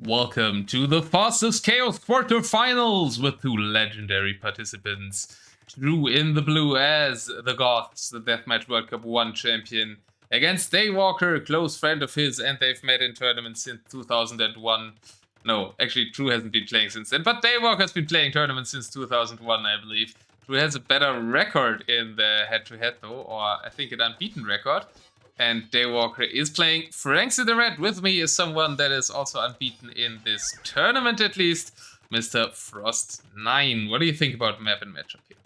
Welcome to the Fastest Chaos Quarterfinals with two legendary participants. Drew in the blue as the Goths, the Deathmatch World Cup 1 champion, against Daywalker, a close friend of his, and they've met in tournaments since 2001. No, actually, Drew hasn't been playing since then, but Daywalker has been playing tournaments since 2001, I believe. Drew has a better record in the head-to-head, though, or I think an unbeaten record. And Daywalker is playing. Franks in the red with me is someone that is also unbeaten in this tournament, at least. Mr. Frost9. What do you think about map and matchup here?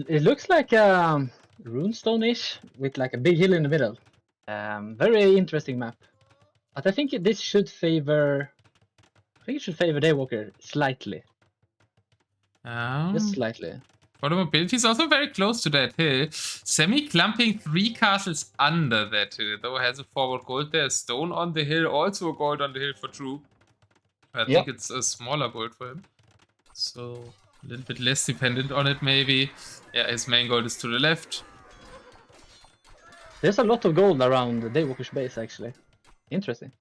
It looks like runestone-ish with like a big hill in the middle. Very interesting map. But I think this should favor. I think it should favor Daywalker slightly. Just slightly. For the mobility is also very close to that hill. Semi-clumping 3 castles under that hill, though has a forward gold there. Stone on the hill, also a gold on the hill for Drew. I think it's a smaller gold for him. So a little bit less dependent on it, maybe. Yeah, his main gold is to the left. There's a lot of gold around Daywalker's base, actually. Interesting.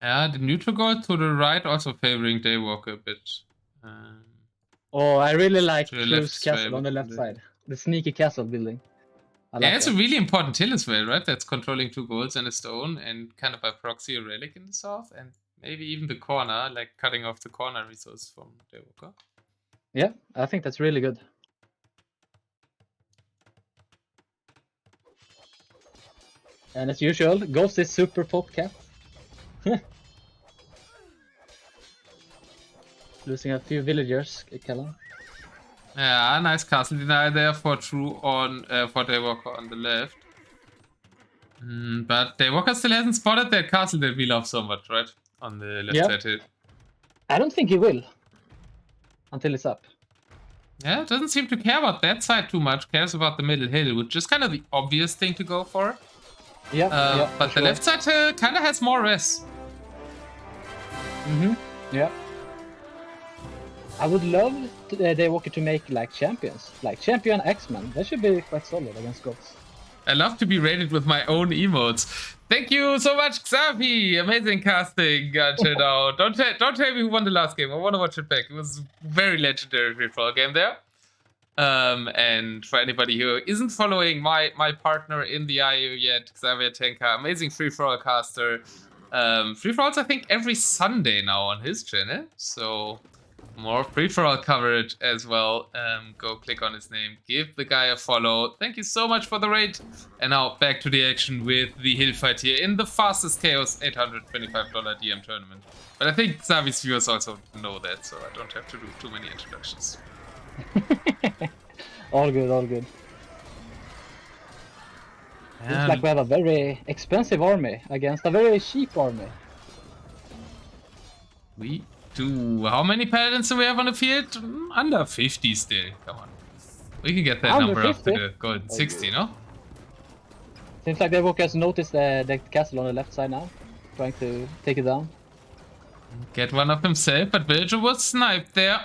Yeah, the neutral gold to the right also favoring Daywalker a bit. Oh, I really like Drew's castle on the left side. The sneaky castle building. Yeah, it's a really important hill as well, right? That's controlling 2 golds and a stone, and kind of by proxy a relic in the south, and maybe even the corner, like cutting off the corner resource from Daywalker. Yeah, I think that's really good. And as usual, Ghost is super pop cat. Losing a few villagers, Kelar. Yeah, nice castle deny there for Drew on for Daywalker on the left. But Daywalker still hasn't spotted that castle that we love so much, right? On the left side hill. I don't think he will. Until it's up. Yeah, doesn't seem to care about that side too much. Cares about the middle hill, which is kind of the obvious thing to go for. Yeah, but the left side kind of has more res. Yeah. I would love Daywalker to make like champions, like champion X-Men. That should be quite solid against Ghosts. I love to be rated with my own emotes. Thank you so much, Xavi. Amazing casting until now. Don't tell me who won the last game. I want to watch it back. It was a very legendary free-for-all game there. And for anybody who isn't following my partner in the IU yet, Xavier Tenka, amazing free-for-all caster. Free-for-alls, I think, every Sunday now on his channel. So more free-for-all coverage as well. Go click on his name, give the guy a follow. Thank you so much for the raid. And now back to the action with the hill fight here in the Fastest Chaos $825 DM tournament. But I think Xavi's viewers also know that, so I don't have to do too many introductions. All good, all good. Looks like we have a very expensive army against a very cheap army. We do. How many paladins do we have on the field? Under 50 still. Come on. We can get that number up to the golden 60, no? Seems like Daywalker has noticed the castle on the left side now. Trying to take it down. Get one of himself, but Villager was sniped there.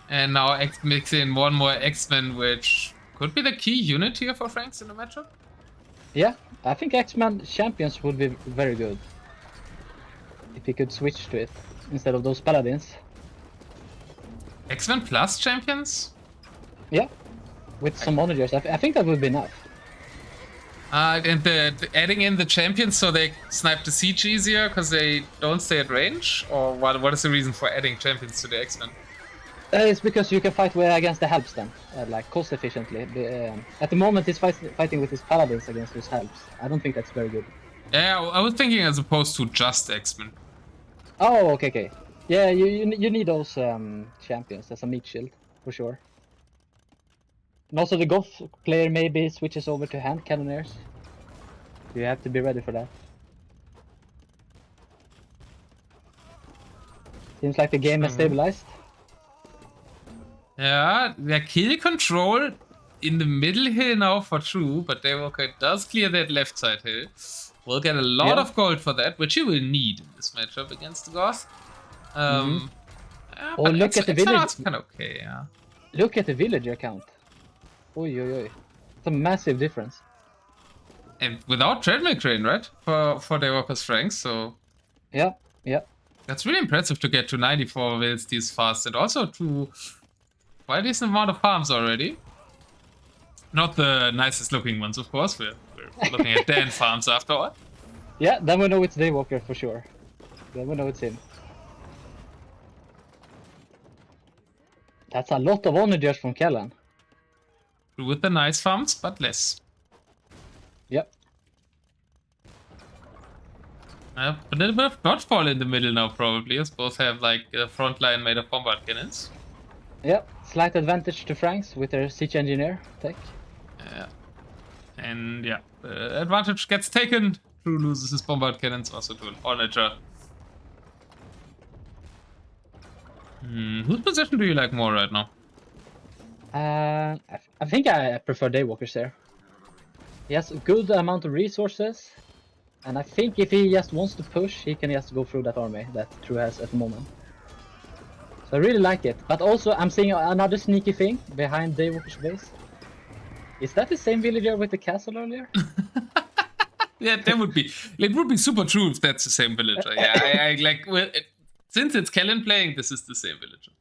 And now mix in one more X-Men, which could be the key unit here for Franks in the matchup. Yeah, I think X-Men champions would be very good. If he could switch to it instead of those paladins. X-Men plus champions? Yeah, with some onagers. I think that would be enough. And adding in the champions so they snipe the siege easier because they don't stay at range? Or what is the reason for adding champions to the X-Men? It's because you can fight against the helps then, like cost efficiently. At the moment he's fighting with his paladins against his helps. I don't think that's very good. Yeah, I was thinking as opposed to just X-Men. Oh, okay. Yeah, you need those champions as a meat shield, for sure. And also the Goth player maybe switches over to hand cannoneers. You have to be ready for that. Seems like the game has stabilized. Yeah, the kill control in the middle hill now for Drew, but Daywalker does clear that left side hill. We'll get a lot of gold for that, which you will need in this matchup against the Goth. Oh, look at the village. Kind of okay, yeah. Look at the villager count. Oi. It's a massive difference. And without treadmill crane, right? For Daywalker's Franks, so Yeah, yeah. that's really impressive to get to 94 wills these fast, and also to quite a decent amount of farms already. Not the nicest looking ones, of course. We're looking at Dan farms after all. Yeah, then we know it's Daywalker for sure. Then we know it's him. That's a lot of onagers from Kelar. With the nice farms, but less. Yep. A little bit of dodgeball in the middle now, probably, as both have like a front line made of bombard cannons. Yep, slight advantage to Franks with their siege engineer tech. Yeah. And yeah, the advantage gets taken. True loses his bombard cannons also to an onager. Whose position do you like more right now? I think I prefer Daywalkers there. He has a good amount of resources, and I think if he just wants to push, he can just go through that army that True has at the moment. So I really like it. But also, I'm seeing another sneaky thing behind Daywalker's base. Is that the same villager with the castle earlier? Yeah, that would be. It would be super true if that's the same villager. Yeah, I like. Well, since it's Kellen playing, this is the same villager.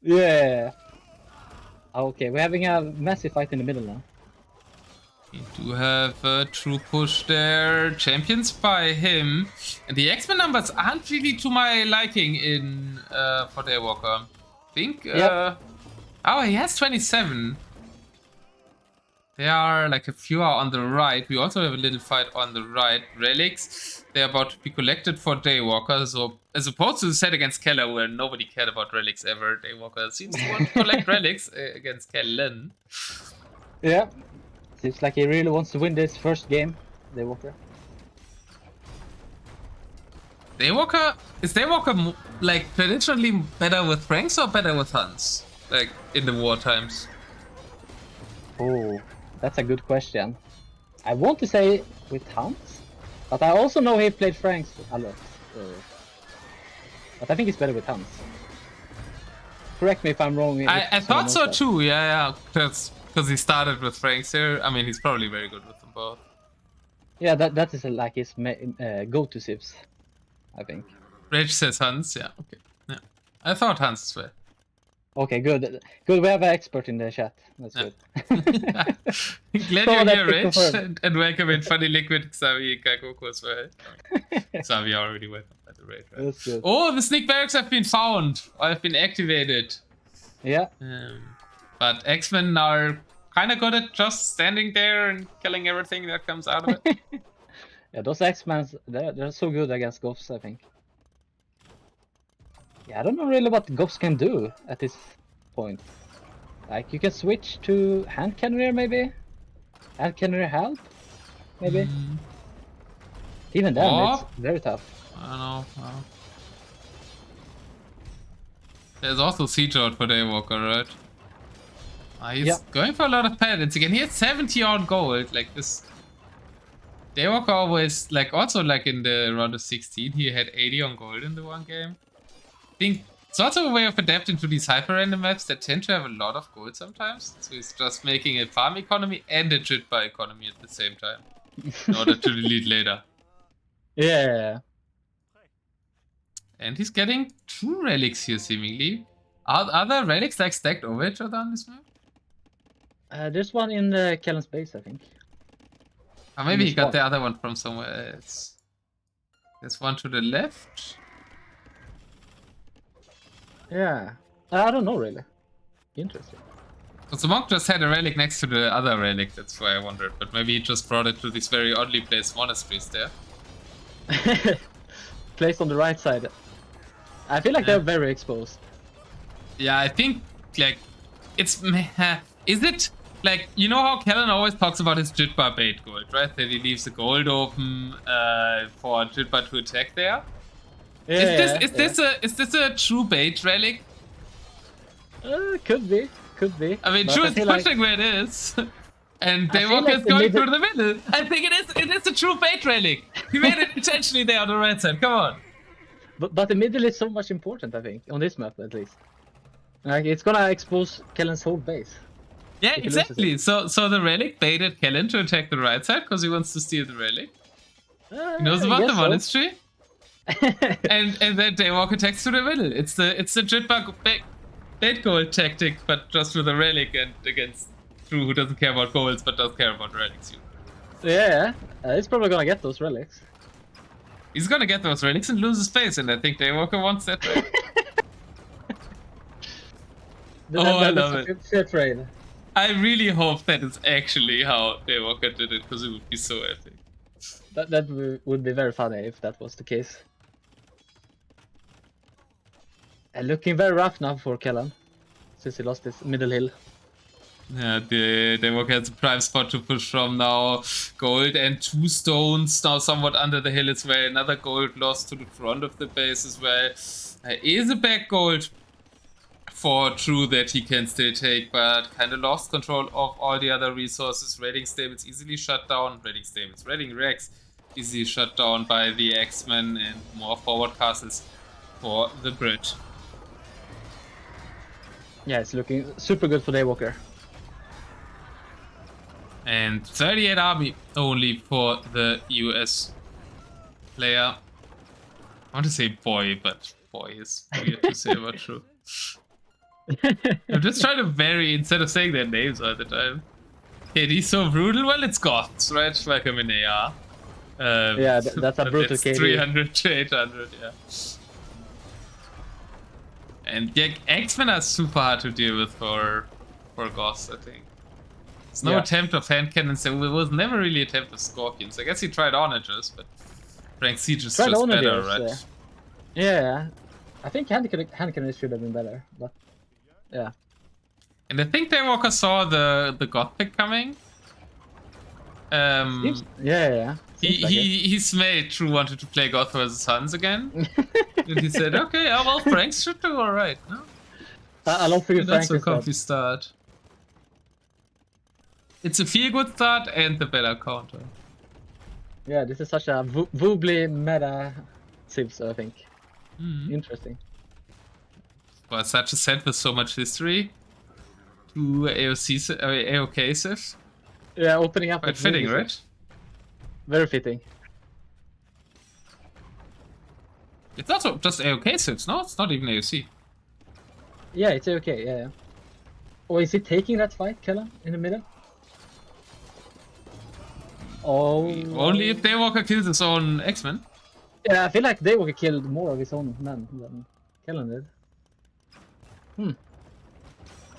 Yeah. Okay, we're having a massive fight in the middle now. We do have a true push there. Champions by him. And the X-Men numbers aren't really to my liking in for Daywalker. I think oh, he has 27. There are like a few are on the right. We also have a little fight on the right. Relics, they're about to be collected for Daywalker. So as opposed to the set against Kelar, where nobody cared about relics ever, Daywalker seems to want to collect relics against Kellen. Yeah. Seems like he really wants to win this first game, Daywalker. Is Daywalker like traditionally better with Franks or better with Huns? Like in the war times? Oh, that's a good question. I want to say with Huns, but I also know he played Franks a lot. So... But I think he's better with Huns. Correct me if I'm wrong. I thought so too, yeah. Because he started with Franks here. I mean, he's probably very good with them both. Yeah, that is like his go-to civs, I think. Rage says Hans, yeah, okay. Yeah. I thought Hans as well. Okay, good. Good, we have an expert in the chat. That's good. Glad you're here, Rich. And welcome in Funny Liquid, Xavi, and Kaikoku as well. Xavi already went up by the raid, right? That's good. Oh, the sneak barracks have been found. Or have been activated. Yeah. But X-Men are kind of good at just standing there and killing everything that comes out of it. Yeah, those X-Men, they're so good against Goths, I think. Yeah, I don't know really what Goths can do at this point. Like, you can switch to hand cannoneer, maybe? Hand cannoneer help? Maybe? Even then, it's very tough. I don't know. There's also Siege out for Daywalker, right? He's going for a lot of paladins again. He has 70 on gold. Like this, Daywalker always, like also like in the round of 16, he had 80 on gold in the one game. I think it's also a way of adapting to these hyper-random maps that tend to have a lot of gold sometimes. So he's just making a farm economy and a Jitba economy at the same time in order to delete later. Yeah. And he's getting 2 relics here, seemingly. Are there relics like stacked over each other on this map? There's one in the Kellen's base, I think. Or maybe he got the other one from somewhere else. There's one to the left. Yeah. I don't know, really. Interesting. So the monk just had a relic next to the other relic, that's why I wondered. But maybe he just brought it to these very oddly placed monasteries there. Placed on the right side. I feel like they're very exposed. Yeah, I think, like, it's... Is it... Like, you know how Kellen always talks about his Jitba bait gold, right? That he leaves the gold open for Jitba to attack there? Yeah, is this a true bait relic? Could be. I mean, True is pushing like... where it is. And Daywalker like is going through the middle. I think it is a true bait relic. He made it intentionally there on the right side. Come on. But the middle is so much important, I think, on this map at least. Like, it's gonna expose Kellen's whole base. Yeah, if he loses exactly. it. So the relic baited Kellen to attack the right side because he wants to steal the relic. He knows I about the guess so. monastery. and then Daywalker attacks to the middle. It's the jitbug bait gold tactic, but just with a relic and against Drew, who doesn't care about golds but does care about relics. Yeah, he's probably gonna get those relics. He's gonna get those relics and lose his face, and I think Daywalker wants that. Right? I love it. Fair trade. I really hope that is actually how Daywalker did it, because it would be so epic. That would be very funny if that was the case. And looking very rough now for Kellan, since he lost his middle hill. Yeah, Daywalker has a prime spot to push from now. Gold and 2 stones now somewhat under the hill as well. Another gold lost to the front of the base as well. There is a back gold for True that he can still take, but kind of lost control of all the other resources. Raiding stables easily shut down. Raiding Rex easily shut down by the X-Men, and more forward castles for the bridge. Yeah, it's looking super good for Daywalker. And 38 army only for the US player. I want to say boy, but boy is weird to say about True. I'm just trying to vary instead of saying their names all the time. KD so brutal? Well, it's Goths, right? Welcome in AR. Yeah, that's a brutal KD. 300 to 800, yeah. And yeah, X-Men are super hard to deal with for Goths, I think. There's no attempt of hand cannons, so it was never really attempt of Scorpions. I guess he tried onagers, but Frank Siege is just better, right? Yeah, I think hand cannons should have been better, but yeah. And I think Daywalker saw the Goth pick coming. Yeah. He smelled True wanted to play Goth vs Huns again. And he said, okay, well, Frank should do alright, no? I don't think that's a comfy start. It's a feel-good start and the better counter. Yeah, this is such a woobly meta Civ, I think. Interesting. Well, such a set with so much history. 2 AOK Civ. Yeah, opening up. Quite fitting, right? Very fitting. It's also just AOK Civs, no? It's not even AOC. Yeah, it's okay, yeah. Oh, is he taking that fight, Kelar, in the middle? Oh. Only if Daywalker kills his own X-Men. Yeah, I feel like Daywalker killed more of his own men than Kelar did.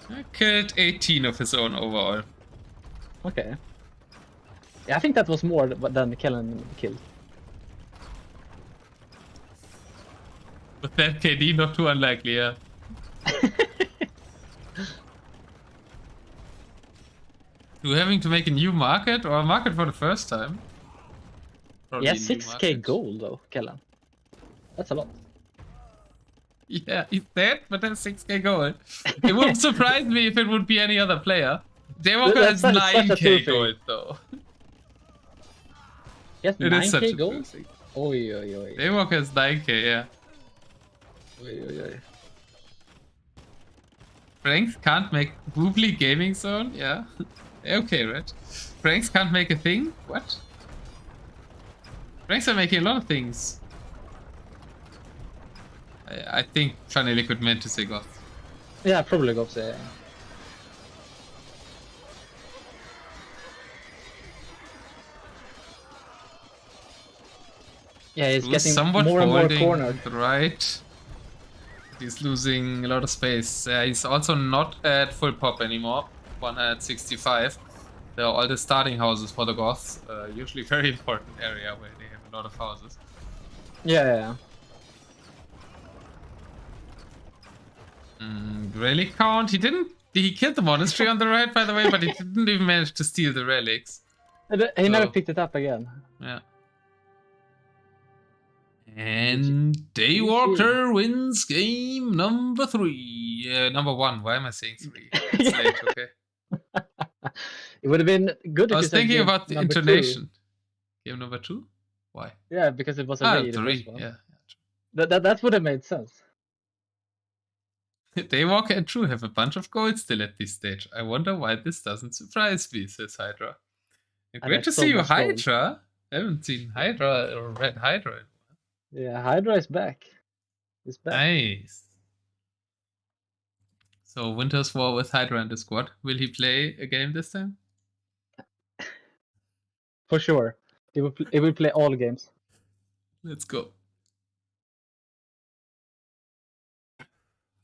He killed 18 of his own overall. Okay. Yeah, I think that was more than Kelar killed. With that KD, not too unlikely, yeah. You having to make a new market or a market for the first time? Probably yeah, 6k gold though, Kelar. That's a lot. Yeah, he's dead, but that's 6k gold. It wouldn't surprise me if it would be any other player. Daywalker has 9k gold though. Yes, it 9k is such gold? A Oi. Daywalker has 9k, yeah. Oi. Franks can't make Woobly Gaming Zone? Yeah. Okay, right. Franks can't make a thing? What? Franks are making a lot of things. I think Funny Liquid meant to say Goth. Yeah, probably Goth, yeah. Yeah, he's getting somewhat more and more cornered. Right. He's losing a lot of space. He's also not at full pop anymore. 165. There are all the starting houses for the Goths. Usually very important area where they have a lot of houses. Yeah. Relic count. He killed the monastery on the right, by the way, but he didn't even manage to steal the relics. He never picked it up again. Yeah. And Daywalker wins game number 3. Number 1. Why am I saying 3? It's late, okay. It would have been good if I was thinking about the intonation. 2. Game number 2? Why? Yeah, because it was a 3. Yeah. that would have made sense. Daywalker and True have a bunch of gold still at this stage. I wonder why this doesn't surprise me, says Hydra. Great to see you, Hydra. I haven't seen Hydra or Red Hydra. Yeah, Hydra is back. He's back. Nice. So Winter's War with Hydra in the squad. Will he play a game this time? For sure. He will play all games. Let's go.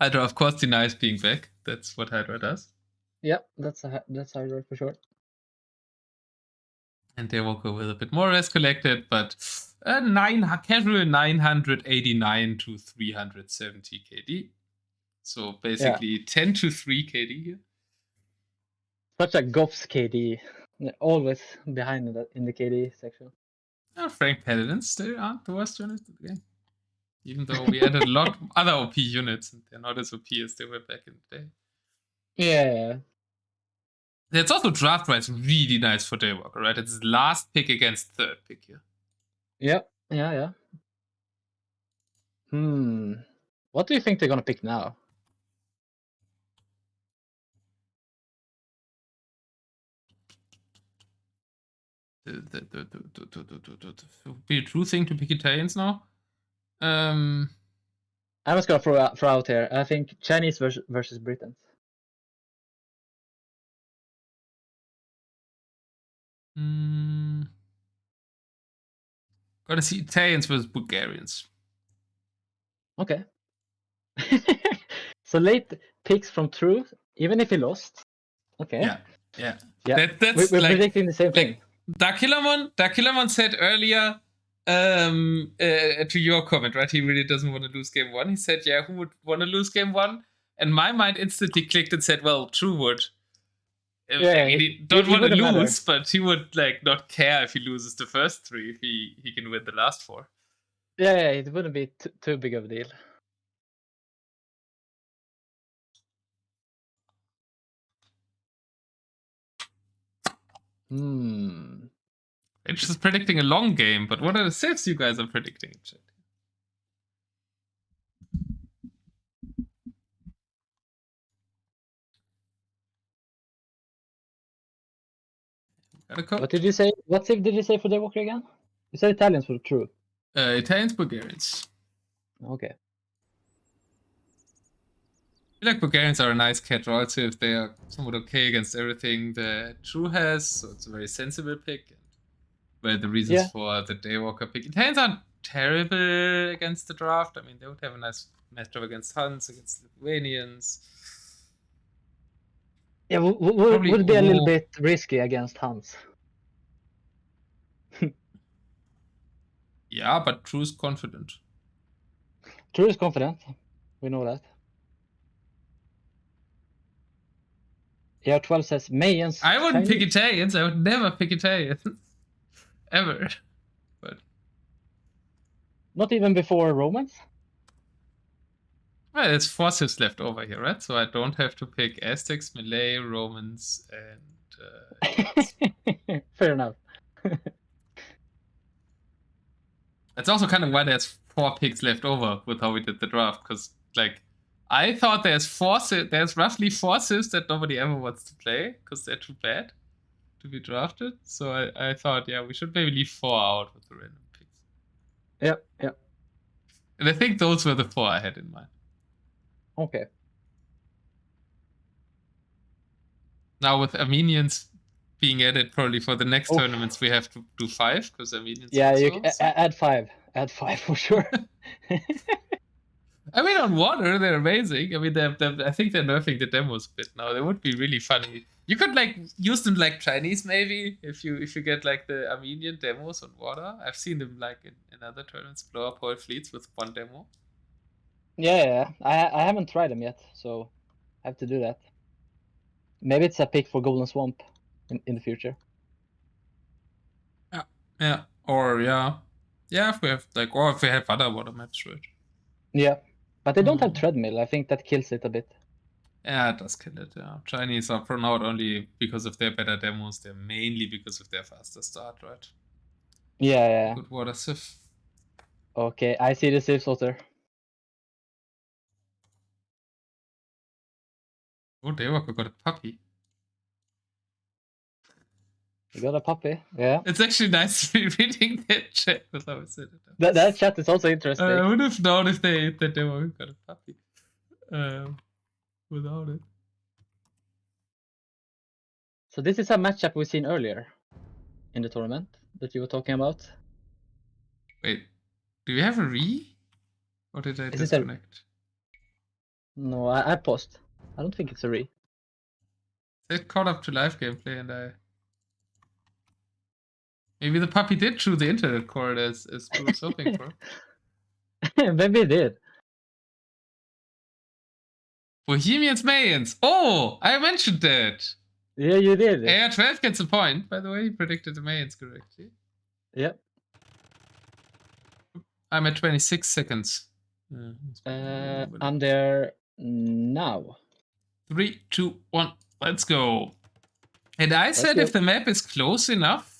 Hydra, of course, denies being back. That's what Hydra does. Yep, that's Hydra for sure. And Daywalker with a bit more res collected, but casual 989 to 370 KD. So basically 10 to 3 KD here. Such a Goff's KD. Always behind in the KD section. Frank Paladins still aren't the worst unit of the game. Even though we added a lot of other OP units, and they're not as OP as they were back in the day. Yeah. It's also draft-wise really nice for Daywalker, right? It's his last pick against third pick here. Yep. Yeah. What do you think they're gonna pick now? Would be a true thing to pick Italians now. I'm just gonna throw out here. I think Chinese versus Britons. Gotta see Italians versus Bulgarians. Okay. So late picks from True, even if he lost. Okay. Yeah. That's we're like, predicting the same thing. Dakilamon said earlier to your comment, right? He really doesn't want to lose game one. He said, yeah, who would want to lose game one? And my mind instantly clicked and said, well, True would. Yeah, he don't want to lose, but he would like not care if he loses the first three if he can win the last four. Yeah, it wouldn't be too big of a deal. It's just predicting a long game, but what are the sets you guys are predicting? What did you say? What save did you say for Daywalker again? You said Italians for True. Italians, Bulgarians. Okay. I feel like Bulgarians are a nice cat also if they are somewhat okay against everything that True has, so it's a very sensible pick. Well, the reasons for the Daywalker pick. Italians aren't terrible against the draft. I mean, they would have a nice matchup against Huns, against Lithuanians. Yeah, would be a little bit risky against Huns. Yeah, but True is confident. True is confident. We know that. Yeah, 12 says Mayans. I wouldn't pick Italians. I would never pick Italians. Ever. But not even before Romans? Well, there's 4 civs left over here, right? So I don't have to pick Aztecs, Malay, Romans, and... Fair enough. That's also kind of why there's 4 picks left over with how we did the draft, because, like, I thought there's roughly 4 civs that nobody ever wants to play, because they're too bad to be drafted. So I thought, yeah, we should maybe leave 4 out with the random picks. Yep. And I think those were the 4 I had in mind. Okay. Now with Armenians being added probably for the next tournaments, we have to do 5 because Armenians. Yeah, you add 5. Add 5 for sure. I mean, on water they're amazing. I mean, I think they're nerfing the demos a bit now. They would be really funny. You could like use them like Chinese maybe if you get like the Armenian demos on water. I've seen them like in other tournaments blow up whole fleets with 1 demo. Yeah, I haven't tried them yet, so I have to do that. Maybe it's a pick for Golden Swamp in the future. Yeah, or if we have like, or if we have other water maps, right? Yeah, but they don't have treadmill. I think that kills it a bit. Yeah, it does kill it. Yeah, Chinese are not only because of their better demos, they're mainly because of their faster start, right? Yeah. Good water civ. Okay, I see the civ, Otter. Oh, Daywalker got a puppy. You got a puppy, yeah. It's actually nice reading that chat without it. That chat is also interesting. I would have known if that Daywalker got a puppy. Without it. So this is a matchup we've seen earlier in the tournament that you were talking about. Wait, do we have a re? Or did I disconnect? No, I paused. I don't think it's a re. It caught up to live gameplay and I... Maybe the puppy did chew the internet cord as we were hoping for. Maybe it did. Bohemians Mayans. Oh, I mentioned that. Yeah, you did. AR12 gets a point. By the way, he predicted the Mayans correctly. Yep. I'm at 26 seconds. I'm there now. 3, 2, 1, let's go. And I said if the map is close enough,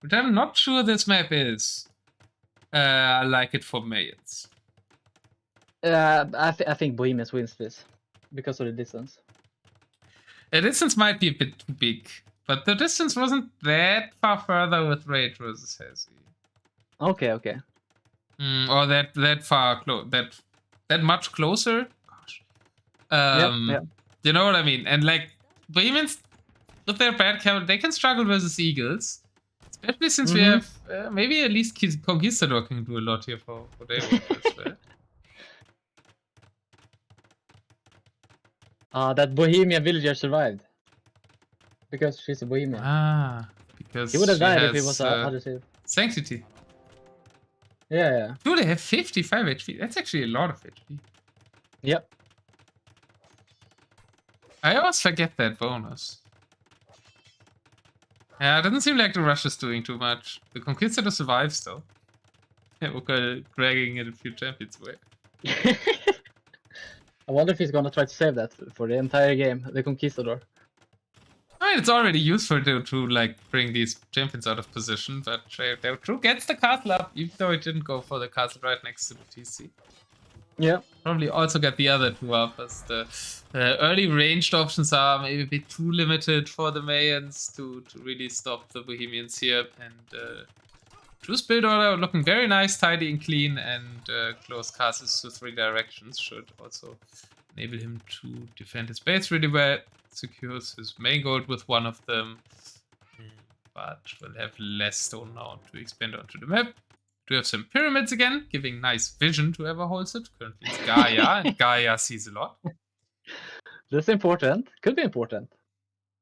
but I'm not sure this map is. I like it for Mayans. I think Bohemians wins this because of the distance. The distance might be a bit too big, but the distance wasn't that far further with Rage versus Hezzy. Okay, okay. Or that far that much closer. Gosh. Yep. You know what I mean? And like Bohemians with their bad count, they can struggle versus Eagles. Especially since we have maybe at least Conquistador can do a lot here for Daywalker. That Bohemian villager survived. Because she's a Bohemian. Because he would have died if it was other save. Sanctity. Yeah. Do they have 55 HP? That's actually a lot of HP. Yep. I always forget that bonus. Yeah, it doesn't seem like the rush is doing too much. The Conquistador survives though. Yeah, we're dragging it a few champions away. I wonder if he's gonna try to save that for the entire game, the Conquistador. I mean, it's already useful to like bring these champions out of position, but True gets the castle up, even though it didn't go for the castle right next to the TC. Yeah. Probably also get the other two up, as the early ranged options are maybe a bit too limited for the Mayans to really stop the Bohemians here. And True's build order looking very nice, tidy and clean, and close castles to 3 directions should also enable him to defend his base really well. Secures his main gold with one of them, but will have less stone now to expand onto the map. We have some pyramids again, giving nice vision to whoever holds it. Currently it's Gaia, and Gaia sees a lot. That's important. Could be important.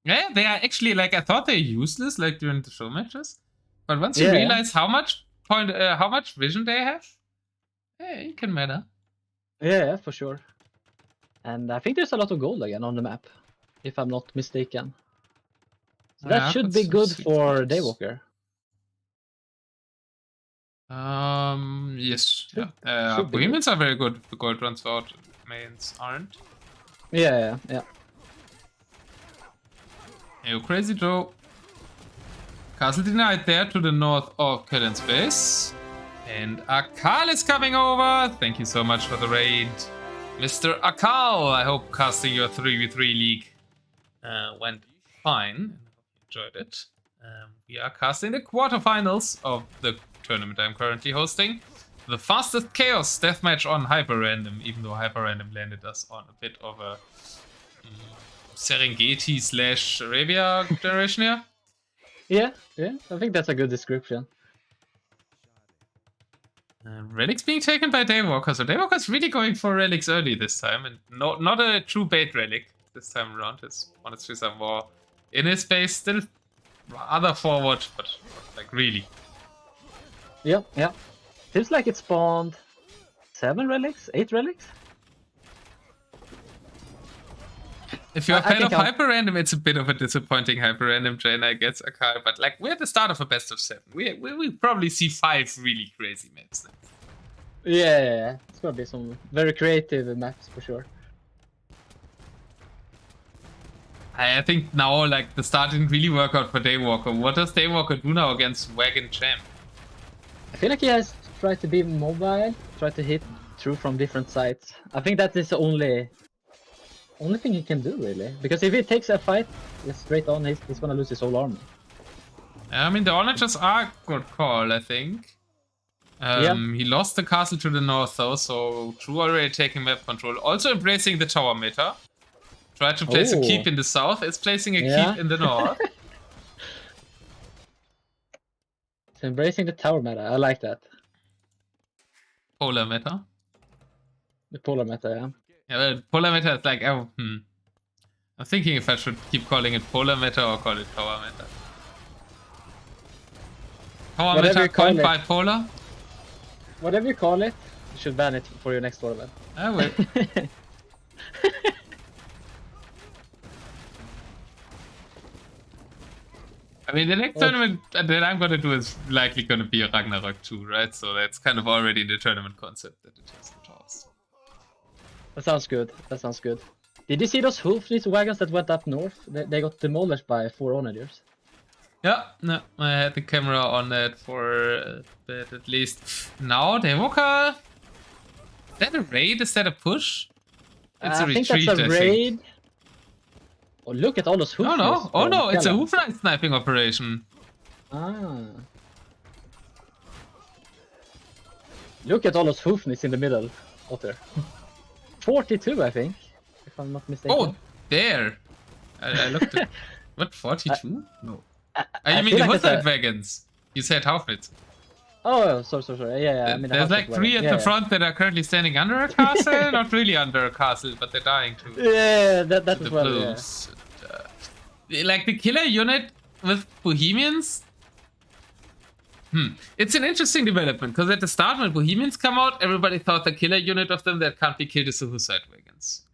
Yeah, they are actually, like, I thought they're useless, like, during the show matches. But once you realize how much vision they have, it can matter. Yeah, for sure. And I think there's a lot of gold again on the map, if I'm not mistaken. So that should be good for Daywalker. Yes. Bohemians are very good. The gold runs out. Mayans aren't. Yeah. Hey, Crazy Joe. Castle denied there to the north of Kellen's base. And Akal is coming over. Thank you so much for the raid, Mr. Akal. I hope casting your 3v3 league went fine. Enjoyed it. We are casting the quarterfinals of the tournament I'm currently hosting. The Fastest Chaos Deathmatch on Hyperrandom, even though Hyperrandom landed us on a bit of a Serengeti / Arabia generation here. Yeah, I think that's a good description. Relics being taken by Daywalker, so Daywalker's really going for relics early this time, and not a true bait relic this time around. It's honestly some more in his base, still rather forward, but like really. Yeah. Seems like it spawned 7 relics, 8 relics. If you're a fan of Hyperrandom, it's a bit of a disappointing Hyperrandom chain, I guess, Akal. But like, we're at the start of a best of 7. We probably see 5 really crazy maps then. Yeah. It's gonna be some very creative maps for sure. I think now, like, the start didn't really work out for Daywalker. What does Daywalker do now against Wagon Champ? I feel like he has tried to be mobile, tried to hit through from different sides. I think that is the only only thing he can do, really. Because if he takes a fight straight on, he's gonna lose his whole army. I mean, the onagers are a good call, I think. He lost the castle to the north, though, so True already taking map control. Also embracing the tower meta. Tried to place a keep in the south, is placing a keep in the north. It's embracing the tower meta, I like that. Polar meta. The polar meta, yeah. Yeah, well, polar meta is like, oh, I'm thinking if I should keep calling it polar meta or call it tower meta. Tower Whatever meta coined by polar? Whatever you call it, you should ban it for your next tournament. I will. I mean, the next tournament that I'm gonna do is likely gonna be a Ragnarok 2, right? So that's kind of already in the tournament concept that it has the toss. That sounds good. That sounds good. Did you see those Hoofnitz wagons that went up north? They got demolished by 4 onagers. Yeah, no, I had the camera on that for a bit at least. Now, Daywalker. Is that a raid? Is that a push? It's a retreat, think that's a raid. think. Oh, look at all those Hoofnitz. Oh no, it's a Hoofnitz sniping operation. Ah. Look at all those Hoofnitz in the middle, Otter. 42, I think, if I'm not mistaken. Oh, there. I looked at... What, 42? No. You mean the like Hoofnitz wagons? You said Hoofnitz. Oh, sorry. Yeah. I mean, there's like 3 at the front that are currently standing under a castle. Not really under a castle, but they're dying to. Yeah, that's the well, blues. Like the killer unit with Bohemians. It's an interesting development because at the start when Bohemians come out, everybody thought the killer unit of them that can't be killed is the Hussite wagons.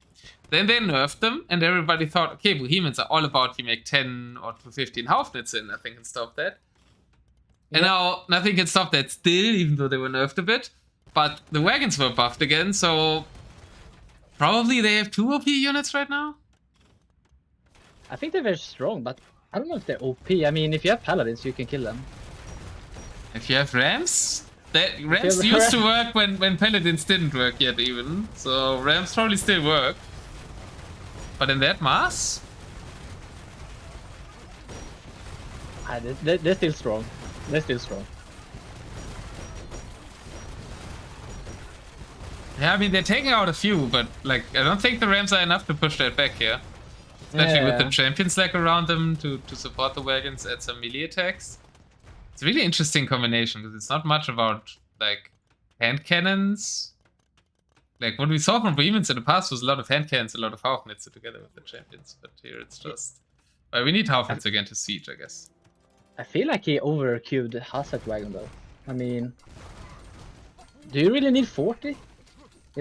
Then they nerfed them, and everybody thought, okay, Bohemians are all about you make 10 or 15 Haufnitz in, nothing can stop that. And now nothing can stop that still, even though they were nerfed a bit. But the wagons were buffed again, so probably they have 2 OP units right now. I think they're very strong, but I don't know if they're OP. I mean, if you have paladins, you can kill them. If you have Rams, Rams used to work when paladins didn't work yet even. So Rams probably still work. But in that mass? They're still strong. They're still strong. Yeah, I mean, they're taking out a few, but like, I don't think the Rams are enough to push that back here. Especially with the champions like around them to support the wagons at some melee attacks. It's a really interesting combination because it's not much about like hand cannons. Like what we saw from Bohemians in the past was a lot of hand cannons, a lot of Haufnitz together with the champions. But here it's just... Well, we need Haufnitz again to siege, I guess. I feel like he over-queued Hussite wagon though. I mean... Do you really need 40?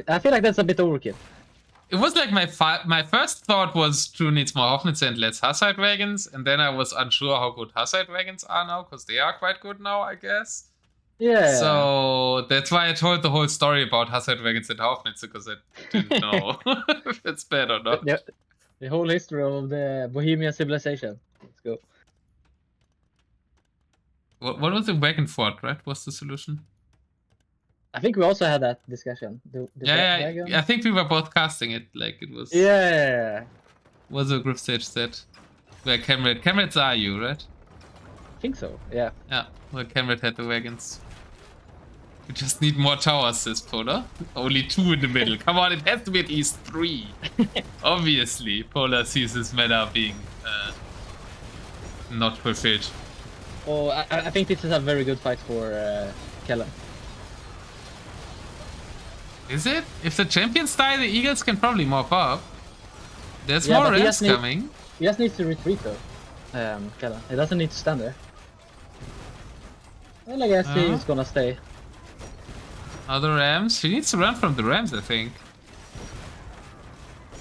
I feel like that's a bit overkill. It was like my first thought was True needs more Haufnitz and less Hussite wagons, and then I was unsure how good Hussite wagons are now, because they are quite good now, I guess. Yeah. So that's why I told the whole story about Hussite wagons and Haufnitz, because I didn't know if it's bad or not. The whole history of the Bohemian civilization. Let's go. What was the wagon fort, right? What's the solution? I think we also had that discussion. Yeah, I think we were both casting it like it was. Yeah. Was a group stage set where Camrats are you, right? I think so. Yeah. Yeah, where Camrat had the wagons. We just need more towers, says Polar. Only 2 in the middle. Come on, it has to be at least 3. Obviously, Polar sees this meta being not fulfilled. Oh, I think this is a very good fight for Kelar. Is it? If the champions die, the Eagles can probably mop up. There's more Rams coming. He just needs to retreat though. Kelar. He doesn't need to stand there. Well, I guess he's gonna stay. Other Rams? He needs to run from the Rams, I think.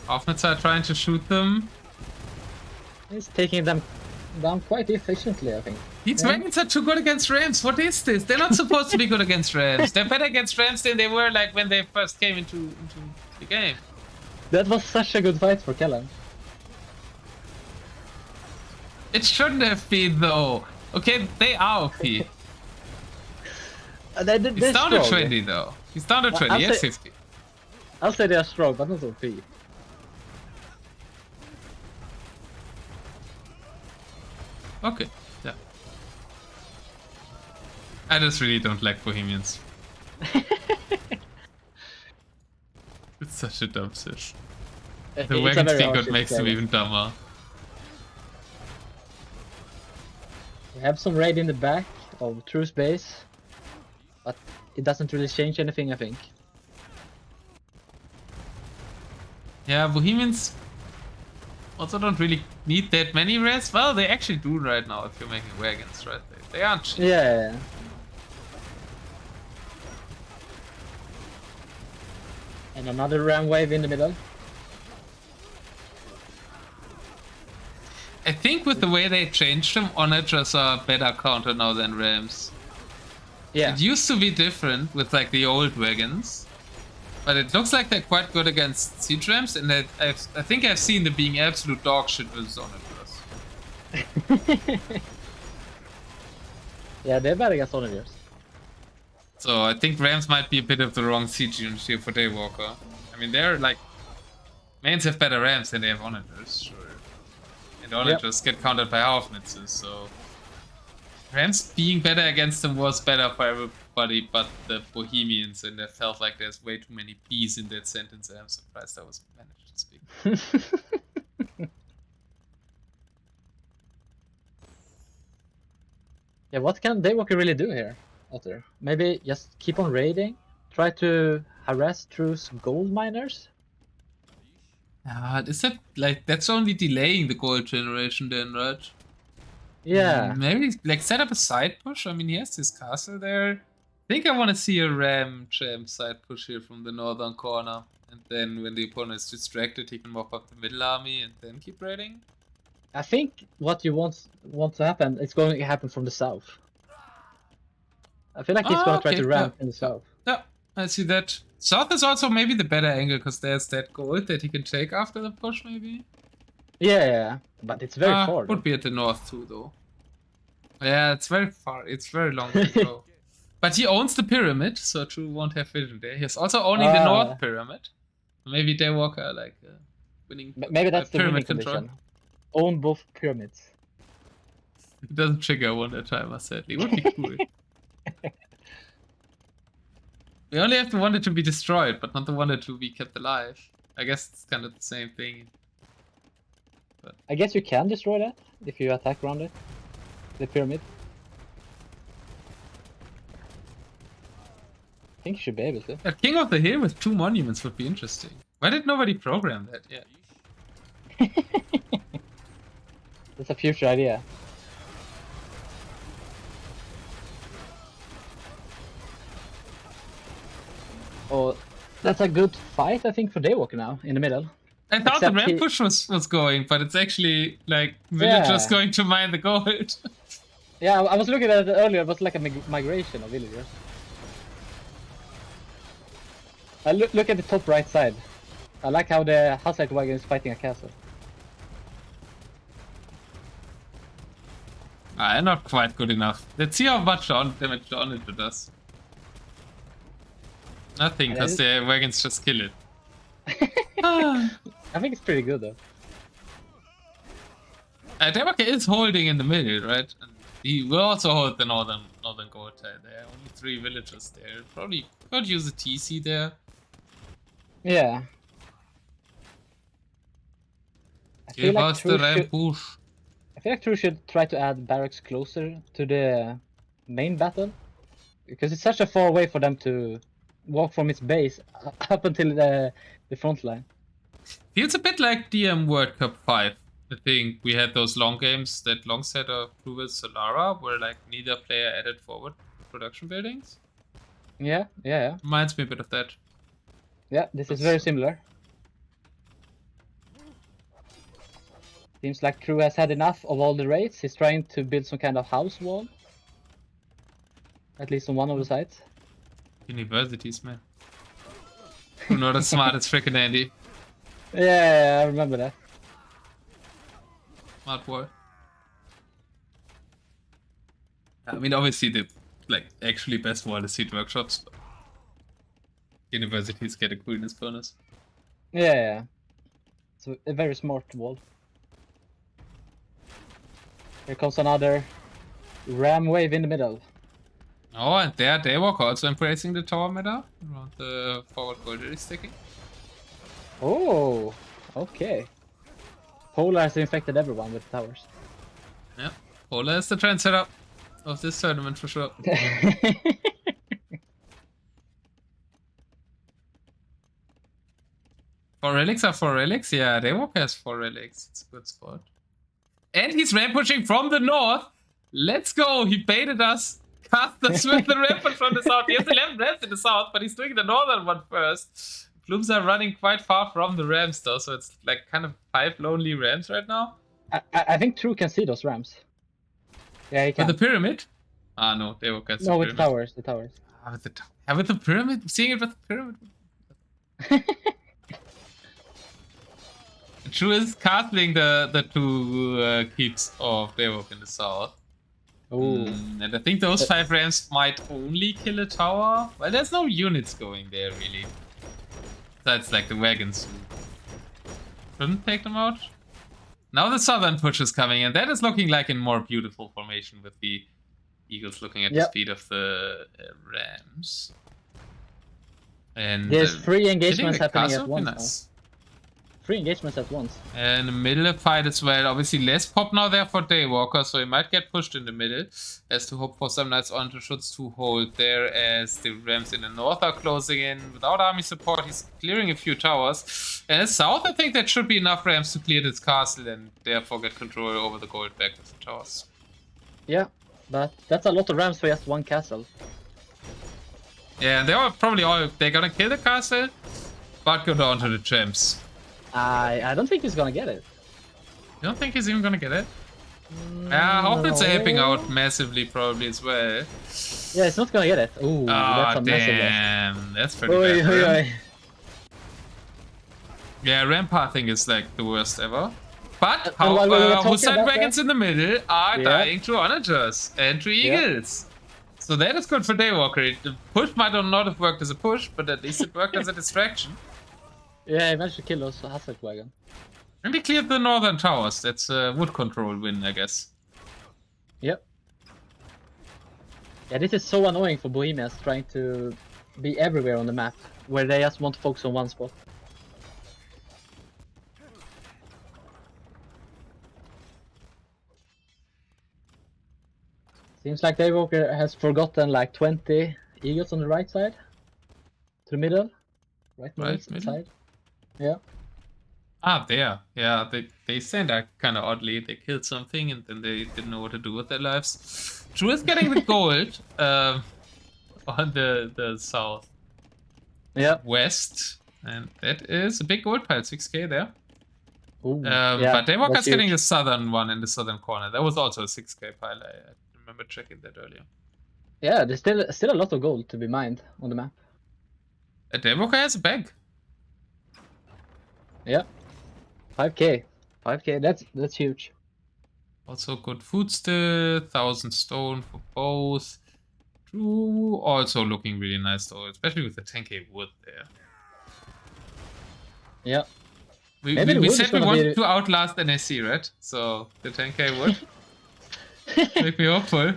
Haufnitz are trying to shoot them. He's taking them down quite efficiently, I think. These wagons are too good against Rams. What is this? They're not supposed to be good against Rams. They're better against Rams than they were like when they first came into the game. That was such a good fight for Kelar. It shouldn't have been though. Okay, they are OP. He's down to 20 though. He's down to 20, he has 50. I'll say they are strong, but not OP. Okay, yeah. I just really don't like Bohemians. It's such a dumb fish. The wagon speed god makes them even dumber. We have some raid in the back of True's base, but it doesn't really change anything, I think. Yeah, Bohemians also don't really need that many res. Well, they actually do right now if you're making wagons, right? They aren't cheap. Yeah. And another ram wave in the middle. I think with the way they changed them, onagers are a better counter now than rams. Yeah. It used to be different with like the old wagons, but it looks like they're quite good against siege rams, and I think I've seen them being absolute dog shit with onagers. Yeah, they're bad against onagers. So I think rams might be a bit of the wrong siege unit here for Daywalker. I mean, they're like mains have better rams than they have onagers, sure. And onagers get countered by half-nitzes, so rams being better against them was better for everybody but the Bohemians, and I felt like there's way too many P's in that sentence, and I'm surprised I was managed to speak. Yeah, what can Daywalker really do here, Otter? Maybe just keep on raiding? Try to harass True's gold miners? Is that like that's only delaying the gold generation then, right? Yeah. Maybe like set up a side push. I mean, he has this castle there. I think I want to see a ram jam side push here from the northern corner, and then when the opponent is distracted, he can mop up the middle army and then keep raiding. I think what you want to happen, it's going to happen from the south. I feel like he's going to try to ramp in the south. Yeah, I see that. South is also maybe the better angle because there's that gold that he can take after the push, maybe. Yeah, but it's very far. Would be at the north too, though. Yeah, it's very far. It's very long to go. But he owns the pyramid, so True won't have vision there. He's also owning the north pyramid. Maybe Daywalker like winning. Maybe that's the winning condition. Own both pyramids. It doesn't trigger one at a time, sadly. It would be cool. We only have the one to be destroyed, but not the one to be kept alive. I guess it's kind of the same thing. But I guess you can destroy that if you attack around it. The pyramid. I think you should be able to. A King of the Hill with 2 monuments would be interesting. Why did nobody program that yet? That's a future idea. Oh, that's a good fight, I think, for Daywalker now, in the middle. I thought the ramp push was going, but it's actually, like, villagers going to mine the gold. Yeah, I was looking at it earlier, it was like a migration of villagers. Look at the top right side. I like how the Hussite wagon is fighting a castle. Not quite good enough. Let's see how much damage the onager does. Nothing, because the wagons just kill it. I think it's pretty good though. Daywalker is holding in the middle, right? And he will also hold the northern gold tile. There are only 3 villages there. Probably could use a TC there. Yeah. Give us the ramp push. I feel like True should try to add barracks closer to the main battle, because it's such a far way for them to walk from its base up until the front line. Feels a bit like DM World Cup 5. I think we had those long games, that long set of True vs Solara, where like neither player added forward production buildings. Yeah. Reminds me a bit of that. Yeah, this is very similar. Seems like True has had enough of all the raids. He's trying to build some kind of house wall. At least on one of the sides. Universities, man. You're not as smart as frickin' Andy. Yeah, I remember that. Smart boy. I mean, obviously the actually best wall is seed workshops. Universities get a coolness bonus. Yeah. It's a very smart wall. Here comes another ram wave in the middle. Oh, and there Daywalker also embracing the tower meta around the forward border is sticking. Oh, okay. Polar has infected everyone with towers. Yeah, Polar is the trend setup of this tournament for sure. Four relics are 4 relics? Yeah, Daywalker has 4 relics. It's a good spot. And he's ramp pushing from the north. Let's go. He baited us. Cast us with the ramp push from the south. He has 11 ramps in the south, but he's doing the northern one first. Blooms are running quite far from the ramps though, so it's like kind of 5 lonely ramps right now. I think True can see those ramps. Yeah, he can. With the pyramid? Ah, no. Daywalker has No, the with pyramid. the towers. The towers. With the pyramid? Seeing it with the pyramid? True is castling the 2 keeps of Daywalker in the south. Oh. And I think those 5 ramps might only kill a tower. Well, there's no units going there really. That's like the wagons shouldn't take them out. Now the southern push is coming, and that is looking like a more beautiful formation with the Eagles looking at the speed of the Rams. And there's 3 engagements happening at once. Nice. 3 engagements at once. And the middle fight as well. Obviously less pop now there for Daywalker, so he might get pushed in the middle. Has to hope for some nice onto shots to hold there as the Rams in the north are closing in. Without army support, he's clearing a few towers. And in the south, I think that should be enough Rams to clear this castle and therefore get control over the gold back with the towers. Yeah, but that's a lot of Rams for just 1 castle. Yeah, and they're gonna kill the castle, but go down to the champs. I don't think he's gonna get it. You don't think he's even gonna get it? Yeah, I hope it's helping out massively probably as well. Yeah, it's not gonna get it. Ooh, that's a massive damn. That's pretty bad. Yeah, rampathing is like the worst ever. But Hussein wagons in the middle are dying to onagers and to eagles. So that is good for Daywalker. The push might not have worked as a push, but at least it worked as a distraction. Yeah, he managed to kill those Hazard wagon. And he cleared the northern towers. That's a wood control win, I guess. Yep. Yeah, this is so annoying for Bohemians trying to be everywhere on the map, where they just want to focus on one spot. Seems like Daywalker has forgotten like 20 eagles on the right side. To the middle. Right middle side. Yeah. Ah, there. Yeah, they stand out kind of oddly. They killed something and then they didn't know what to do with their lives. Drew is getting the gold on the south west. And that is a big gold pile, 6k there. Ooh, but Daywalker's getting the southern one in the southern corner. That was also a 6k pile. I remember checking that earlier. Yeah, there's still a lot of gold to be mined on the map. Daywalker has a bag. Yeah. 5k. 5k, that's huge. Also good food still, 1000 stone for both. Drew also looking really nice though, especially with the 10k wood there. Yeah. We said we wanted to outlast NAC, right? So the 10k wood make me hopeful.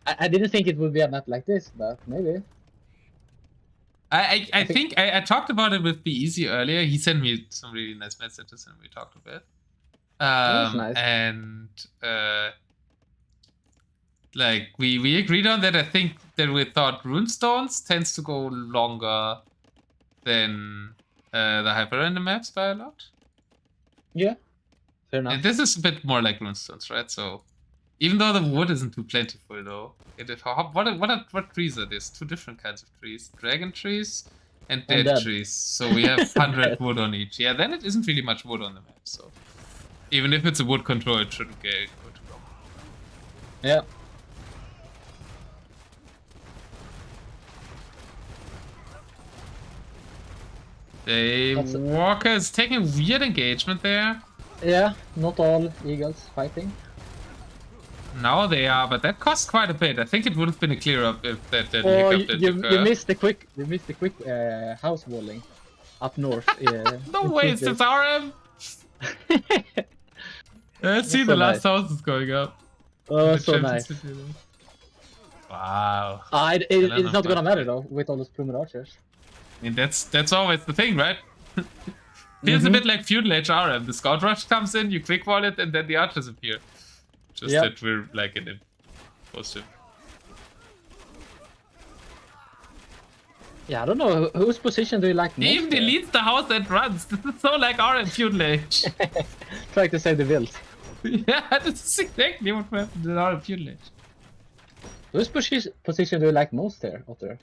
I didn't think it would be a map like this, but maybe. I think I talked about it with Be Easy earlier. He sent me some really nice messages and we talked a bit. Nice. And like we agreed on that. I think that we thought runestones tends to go longer than the hyperrandom maps by a lot. Yeah, fair enough. And this is a bit more like runestones, right? So even though the wood isn't too plentiful though, what trees are these? 2 different kinds of trees: dragon trees and dead trees. So we have 100 wood on each. Yeah, then it isn't really much wood on the map. So even if it's a wood control, it shouldn't go too long. Yeah. Daywalker is taking a weird engagement there. Yeah, not all eagles fighting. Now they are, but that costs quite a bit. I think it would have been a clear up if that you missed the quick house walling up north. No way, it's this RM. Let's see so the last nice. houses going up. Oh, The so Champions nice. League. Wow. It's not gonna matter though with all those plumed archers. I mean, that's always the thing, right? Feels a bit like feudal HRM. The scout rush comes in, you quick wall it, and then the archers appear. Just that we're like in it. Positive. Yeah, I don't know whose position do you like most? He even deletes the house that runs. This is so like RM feudal H. Trying to save the builds. Yeah, this is exactly what happened in RM feudal H. Whose position do you like most there, Otter?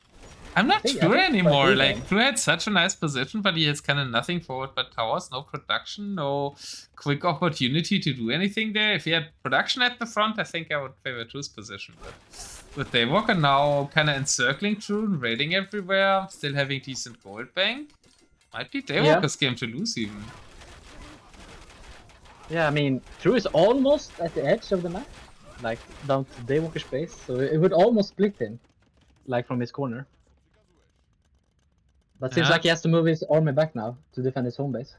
I'm not sure anymore. quite Like, Drew had such a nice position, but he has kind of nothing forward but towers, no production, no quick opportunity to do anything there. If he had production at the front, I think I would favor Drew's position. But with Daywalker now kind of encircling Drew and raiding everywhere, still having decent gold bank, might be Daywalker's game to lose even. Yeah, I mean, Drew is almost at the edge of the map, like down to Daywalker's base, so it would almost split him, like from his corner. But seems like he has to move his army back now to defend his home base.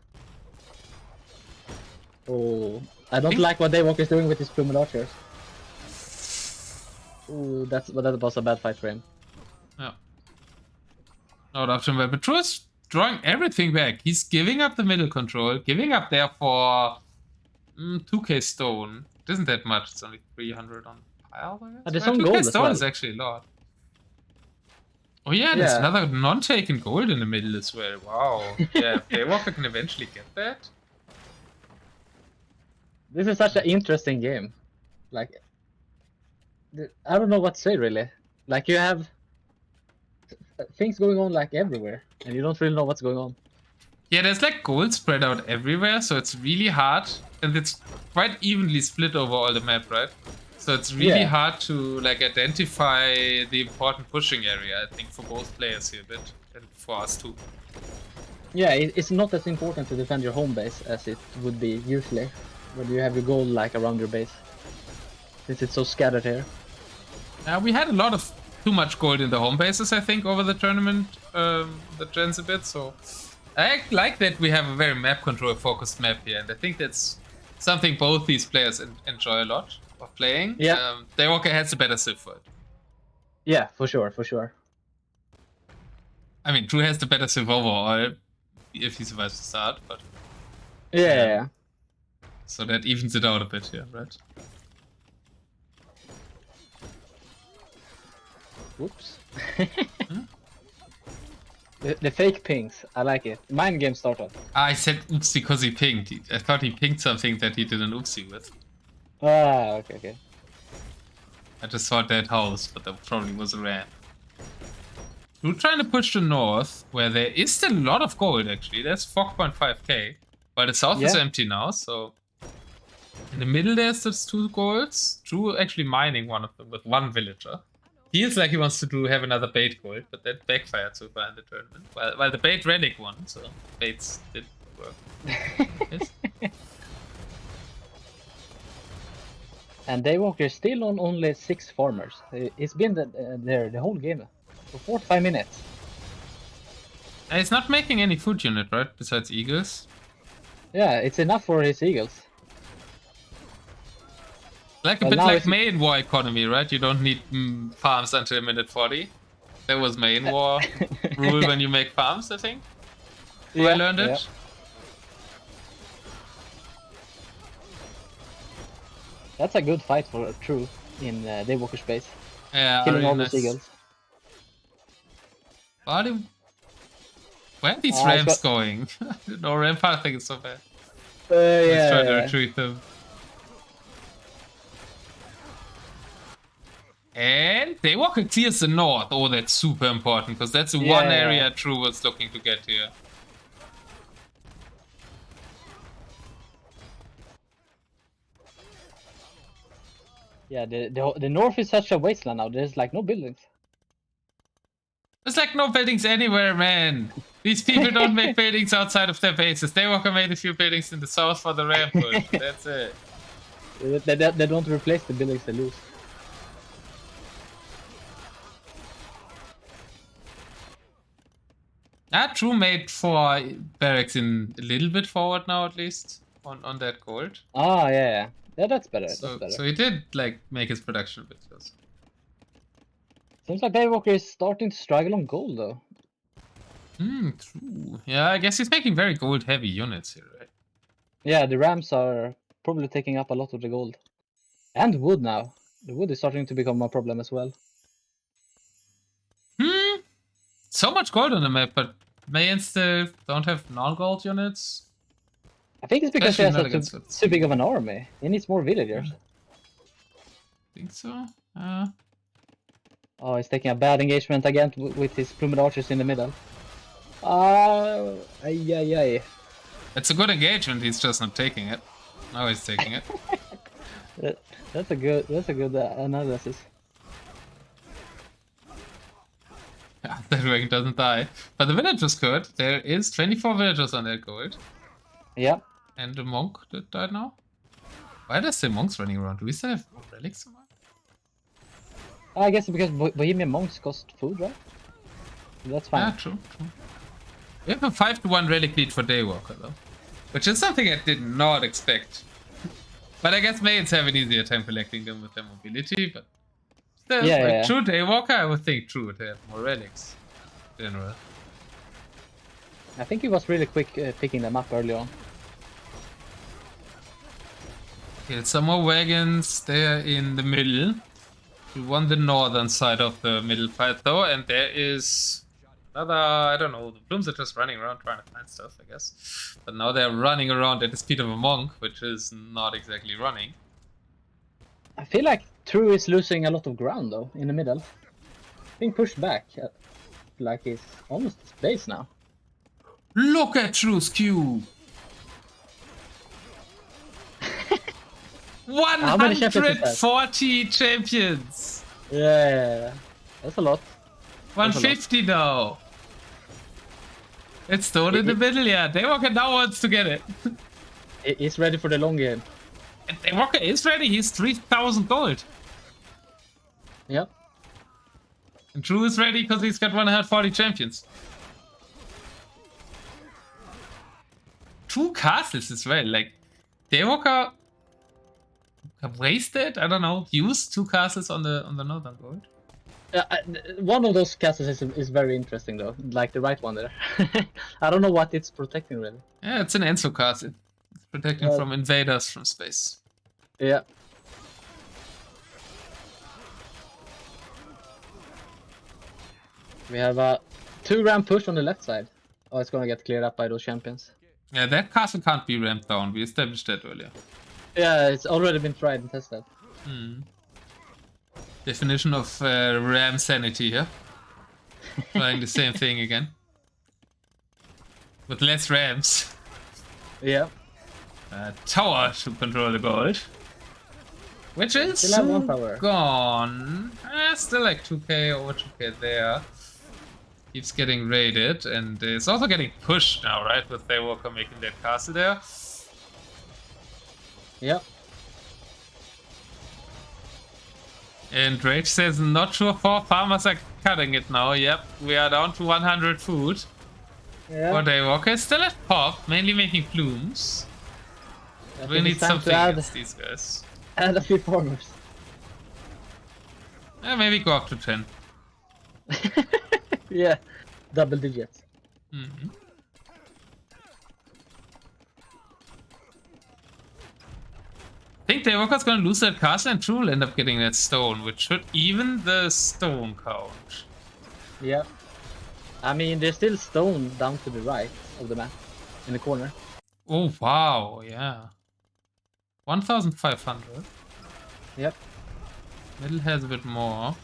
Oh, I don't like what Daywalker is doing with his plumed archers. Oh, that was a bad fight for him. Yeah. No option, but Drew is drawing everything back. He's giving up the middle control, giving up there for 2k stone. It isn't that much, it's only 300 on pile, I guess. There's some gold as stone well. Is actually a lot. Oh yeah, there's another non-taken gold in the middle as well. Wow. Yeah, Daywalker can eventually get that. This is such an interesting game. Like, I don't know what to say really. Like, you have things going on like everywhere, and you don't really know what's going on. Yeah, there's like gold spread out everywhere, so it's really hard, and it's quite evenly split over all the map, right? So it's really hard to like identify the important pushing area, I think, for both players here a bit, and for us too. Yeah, it's not as important to defend your home base as it would be usually when you have your gold like around your base, since it's so scattered here. We had a lot of too much gold in the home bases, I think, over the tournament, the gens a bit. So I like that we have a very map control focused map here, and I think that's something both these players enjoy a lot of playing. Yeah. Daywalker has a better civ for it. Yeah, for sure, for sure. I mean, Drew has the better civ overall if he survives the start, but yeah. So that evens it out a bit here, right? Whoops. The fake pings, I like it. Mind game started. I said oops because he pinged. I thought he pinged something that he did an oopsie with. Ah, okay. I just saw that house, but that probably was a ram. We're trying to push the north, where there is still a lot of gold actually. There's 4.5k, but the south is empty now, so... In the middle there's just 2 golds. Drew actually mining one of them with 1 villager. Feels like he wants to have another bait gold, but that backfired so far in the tournament. While the bait relic won, so baits did work. Yes. And Daywalker is still on only 6 farmers. It's been there the whole game for 45 minutes. And he's not making any food unit, right? Besides eagles. Yeah, it's enough for his eagles. Like a bit like main war economy, right? You don't need farms until minute 40. That was main war rule when you make farms, I think. I learned it. Yeah. That's a good fight for True in Daywalker space. Yeah, killing really all nice. the eagles. Where are these ramps going? No, ramp pathing is so bad. Let's try to retreat them. And Daywalker clears the north. Oh, that's super important, because that's the one area True was looking to get here. Yeah, the north is such a wasteland now. There's like no buildings. There's like no buildings anywhere, man. These people don't make buildings outside of their bases. Daywalker made a few buildings in the south for the ramp push. That's it. They don't replace the buildings they lose. True made 4 barracks in a little bit forward now, at least. on that gold. Ah, yeah. Yeah, that's better. So That's better. so he did like make his production a bit closer. Seems like Daywalker is starting to struggle on gold, though. True. Yeah, I guess he's making very gold heavy units here, right? Yeah, the Rams are probably taking up a lot of the gold. And wood now. The wood is starting to become a problem as well. So much gold on the map, but Mayans still don't have non-gold units. I think it's because he Especially has not against too big of an army. He needs more villagers. Think so? Oh, he's taking a bad engagement again with his plumed archers in the middle. Ay. It's a good engagement, he's just not taking it. Now he's taking it. That's a good analysis. Yeah, that dragon doesn't die. But the village is good. There is 24 villagers on that gold. Yeah. And the monk that died now. Why are there still monks running around? Do we still have relics somewhere? I guess because Bohemian monks cost food, right? That's fine. Yeah, true. We have a 5-to-1 relic lead for Daywalker though. Which is something I did not expect. But I guess Mayans have an easier time collecting them with their mobility, but still, true Daywalker, I would think true would have more relics in general. I think he was really quick picking them up early on. Killed some more wagons there in the middle. We won the northern side of the middle fight though, and there is another, I don't know, the Blooms are just running around trying to find stuff, I guess. But now they're running around at the speed of a monk, which is not exactly running. I feel like True is losing a lot of ground though, in the middle. Being pushed back, like he's almost his base now. Look at True's Q! 140 champions! Yeah, that's a lot. 150 now. It's stone in the middle, yeah. Daywalker now wants to get it. He's ready for the long game. And Daywalker is ready, he's 3,000 gold. Yep. And True is ready because he's got 140 champions. 2 castles as well, like Daywalker wasted, I don't know, used 2 castles on the northern gold. One of those castles is very interesting though, like the right one there. I don't know what it's protecting really. Yeah, it's an Enso castle. It's protecting from invaders from space. Yeah. We have a 2-ramp push on the left side. Oh, it's gonna get cleared up by those champions. Yeah, that castle can't be ramped down. We established that earlier. Yeah, it's already been tried and tested. Definition of ram sanity here. Trying the same thing again. With less rams. Yeah. Tower to control the gold. Which is still have 1 power. Gone. Still like 2k, over 2k there. Keeps getting raided, and it's also getting pushed now, right? With Daywalker making that castle there. Yep. And Rage says, not sure for farmers are cutting it now. Yep, we are down to 100 food. Yeah. For Daywalker, still at pop, mainly making plumes. We need something against these guys. Add a few farmers. Maybe go up to 10. Yeah, double digits. I think Daywalker's gonna lose that castle and True will end up getting that stone, which should even the stone count. Yeah. I mean, there's still stone down to the right of the map, in the corner. Oh, wow, yeah. 1,500. Yep. Middle has a bit more.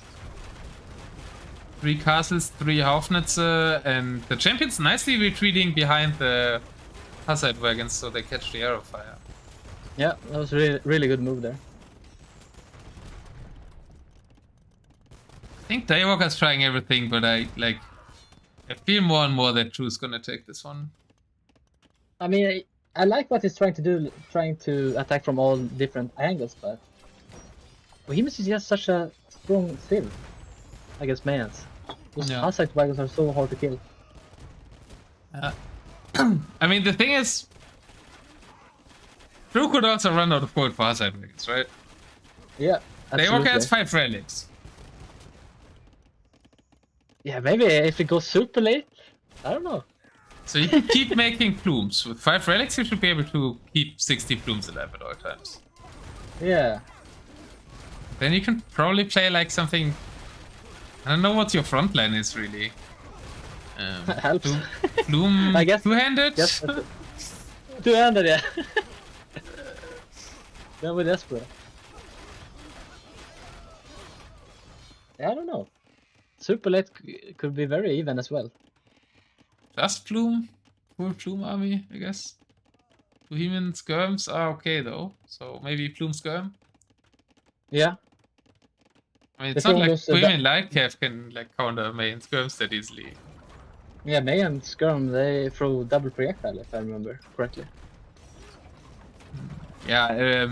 3 castles, 3 Haufnetze, and the champions nicely retreating behind the Hussite wagons so they catch the arrow fire. Yeah, that was really good move there. I think Daywalker's trying everything, but I feel more and more that True's gonna take this one. I mean, I like what he's trying to do, trying to attack from all different angles, but Bohemians is just such a strong sim against Mayans. Those Hussite wagons are so hard to kill. I mean, the thing is, Drew could also run out of gold for Hazard wings, right? Yeah, Daywalker has absolutely. 5 relics. Yeah, maybe if it goes super late, I don't know. So you keep making plumes. With 5 relics, you should be able to keep 60 plumes alive at all times. Yeah. Then you can probably play like something. I don't know what your front line is really. Helps. Plume I guess. two-handed? Yes. Two-handed, yeah. Then we're desperate. Yeah, I don't know. Super late could be very even as well. Just plume? Full plume army, I guess. Bohemian skirms are okay though. So maybe plume skirm? Yeah. I mean, it's not like Bohemian Lightcalf can like counter main skirms that easily. Yeah, May and Skirm, they throw double projectile if I remember correctly. Yeah,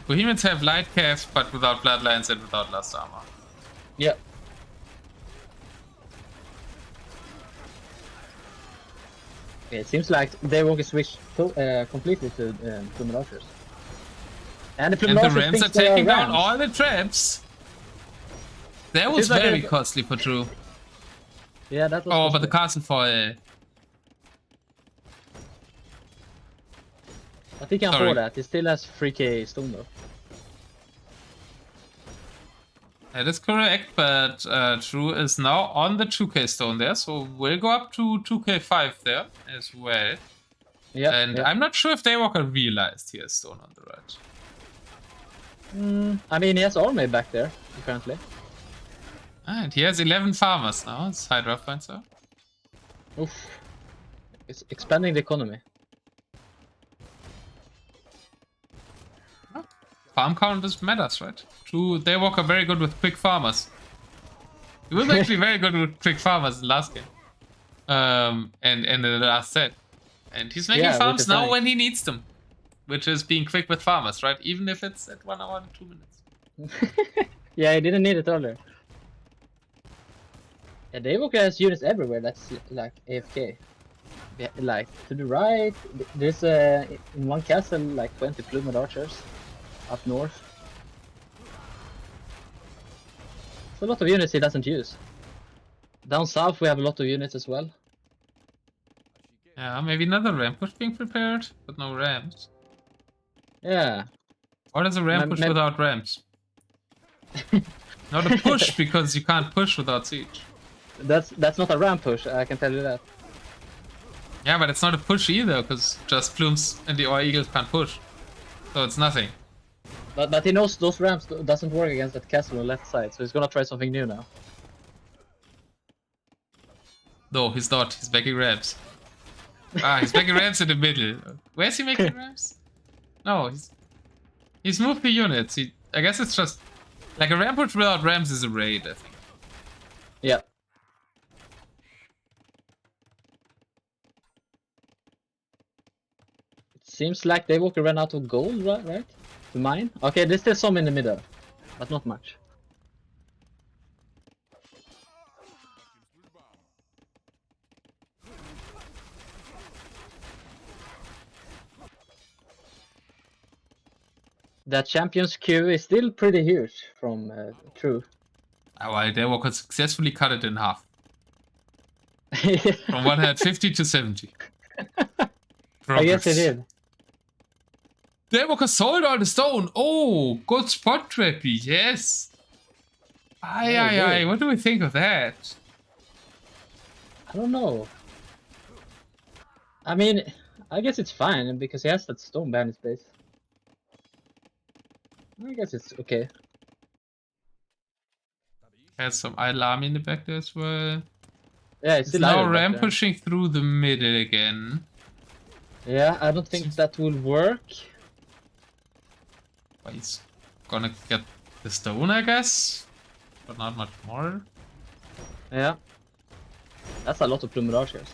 Bohemians have Lightcalf but without bloodlines and without last armor. Yeah. It seems like Daywalker switched completely to Plume Archers. And the Rams are taking down all the traps. That was very costly for Drew. Yeah, that was. Oh, but the castle foil. I think he can afford that. He still has 3k stone though. That is correct, but Drew is now on the 2k stone there, so we'll go up to 2k5 there as well. Yeah. And I'm not sure if Daywalker realized he has stone on the right. I mean, he has army back there currently. And he has 11 farmers now, as Hydra points out. Oof. It's expanding the economy. Oh, farm count is matters, right? True, Daywalker very good with quick farmers. He was actually very good with quick farmers in the last game. And in the last set. And he's making farms now when he needs them. Which is being quick with farmers, right? Even if it's at 1 hour and 2 minutes. Yeah, he didn't need it earlier. Yeah, Daywalker has units everywhere that's like AFK. Yeah, like to the right, there's in one castle like 20 plumed archers up north. It's a lot of units he doesn't use. Down south we have a lot of units as well. Yeah, maybe another ram push being prepared, but no rams. Yeah. Or there's a ram push without rams. Not a push because you can't push without siege. That's not a ram push, I can tell you that. Yeah, but it's not a push either, because just plumes and the eagles can't push. So it's nothing. But he knows those rams doesn't work against that castle on the left side, so he's gonna try something new now. No, he's not. He's making rams. He's making rams in the middle. Where's he making rams? No, he's moved the units. I guess it's just like a ram push without rams is a raid, I think. Yeah. Seems like Daywalker ran out of gold, right? To mine? Okay, there's still some in the middle, but not much. That champion's queue is still pretty huge from True. Well, Daywalker successfully cut it in half. From 150 to 70. I guess it did. Daywalker sold all the stone. Oh, good spot trappy. Yes. Aye. What do we think of that? I don't know. I mean, I guess it's fine because he has that stone behind his base. I guess it's okay. Has some idle army in the back there as well. Yeah, it's still now ram pushing through the middle again. Yeah, I don't think that will work. But he's gonna get the stone, I guess. But not much more. Yeah. That's a lot of plumed archers.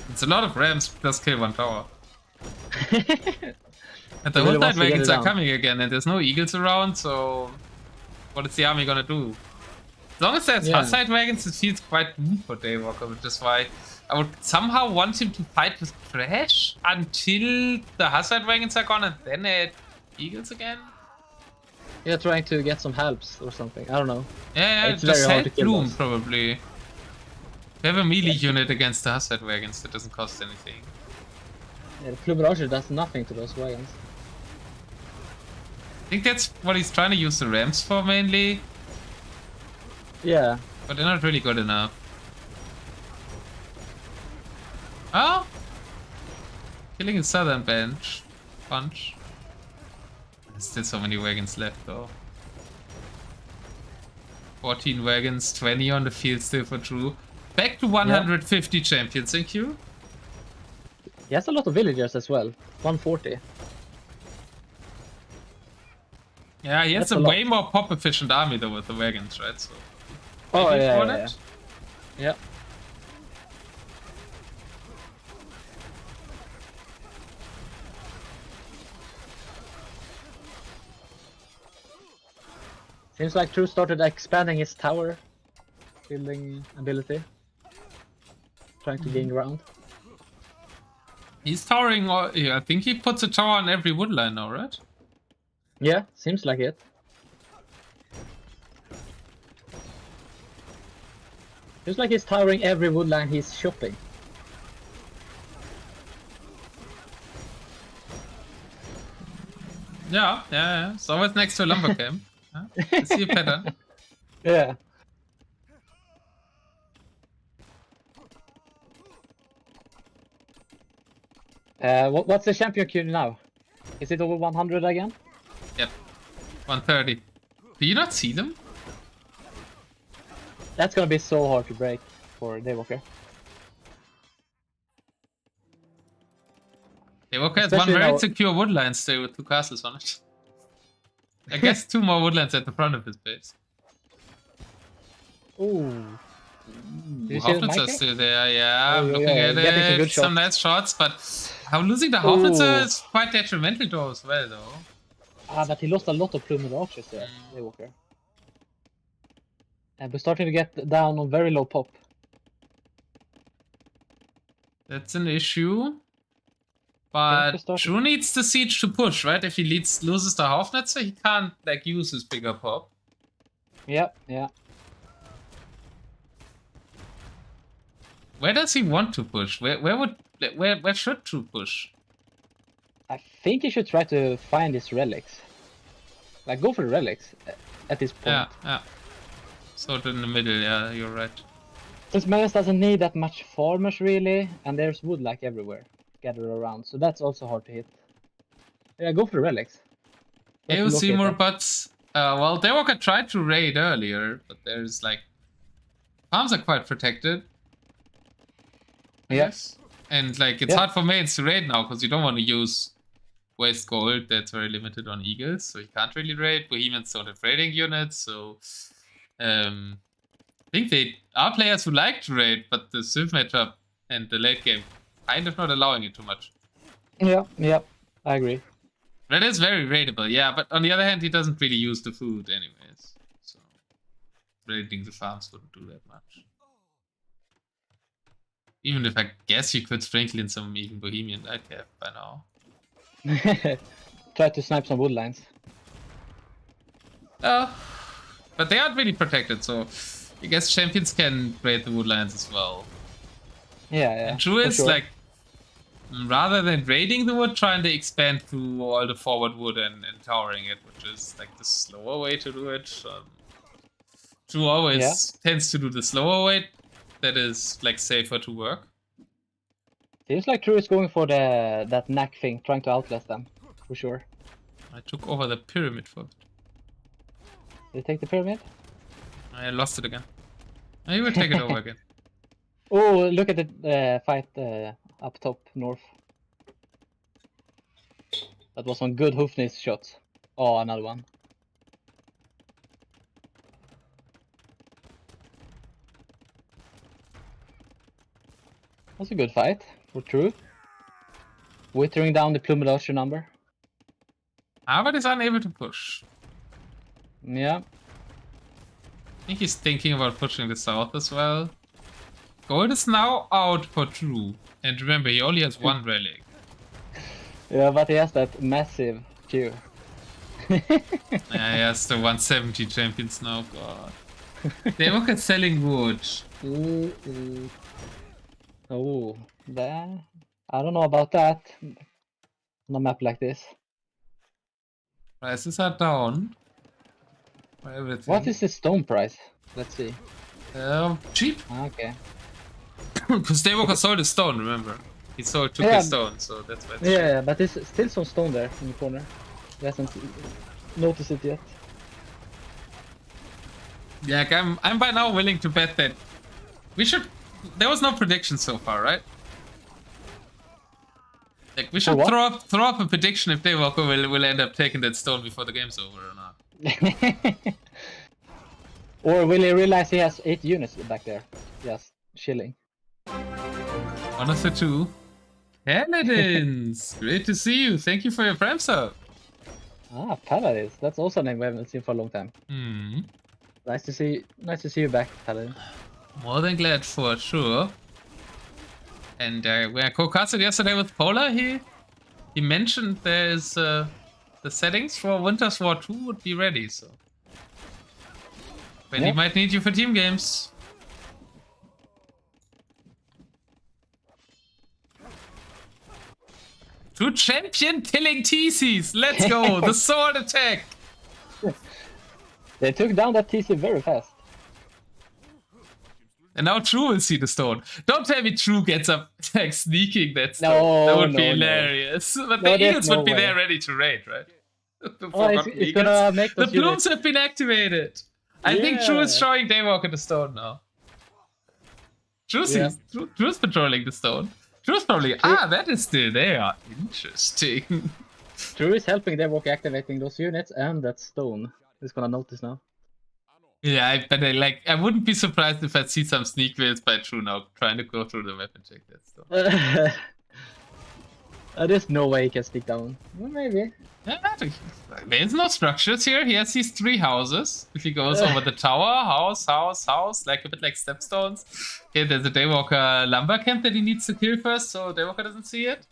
It's a lot of rams plus kill one tower. And the really Hood wagons are coming again and there's no eagles around, so what is the army gonna do? long as there's Yeah. Hussite wagons, it feels quite weak for Daywalker, which is why I would somehow want him to fight with Crash until the Hussite wagons are gone and then add Eagles again. Yeah, trying to get some helps or something. I don't know. Yeah, It's just very hard to help kill Bloom those. probably. We have a melee unit against the Hussite wagons that doesn't cost anything. Yeah, the Plumber Archer does nothing to those wagons. I think that's what he's trying to use the Rams for mainly, Yeah. but they're not really good enough. Oh! Killing his southern punch. There's still so many wagons left though. 14 wagons, 20 on the field still for True. Back to 150 champions, thank you. He has a lot of villagers as well. 140. Yeah, he has That's a a lot. way more pop efficient army though with the wagons, right? So Oh, maybe yeah, for yeah, that? Yeah. Seems like True started expanding his tower building ability. Trying to gain ground. He's towering, I think he puts a tower on every woodline now, right? Yeah, seems like it. Seems like he's towering every woodline he's shopping. Yeah. It's always next to a lumber camp. Huh? I see a pattern. Yeah. What's the champion queue now? Is it over 100 again? Yep. 130. Do you not see them? That's gonna be so hard to break for Daywalker. Daywalker has one Especially very now- secure woodline still with 2 castles on it. I guess 2 more woodlands at the front of his base. Ooh. Do you see the Hoffnitzer mic? still there, yeah. I'm Oh, looking yeah, at getting some it. good Some shots. nice shots, but how losing the Hoffnitzer Ooh. is quite detrimental to as well, though. Ah, but he lost a lot of Plumber Archers there, Daywalker. And we're starting to get down on very low pop. That's an issue. we But started- True needs the siege to push, right? If he loses the Hoffnitzer, he can't like use his bigger pop. Yeah. Where does he want to push? Where should True push? I think he should try to find his relics. Like, go for the relics at this point. Yeah. Sort of in the middle, yeah, you're right. Since Menace doesn't need that much farmers really, and there's wood like everywhere gathered around, so that's also hard to hit. Yeah, go for the relics. Try to AOC locate more them. butts. Well, Daywalker tried to raid earlier, but there's like farms are quite protected. Yes. And like it's hard for mains to raid now because you don't want to use waste gold. That's very limited on eagles, so you can't really raid. Bohemians don't have raiding units, so I think they are players who like to raid, but the Civ matchup and the late game kind of not allowing it too much. Yeah, I agree. That is very raidable, yeah, but on the other hand, he doesn't really use the food anyways, so raiding the farms wouldn't do that much. Even if I guess you could sprinkle in some even Bohemian Nightcap by now. Try to snipe some woodlines. But they aren't really protected, so I guess champions can raid the woodlands as well. Yeah. And True for is sure. like, rather than raiding the wood, trying to expand through all the forward wood and towering it, which is like the slower way to do it. True always tends to do the slower way. That is like safer to work. Seems like True is going for that knack thing, trying to outlast them, for sure. I took over the pyramid for it. Did they take the pyramid? I lost it again. I will take it over again. Oh, look at the fight up top north. That was some good Hoofness shots. Oh, another one. That's a good fight for True. Withering down the Plumber Archer number. Harvard is unable to push. Yeah. I think he's thinking about pushing the south as well. Gold is now out for True. And remember, he only has one relic. Yeah, but he has that massive queue. Yeah, he has the 170 champions now, god. Daywalker selling wood. Oh, that... I don't know about that. On a map like this. Prices are down. For everything. What is the stone price? Let's see. Cheap. Okay. Because Daywalker sold his stone, remember? He took his stone, so that's why it's cheap. Yeah, but there's still some stone there in the corner. He hasn't noticed it yet. Yeah, I'm by now willing to bet that we should... There was no prediction so far, right? Like, we should throw up a prediction if Daywalker will end up taking that stone before the game's over or not. Or will he realize he has 8 units back there? Just chilling. One of the two. Paladins! Great to see you. Thank you for your prem sub. Ah, Paladins. That's also a name we haven't seen for a long time. Hmm. Nice to see you back, Paladin. More than glad for sure. And when I co-casted yesterday with Polar, he mentioned there's the settings for Winter's War 2 would be ready, so when he might need you for team games. True champion killing TCs. Let's go. The sword attack. They took down that TC very fast. And now True will see the stone. Don't tell me True gets up like sneaking that stone. No, that would be hilarious. But the Eagles would be there ready to raid, right? It's gonna make the plumes have been activated. I think True is showing Daywalker the stone now. True's patrolling the stone. True's probably that is still there. Interesting. True is helping Daywalker activating those units, and that stone is gonna notice now. Yeah, but I wouldn't be surprised if I see some sneak builds by True now trying to go through the map and check that stuff. There's no way he can sneak down. Well, maybe. Yeah, there's no structures here. He has these 3 houses. If he goes over the tower, house, like a bit like stepstones. Okay, there's a Daywalker lumber camp that he needs to kill first, so Daywalker doesn't see it.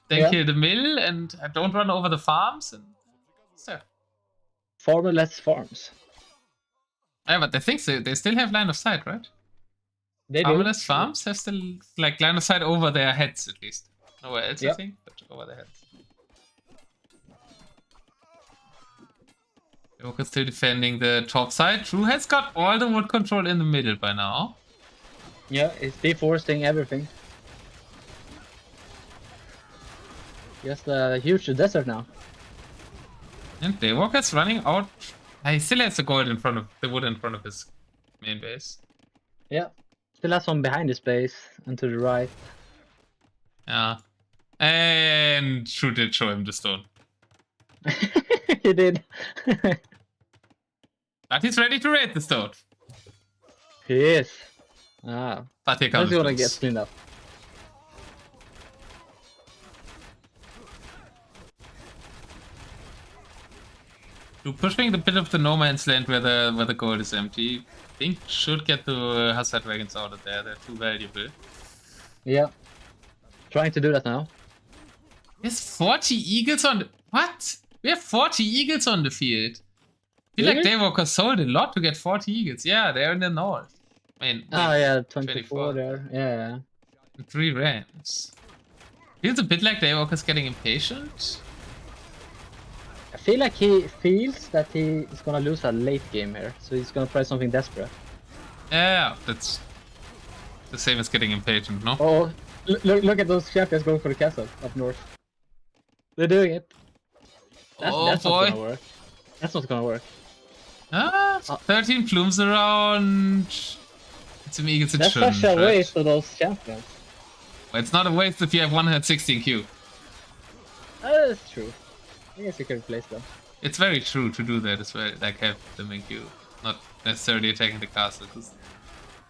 Then kill the mill and don't run over the farms. And so. Farmerless farms. Yeah, but I think they still have line of sight, right? They Farmerless farms have still like line of sight over their heads at least. Nowhere else, I think, but over their heads. Daywalker still defending the top side. True has got all the wood control in the middle by now. Yeah, it's deforesting everything. Just a huge desert now. And Daywalker's running out. He still has the gold in front of the wood in front of his main base. Yeah, still has some behind his base and to the right. Yeah, and True did show him the stone. He did. But he's ready to raid the stone. He is. Ah, but he comes. He's gonna get cleaned up. True pushing the bit of the no man's land where the gold is empty. I think should get the Hazard Dragons out of there. They're too valuable. Yeah. Trying to do that now. There's 40 eagles on the... What? We have 40 eagles on the field. I feel like Daywalker sold a lot to get 40 eagles. Yeah, they're in the north. I mean, yeah, 24 there. Yeah. 3 rams. Feels a bit like Daywalker's getting impatient. I feel like he feels that he is gonna lose a late game here, so he's gonna try something desperate. Yeah, that's the same as getting impatient, no? Oh, look at those champions going for the castle up north. They're doing it. That's boy. Not gonna work. That's not gonna work. 13 plumes around. It's an eagle. That's such a waste of those champions. Well, it's not a waste if you have 116 Q. That's true. I guess you can replace them. It's very true to do that as well, like have them in Q. Not necessarily attacking the castle, because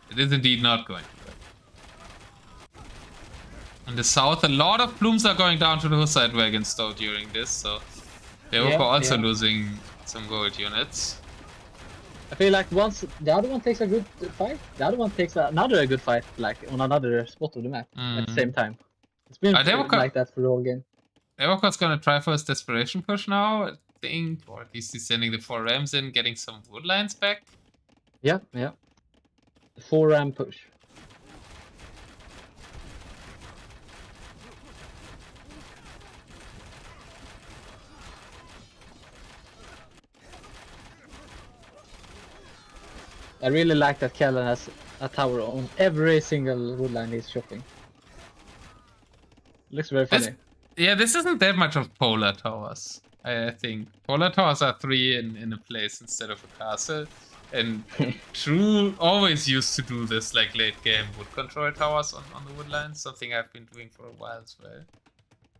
it is indeed not going to work. In the south, a lot of plumes are going down to the Hussite wagons though during this, so they're also losing some gold units. I feel like once the other one takes a good fight, the other one takes another good fight, like on another spot of the map at the same time. It's been like that for the whole game. Daywalker's gonna try for his desperation push now, I think, or at least he's sending the 4 rams in, getting some wood lines back. Yeah, yeah. 4 ram push. I really like that Kelar has a tower on every single wood line he's shopping. Looks very funny. This isn't that much of polar towers, I think. Polar towers are 3 in a place instead of a castle. And True always used to do this, like late game wood control towers on the wood lines, something I've been doing for a while as well.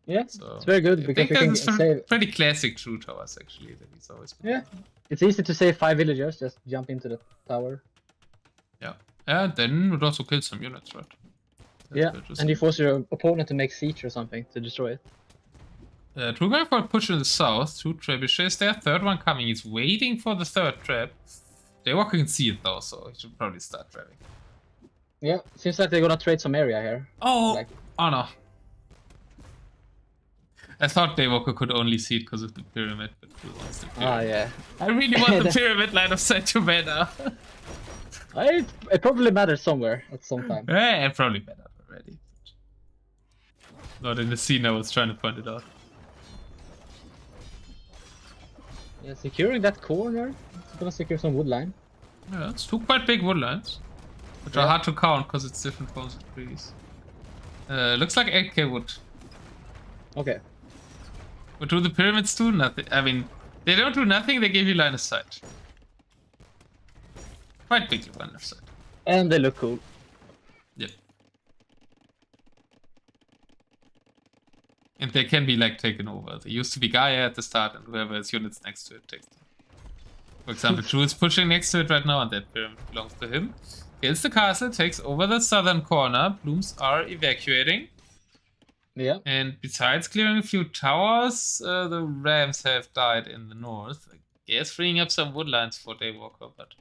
Yeah, so it's very good because you can save... pretty classic True towers actually that he's always been doing. It's easy to save 5 villagers, just jump into the tower. Yeah, and then would also kill some units, right? And you force your opponent to make siege or something to destroy it. True going for a push in the south, 2 trebuchets there, 3rd one coming, he's waiting for the 3rd trap. Daywalker can see it though, so he should probably start trapping. Yeah, seems like they're gonna trade some area here. Oh no. I thought Daywalker could only see it because of the pyramid, but he wants the pyramid. Yeah. I really want the pyramid line of sight to matter. It probably matters somewhere at some time. Yeah, it probably mattered already. Not in the scene I was trying to point it out. Yeah, securing that corner. It's gonna secure some wood line. Yeah, it's 2 quite big wood lines, which are hard to count because it's different forms of trees. Looks like 8k wood. Okay. But do the pyramids do nothing? I mean, they don't do nothing, they give you line of sight. Quite big line of sight. And they look cool. Yep. And they can be like taken over. They used to be Gaia at the start, and whoever has units next to it takes them. For example, True is pushing next to it right now, and that pyramid belongs to him. Kills the castle, takes over the southern corner. Blooms are evacuating. Yeah. And besides clearing a few towers, the rams have died in the north. I guess freeing up some wood lines for Daywalker, but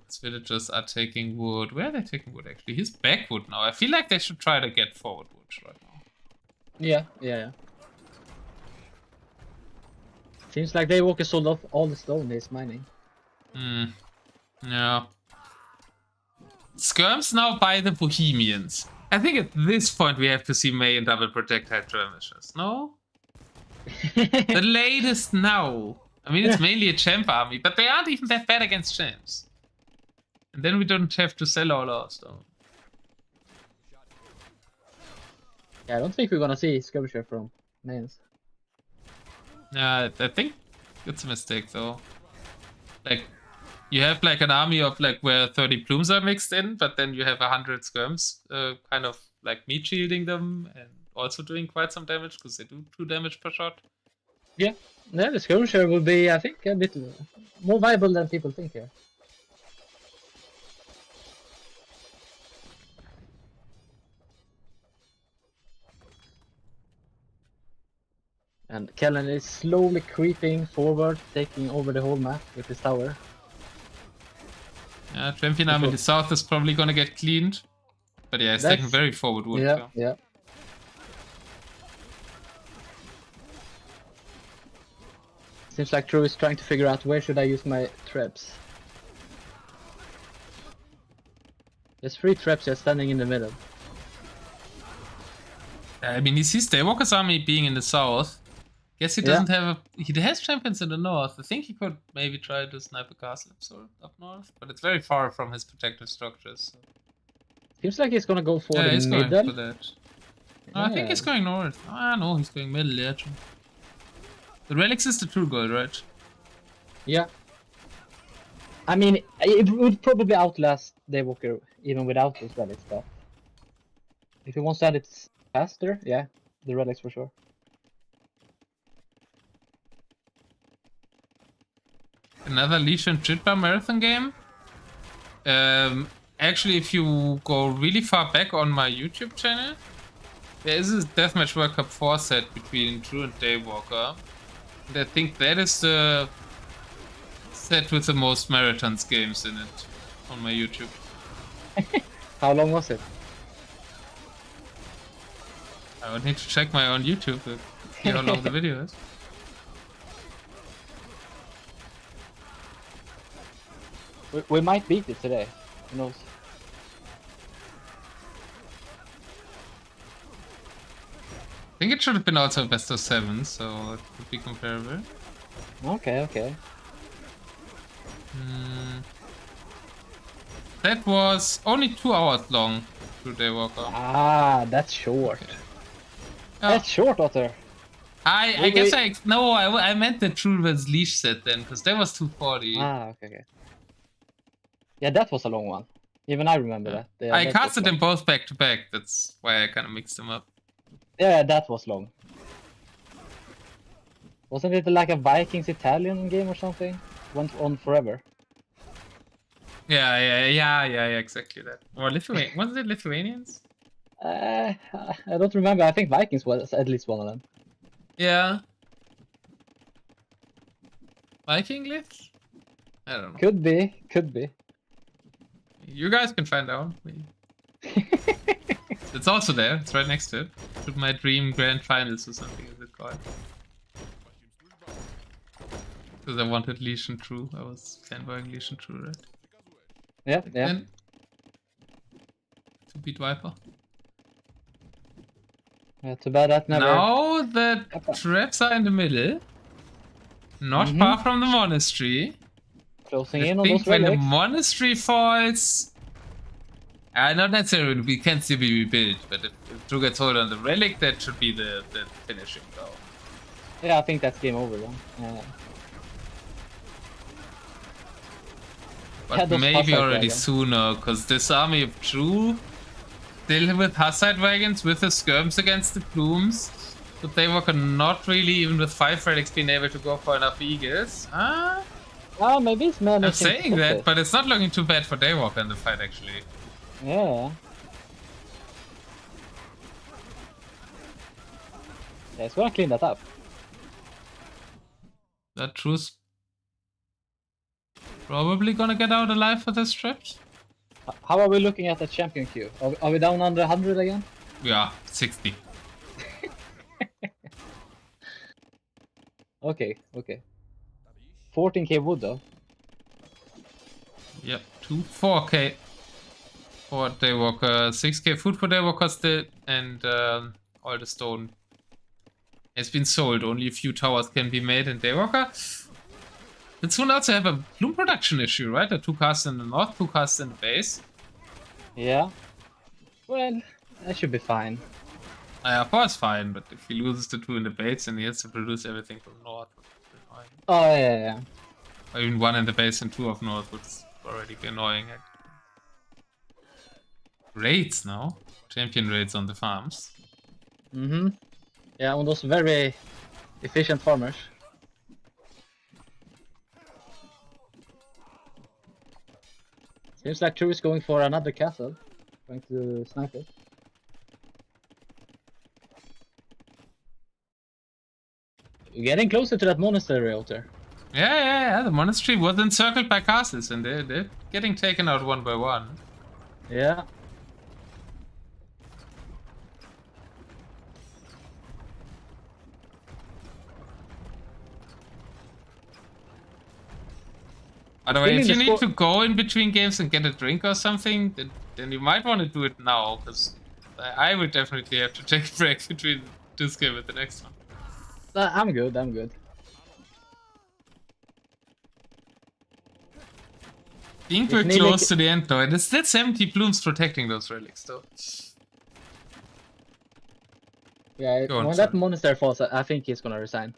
his villagers are taking wood. Where are they taking wood actually? He's back wood now. I feel like they should try to get forward wood right now. Yeah. Seems like Daywalker sold off all the stone he's mining. Yeah. Skirms now by the Bohemians. I think at this point we have to see May and double projectile skirmishes, no? The latest now. I mean, it's mainly a champ army, but they aren't even that bad against champs. And then we don't have to sell all our stone. Yeah, I don't think we're gonna see skirmisher from mains. Yeah, I think it's a mistake though. Like, you have like an army of like where 30 plumes are mixed in, but then you have 100 skirms kind of like meat shielding them and also doing quite some damage because they do 2 damage per shot. Yeah, the skirmisher will be, I think, a bit more viable than people think here. And Kelar is slowly creeping forward, taking over the whole map with his tower. Yeah, champion army in the south is probably gonna get cleaned. But yeah, it's taking very forward wood. Yeah. Seems like True is trying to figure out where should I use my traps. There's 3 traps just standing in the middle. I mean, he sees Daywalker's army being in the south. Guess he doesn't have he has champions in the north. I think he could maybe try to snipe a castle up north, but it's very far from his protective structures. So. Seems like he's gonna go for the he's middle. going for that. No, I think he's going north. Ah, no, he's going middle, yeah. The relics is the true goal, right? Yeah. I mean, it would probably outlast Daywalker even without those relics, but if he wants to add it faster, yeah, the relics for sure. Another Leash and Jitba marathon game. Actually, if you go really far back on my YouTube channel, there is a Deathmatch World Cup 4 set between True and Daywalker. And I think that is the Set with the most marathons games in it on my YouTube. How long was it? I would need to check my own YouTube to see how long the video is. We might beat it today. Who knows? I think it should have been also best of 7, so it could be comparable. Okay, okay. That was only 2 hours long through Daywalker. Ah, that's short. Okay. That's short, Otter. I guess I meant the True Red's leash set then, because that was 240. Ah, okay. Yeah, that was a long one. Even I remember that. Yeah, I that casted was them both back to back. That's why I kind of mixed them up. Yeah, that was long. Wasn't it like a Vikings Italian game or something? Went on forever. Yeah, exactly that. Or was it Lithuanians? I don't remember. I think Vikings was at least one of them. Yeah. Viking Lit? I don't know. Could be. You guys can find out. It's also there. It's right next to it. Put my dream grand finals or something is it called. Because I wanted Legion True. I was fanboying Legion True, right? Yeah. Then, to beat Viper. Yeah, too bad that never. Now the traps are in the middle. Not far from the monastery. Closing I in on think those when the relics. monastery falls... not necessarily, we can still be rebuilt, but if Drew gets hold on the relic, that should be the finishing goal. Yeah, I think that's game over then. But those maybe Hussite already wagons. sooner, because this army of Drew, still with Hussite wagons, with the skirms against the plumes, but they were not really, even with 5 relics, being able to go for enough eagles. Ah, maybe it's managing. I'm saying that, but it's not looking too bad for Daywalker in the fight, actually. Yeah. Yeah, it's gonna clean that up. That Drew's probably gonna get out alive for this trip. How are we looking at the champion queue? Are we down under 100 again? Yeah, 60. Okay. 14k wood though. Yep, 4k for Daywalker, 6k food for Daywalker still, and all the stone has been sold. Only a few towers can be made in Daywalker. But soon also have a plume production issue, right? The 2 casts in the north, 2 casts in the base. Yeah. Well, that should be fine. Of course, fine, but if he loses the 2 in the base and he has to produce everything from north, Oh yeah. or even 1 in the base and 2 of north would already be annoying. Raids now, champion raids on the farms. Yeah, on those very efficient farmers. Seems like True is going for another castle. Trying to snipe it. You're getting closer to that monastery, Otter. Yeah. The monastery was encircled by castles, and they're getting taken out one by one. Yeah. By the way, if you need to go in between games and get a drink or something, then you might want to do it now, because I would definitely have to take a break between this game and the next one. I'm good. I think we're close to the end though, and there's still 70 plumes protecting those relics though. Yeah, when that monastery falls, I think he's gonna resign.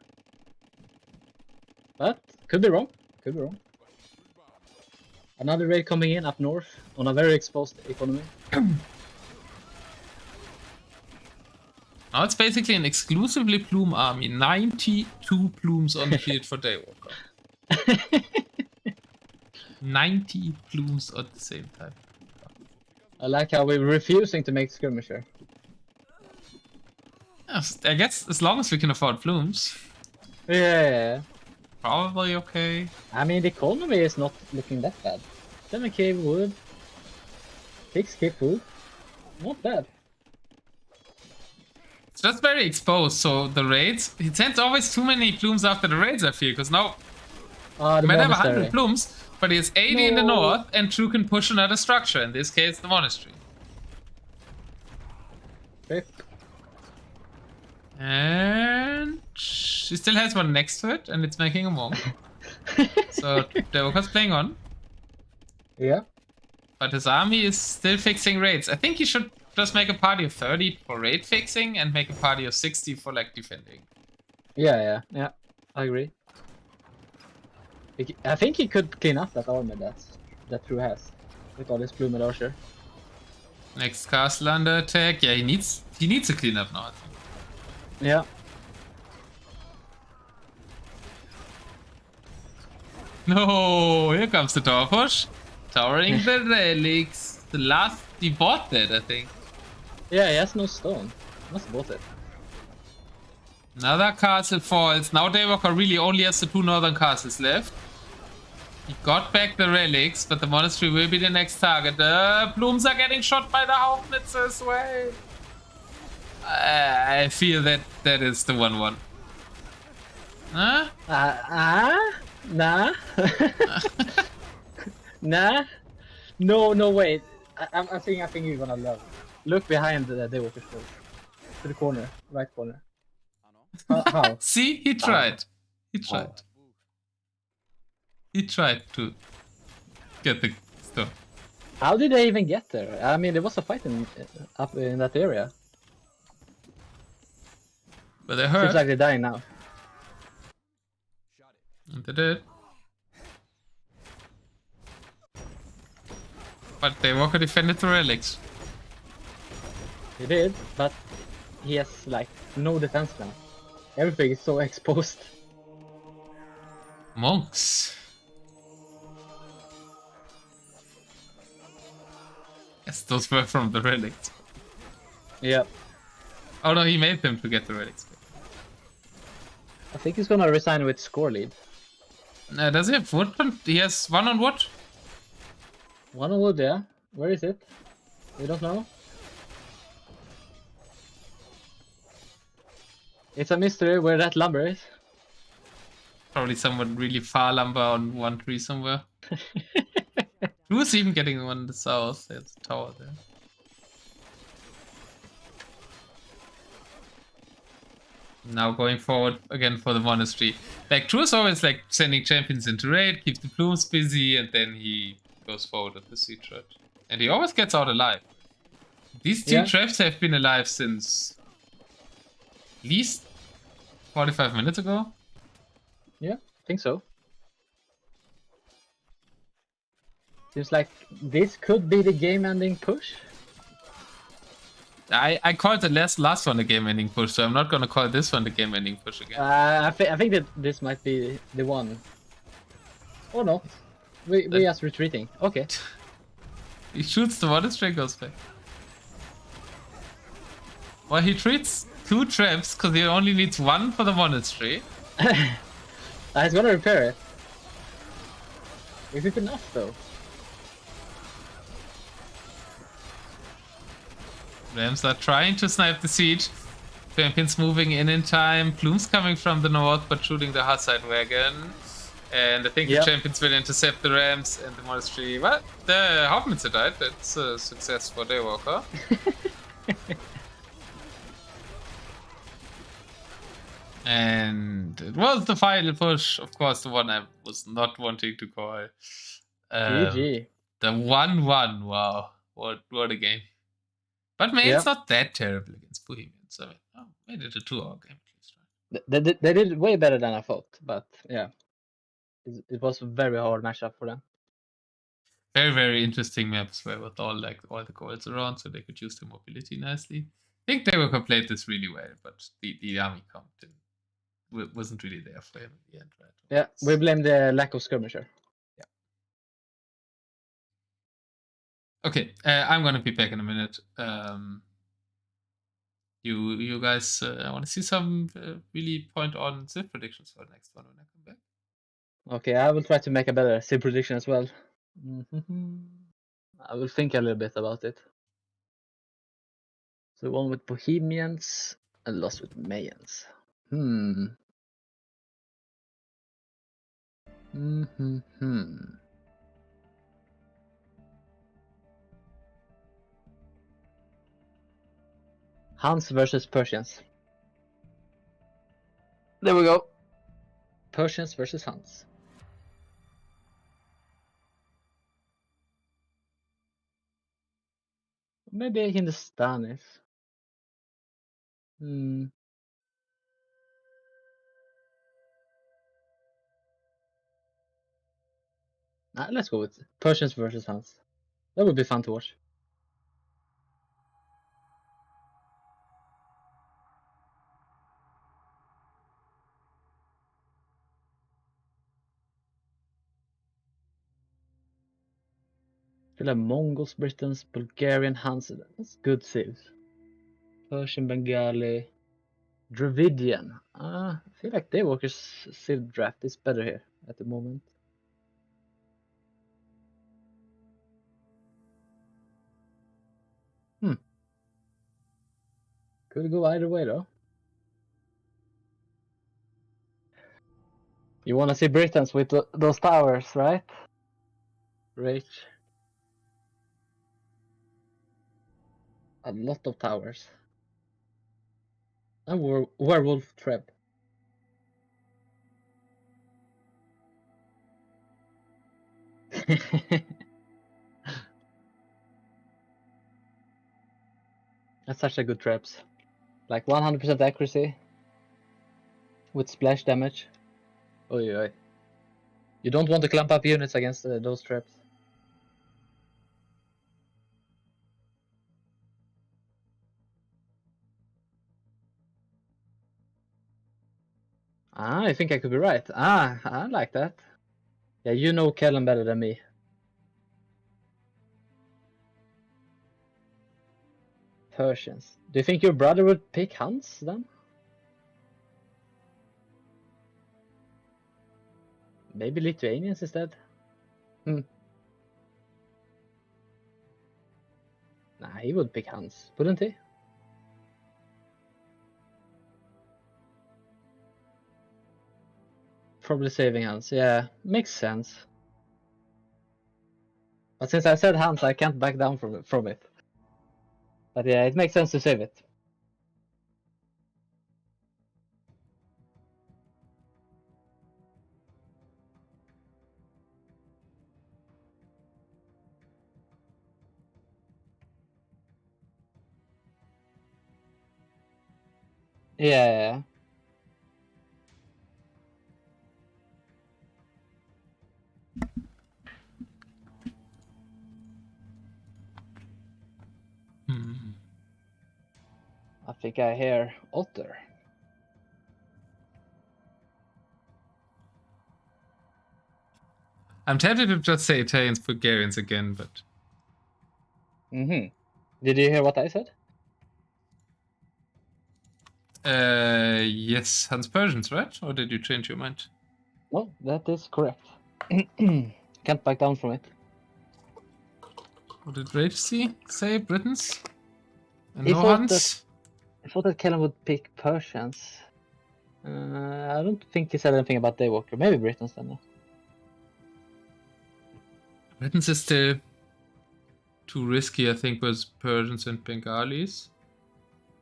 But, could be wrong. Another raid coming in up north on a very exposed economy. Now it's basically an exclusively plume army. 92 plumes on the field for Daywalker. 90 plumes at the same time. I like how we're refusing to make skirmisher. Yes, I guess as long as we can afford plumes. Yeah. probably okay. I mean, the economy is not looking that bad. 7k wood, 6k food, not bad. It's just very exposed, so the raids... He sends always too many plumes after the raids, I feel, because now... The He might have monastery. 100 plumes, but he has 80 in the No. north, and True can push another structure, in this case, the monastery. Rip. And... She still has one next to it, and it's making a monk. So, Daywalker's playing on. Yeah. But his army is still fixing raids. I think he should just make a party of 30 for raid fixing and make a party of 60 for like defending. Yeah. I agree. I think he could clean up that army that True has with all his plume and archer. Next castle under attack. Yeah, he needs to clean up now, I think. Yeah. No, here comes the tower push. Towering the relics. The last he bought that, I think. Yeah, he has no stone. Must have bought it. Another castle falls. Now Daywalker really only has the 2 northern castles left. He got back the relics, but the monastery will be the next target. The plumes are getting shot by the Hauptnitz as well. I feel that is the 1-1. Huh? Nah. Nah. No, wait. I think you're gonna love. Look behind the Daywalker still. To the corner, right corner. How? See, he tried. He tried. He tried to get the stuff. How did they even get there? I mean, there was a fight up in that area. But they hurt. Seems like they're dying now. And they did. But Daywalker defended the relics. He did, but he has like no defense now. Everything is so exposed. Monks. Yes, those were from the relics. Yeah. Oh no, he made them to get the relics. I think he's gonna resign with score lead. Does he have wood? He has 1 on wood? 1 on wood, yeah. Where is it? We don't know. It's a mystery where that lumber is. Probably someone really far lumber on 1 tree somewhere. Who's even getting one in the south? There's a tower there. Now going forward again for the monastery. Like, True is always like sending champions into raid, keeps the plumes busy, and then he goes forward with the siege threat. And he always gets out alive. These 2 traps have been alive since at least 45 minutes ago. Yeah, I think so. Seems like this could be the game-ending push. I called the last one the game-ending push, so I'm not gonna call this one the game-ending push again. I think that this might be the one. Or not. We just retreating. Okay. He shoots the monastery, goes back. Well, he treats 2 traps because he only needs 1 for the monastery. He's gonna repair it. Is it enough though? Rams are trying to snipe the siege. Champions moving in time. Plumes coming from the north, but shooting the Hussite wagon. And I think the champions will intercept the Rams and the monastery. What? The Hauptnitz died. That's a success for Daywalker. And it was the final push. Of course, the one I was not wanting to call. GG. The 1-1. Wow. What a game. But it's not that terrible against Bohemians. So made it a 2-hour game at least, right? They did way better than I thought, but yeah. It was a very hard matchup for them. Very, very interesting maps where with all the goals around, so they could use their mobility nicely. I think Daywalker played this really well, but the army count wasn't really there for him in the end, right? Yeah, we blame the lack of skirmisher. Yeah. Okay, I'm gonna be back in a minute. You guys, I want to see some really point on Ziv predictions for the next one when I come back. Okay, I will try to make a better sim prediction as well. I will think a little bit about it. So one with Bohemians and lost with Mayans. Hans versus Persians. There we go. Persians versus Hans. Maybe Hindustanis. Let's go with Persians versus Hans. That would be fun to watch. feel like Mongols, Britons, Bulgarian, Hans. That's good saves. Persian, Bengali, Dravidian. I feel like Daywalker's civ draft is better here at the moment. Could go either way though. You want to see Britons with those towers, right? Rage. A lot of towers. And werewolf trap. That's such a good traps. Like 100% accuracy with splash damage. Oi, oi. You don't want to clump up units against those traps. I think I could be right. I like that. Yeah, you know Kellen better than me. Persians. Do you think your brother would pick Hans then? Maybe Lithuanians instead? Nah, he would pick Hans, wouldn't he? Probably saving Hans. Yeah, makes sense. But since I said Hans, I can't back down from it. But yeah, it makes sense to save it. Yeah. I think I hear Otter. I'm tempted to just say Italians, Bulgarians again, but... Did you hear what I said? Yes, Hans Persians, right? Or did you change your mind? No, that is correct. Can't back down from it. What did Rage say? Britons? And He no thought Hans? I thought that Kellen would pick Persians. I don't think he said anything about Daywalker. Maybe Britons then. Britons is still too risky, I think, with Persians and Bengalis.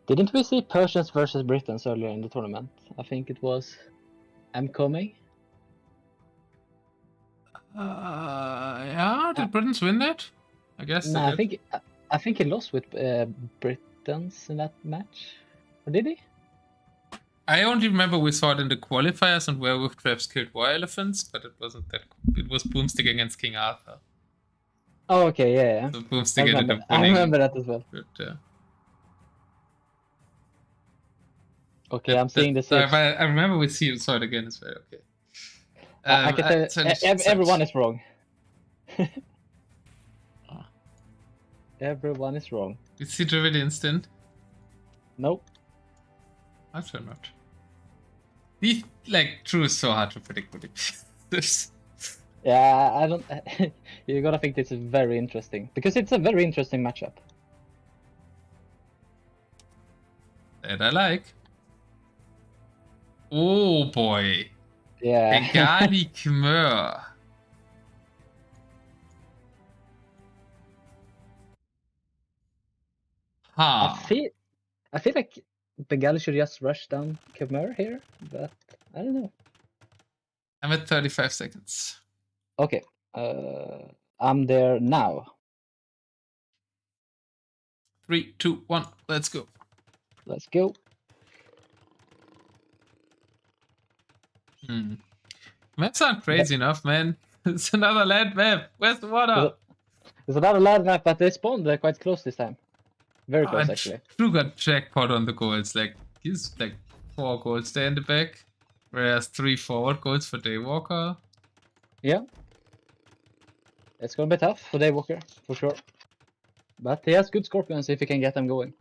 Didn't we see Persians versus Britons earlier in the tournament? I think it was coming. Yeah, did Britons win that? I guess No, they did. I think he lost with Britons in that match. Or did he? I only remember we saw it in the qualifiers and werewolf traps killed war elephants, but it wasn't that. It was Boomstick against King Arthur. Oh, okay, yeah. So Boomstick ended up I winning. remember that as well. But, okay, I'm seeing the saves. I remember we saw it again as well. Okay. I can tell everyone is wrong. Everyone is wrong. You see Dravid instant? Nope. I'm sure not. These, like, True is so hard to predict with it. this. Yeah, I don't. You're gonna think this is very interesting because it's a very interesting matchup. That I like. Oh boy. Yeah. Bengali Khmer. Huh. I feel like Bengali should just rush down Khmer here, but I don't know. I'm at 35 seconds. Okay, I'm there now. 3, 2, 1, let's go. Let's go. Maps aren't crazy enough, man. It's another land map. Where's the water? There's another land map, but they spawned quite close this time. Very close, actually. Drew got jackpot on the goals. Like, he's like 4 goals there in the back. Whereas 3 forward goals for Daywalker. Yeah. It's gonna be tough for Daywalker, for sure. But he has good Scorpions if he can get them going.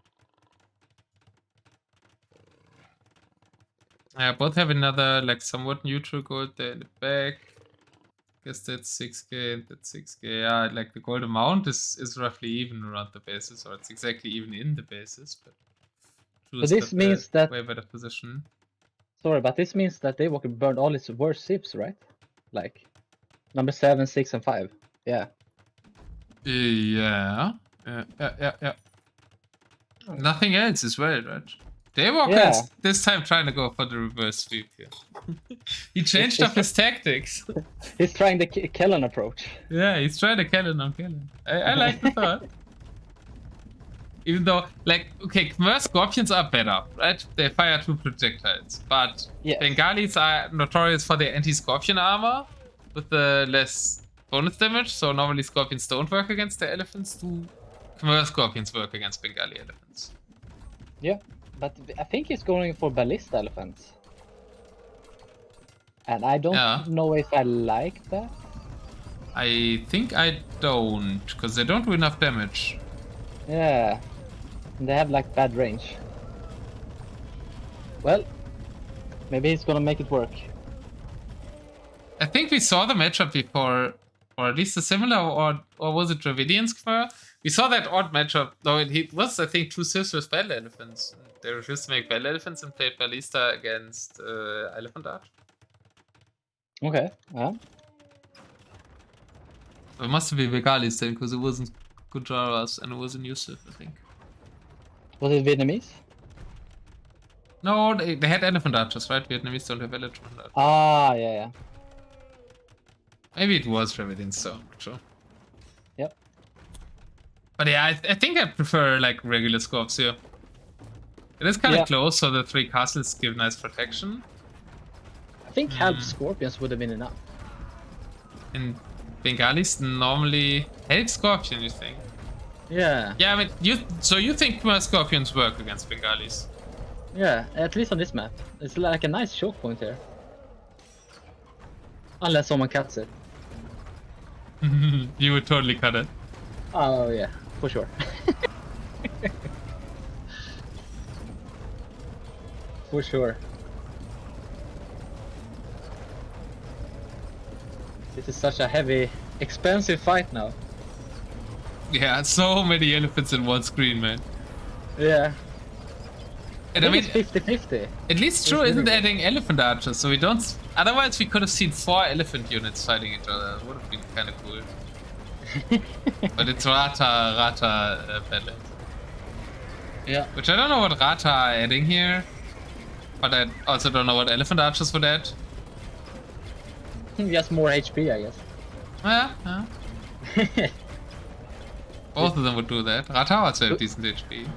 Yeah, both have another, like, somewhat neutral gold there in the back. Guess that's 6k and that's 6k. Yeah, like, the gold amount is roughly even around the bases, or it's exactly even in the bases. But this means that way better position. Sorry, but this means that Daywalker burned all his worst ships, right? Like number 7, 6, and 5. Yeah. Yeah. Nothing else as well, right? Daywalker is this time trying to go for the reverse sweep here. He changed up his tactics. He's trying the Kellen approach. Yeah, he's trying to Kellen on Kellen. I like the thought. Even though, like, okay, Khmer Scorpions are better, right? They fire 2 projectiles. But Bengalis are notorious for their anti-Scorpion armor with the less bonus damage. So normally Scorpions don't work against the elephants. Khmer Scorpions work against Bengali elephants. Yeah. But I think he's going for ballista elephants. And I don't know if I like that. I think I don't, because they don't do enough damage. Yeah. And they have like bad range. Well, maybe he's gonna make it work. I think we saw the matchup before, or at least a similar, or was it Dravidians Khmer? We saw that odd matchup, though it was, I think, 2 Siths with Battle Elephants. They refused to make Battle Elephants and played Ballista against Elephant Arch. Okay, yeah. It must have been Bengalis then, because it wasn't Gujaras and it was a new Sith, I think. Was it Vietnamese? No, they had Elephant Archers, right? Vietnamese don't have Elephant Archers. Ah, yeah. Maybe it was Dravidians, so sure. Yep. But yeah, I think I prefer like regular Scorps here. It is kind of close, so the 3 castles give nice protection. I think half Scorpions would have been enough. And Bengalis normally help Scorpion, you think? Yeah. Yeah, I mean, you think Khmer Scorpions work against Bengalis? Yeah, at least on this map. It's like a nice choke point here. Unless someone cuts it. You would totally cut it. Oh yeah, for sure. For sure. This is such a heavy, expensive fight now. Yeah, so many elephants in one screen, man. Yeah. And I mean, it's 50-50. At least True isn't adding elephant archers, so we don't. Otherwise, we could have seen 4 elephant units fighting each other. It would have been kind of cool. But it's Rata battle. Yeah. Which I don't know what Rata are adding here. But I also don't know what elephant archers would add. Just more HP, I guess. Yeah. Both of them would do that. Rata also have decent HP.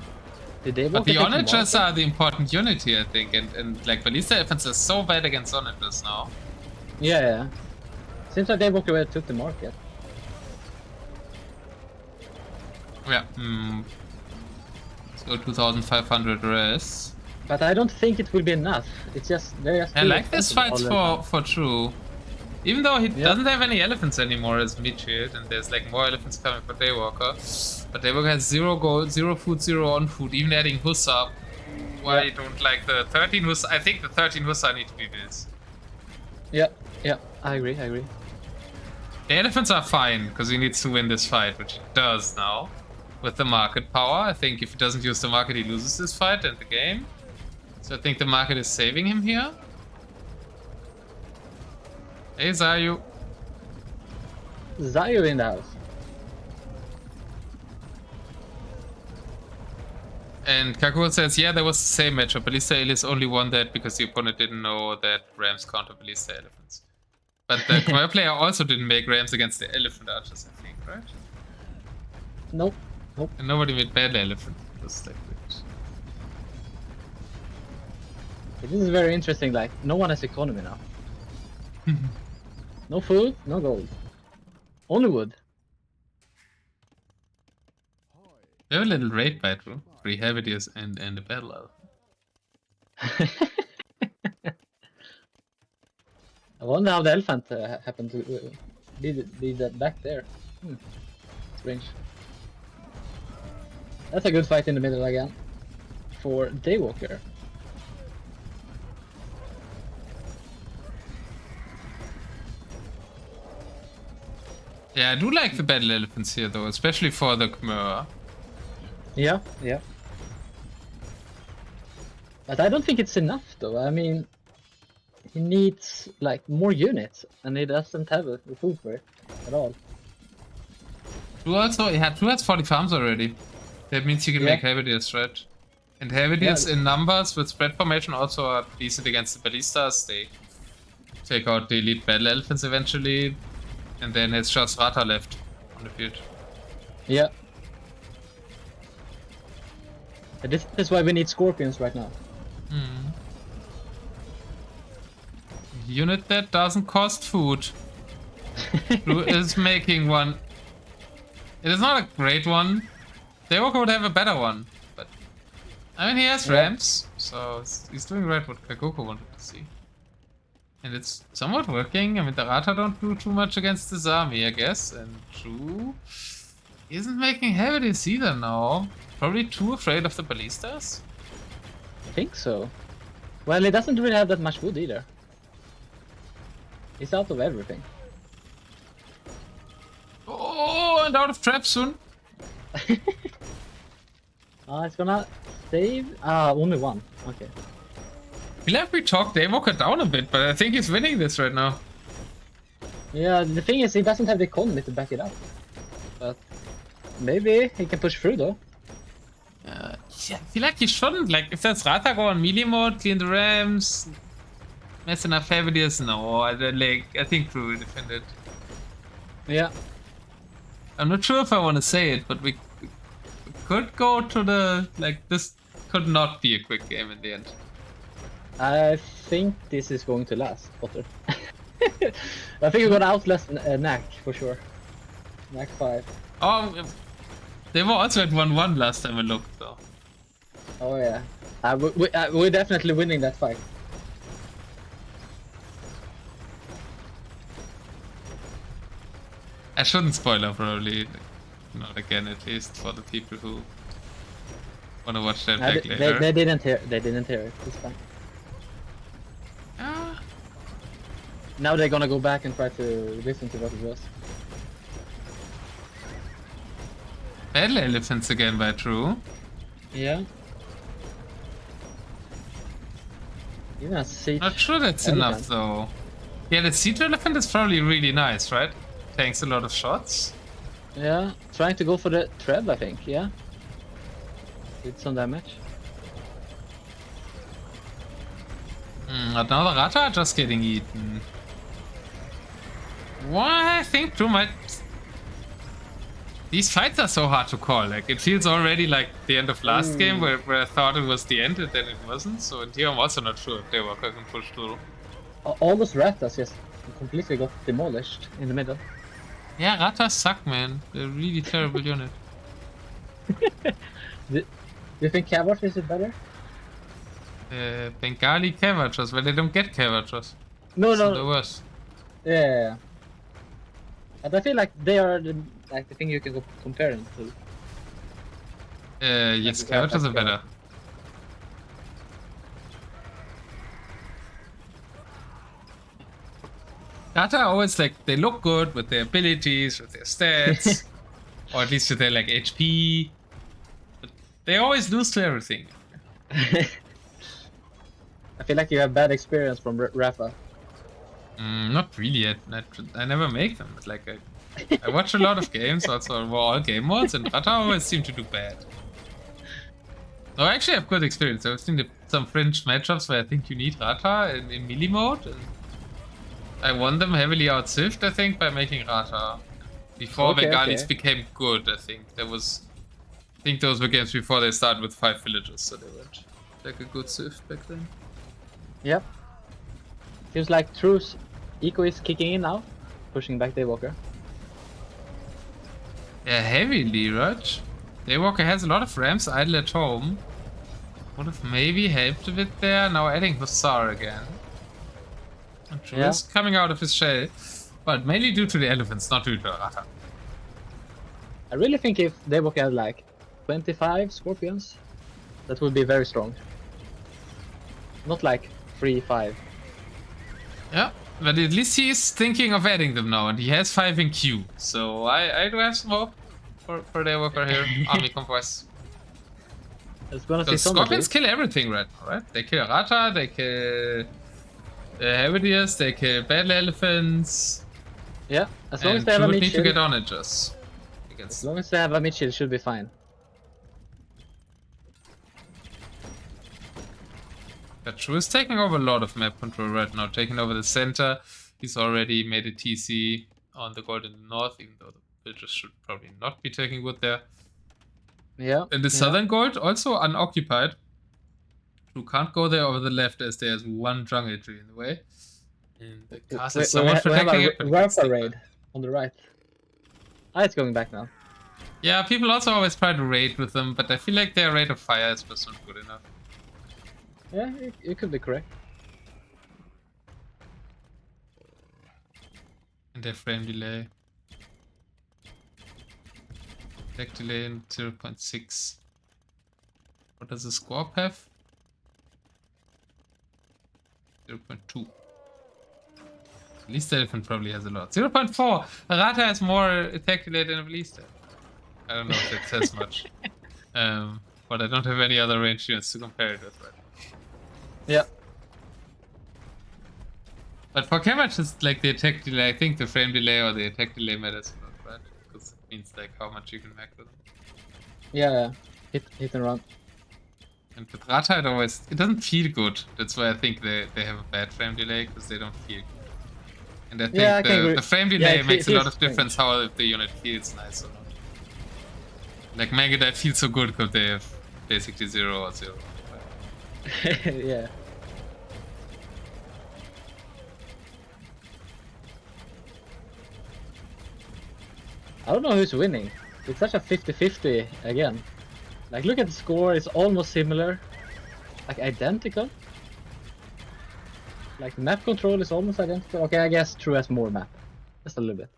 But the onagers are the important unit here, I think, and like Ballista elephants are so bad against onagers now. Yeah. Seems like Daywalker took the market. Yeah. Let's go 2,500 res. But I don't think it will be enough. It's just I like this fight for True. Even though he doesn't have any elephants anymore as mid shield, and there's like more elephants coming for Daywalker. But Daywalker has 0 gold, 0 food, 0 on food, even adding Hussa. Why you don't like the 13 Hussa? I think the 13 Hussa need to be built. Yeah. I agree. I agree. The elephants are fine, because he needs to win this fight, which he does now. With the market power. I think if he doesn't use the market, he loses this fight and the game. So I think the market is saving him here. Hey, Zayu. Zayu in the house. And Kakul says, yeah, there was the same matchup. Ballista Alice only won that because the opponent didn't know that Rams counter Ballista Elephants. But the Khmer player also didn't make Rams against the Elephant Archers, I think, right? Nope. Nope. And nobody made bad Elephant. Just like that. This is very interesting. Like, no one has economy now. No food, no gold. Only wood. We have a little raid by true. 3 Habities and a battle elf. I wonder how the elephant happened to be that back there. Strange. That's a good fight in the middle again for Daywalker. Yeah, I do like the battle elephants here though, especially for the Khmer. Yeah, yeah. But I don't think it's enough though. I mean, he needs like more units, and he doesn't have the food for it at all. True also, yeah, True has 40 farms already. That means you can make Habities, right? And Habities in numbers with spread formation also are decent against the Ballistas. They take out the elite battle elephants eventually. And then it's just Rata left on the field. Yeah. And this is why we need scorpions right now. Unit that doesn't cost food. Who is making one? It is not a great one. Daywalker would have a better one, but I mean he has Rams, so he's doing right what Kagoku wanted to see. And it's somewhat working. I mean the Rata don't do too much against this army, I guess, and True isn't making Habities either now. Probably too afraid of the Ballistas? I think so. Well, he doesn't really have that much wood either. He's out of everything. Oh, and out of traps soon. It's gonna save. Only one. Okay. We'll have to talk Daywalker down a bit, but I think he's winning this right now. Yeah, the thing is, he doesn't have the economy to back it up. But maybe he can push through though. Yeah, I feel like he shouldn't. Like, if there's Rata go on melee mode, clean the Rams, mess enough Habities, no, I think True will defend it. Yeah. I'm not sure if I want to say it, but we could go to the, like, this could not be a quick game in the end. I think this is going to last, Otter. I think we're gonna outlast Knack for sure. Knack 5. Oh, they were also at 1-1 last time I looked, though. Oh yeah. We're definitely winning that fight. I shouldn't spoiler, probably. Not again, at least, for the people who want to watch that back later. They didn't hear. They didn't hear it. It's fine. Now they're gonna go back and try to listen to what it was. Battle elephants again by True. Yeah. Even a siege. Not sure that's enough though. Yeah, the siege elephant is probably really nice, right? Tanks a lot of shots. Yeah, trying to go for the treb, I think. Yeah. Did some damage. But now the Rata are just getting eaten. Well, I think True might. These fights are so hard to call. Like, it feels already like the end of last game where I thought it was the end and then it wasn't. So in here I'm also not sure if Daywalker can push through. All those Ratas just completely got demolished in the middle. Yeah, Ratas suck, man. They're a really terrible unit. Do you think Cavalry is better? Bengali Cavalry, well, they don't get Cavalry. No, so no. they're worse. Yeah. But I feel like they are the thing you can compare them to. Yes, Cavalry are better. Rata always like, they look good with their abilities, with their stats, or at least with their like HP. But they always lose to everything. I feel like you have bad experience from Rafa. Not really. I never make them. But like I watch a lot of games, also all game modes, and Rata always seem to do bad. No, I actually have good experience. I've seen some fringe matchups where I think you need Rata in melee mode. And I won them heavily out Swift, I think, by making Rata. Before Vegalis became good, I think. I think those were games before they started with 5 villages, so they went like a good Swift back then. Yep. Seems like True's eco is kicking in now, pushing back Daywalker. Yeah, heavily, right? Daywalker has a lot of ramps idle at home. Would have maybe helped a bit there. Now adding Hussar again. And True is coming out of his shell, but mainly due to the elephants, not due to Rata. I really think if Daywalker had like 25 scorpions, that would be very strong. Not like 3-5. Yeah, but at least he's thinking of adding them now, and he has 5 in queue. So I do have some hope for Daywalker here, army convoys. Because scorpions kill everything right now, right? They kill Rata, they kill Hebrideers, they kill battle elephants. Yeah, as long as they have a mid need to shield. get onagers. As long as they have a mid shield, should be fine. But True is taking over a lot of map control right now, taking over the center. He's already made a TC on the gold in the north, even though the villagers should probably not be taking wood there. Yeah. And the southern gold also unoccupied. True can't go there over the left as there's one jungle tree in the way. And the castle is somewhat protecting it. We have a raid on the right. Ah, it's going back now. Yeah, people also always try to raid with them, but I feel like their rate of fire is just not good enough. Yeah, you could be correct. And their frame delay. Attack delay in 0.6. What does the score have? 0.2. At least the elephant probably has a lot. 0.4! Rata has more attack delay than a Ballista. I don't know if that says much. But I don't have any other range units to compare it with right now. Yeah. But for Carnage, it's like the attack delay. I think the frame delay or the attack delay matters a lot, right? Because it means like how much you can mac with them. Yeah, hit and run. And with Rata, it doesn't feel good. That's why I think they have a bad frame delay, because they don't feel good. And I think the frame delay makes a lot of difference how the unit feels nice or not. Like Megadite feels so good because they have basically 0 or 0. Yeah. I don't know who's winning. It's such a 50-50 again. Like, look at the score, it's almost similar. Like, identical. Like, the map control is almost identical. Okay, I guess True has more map. Just a little bit.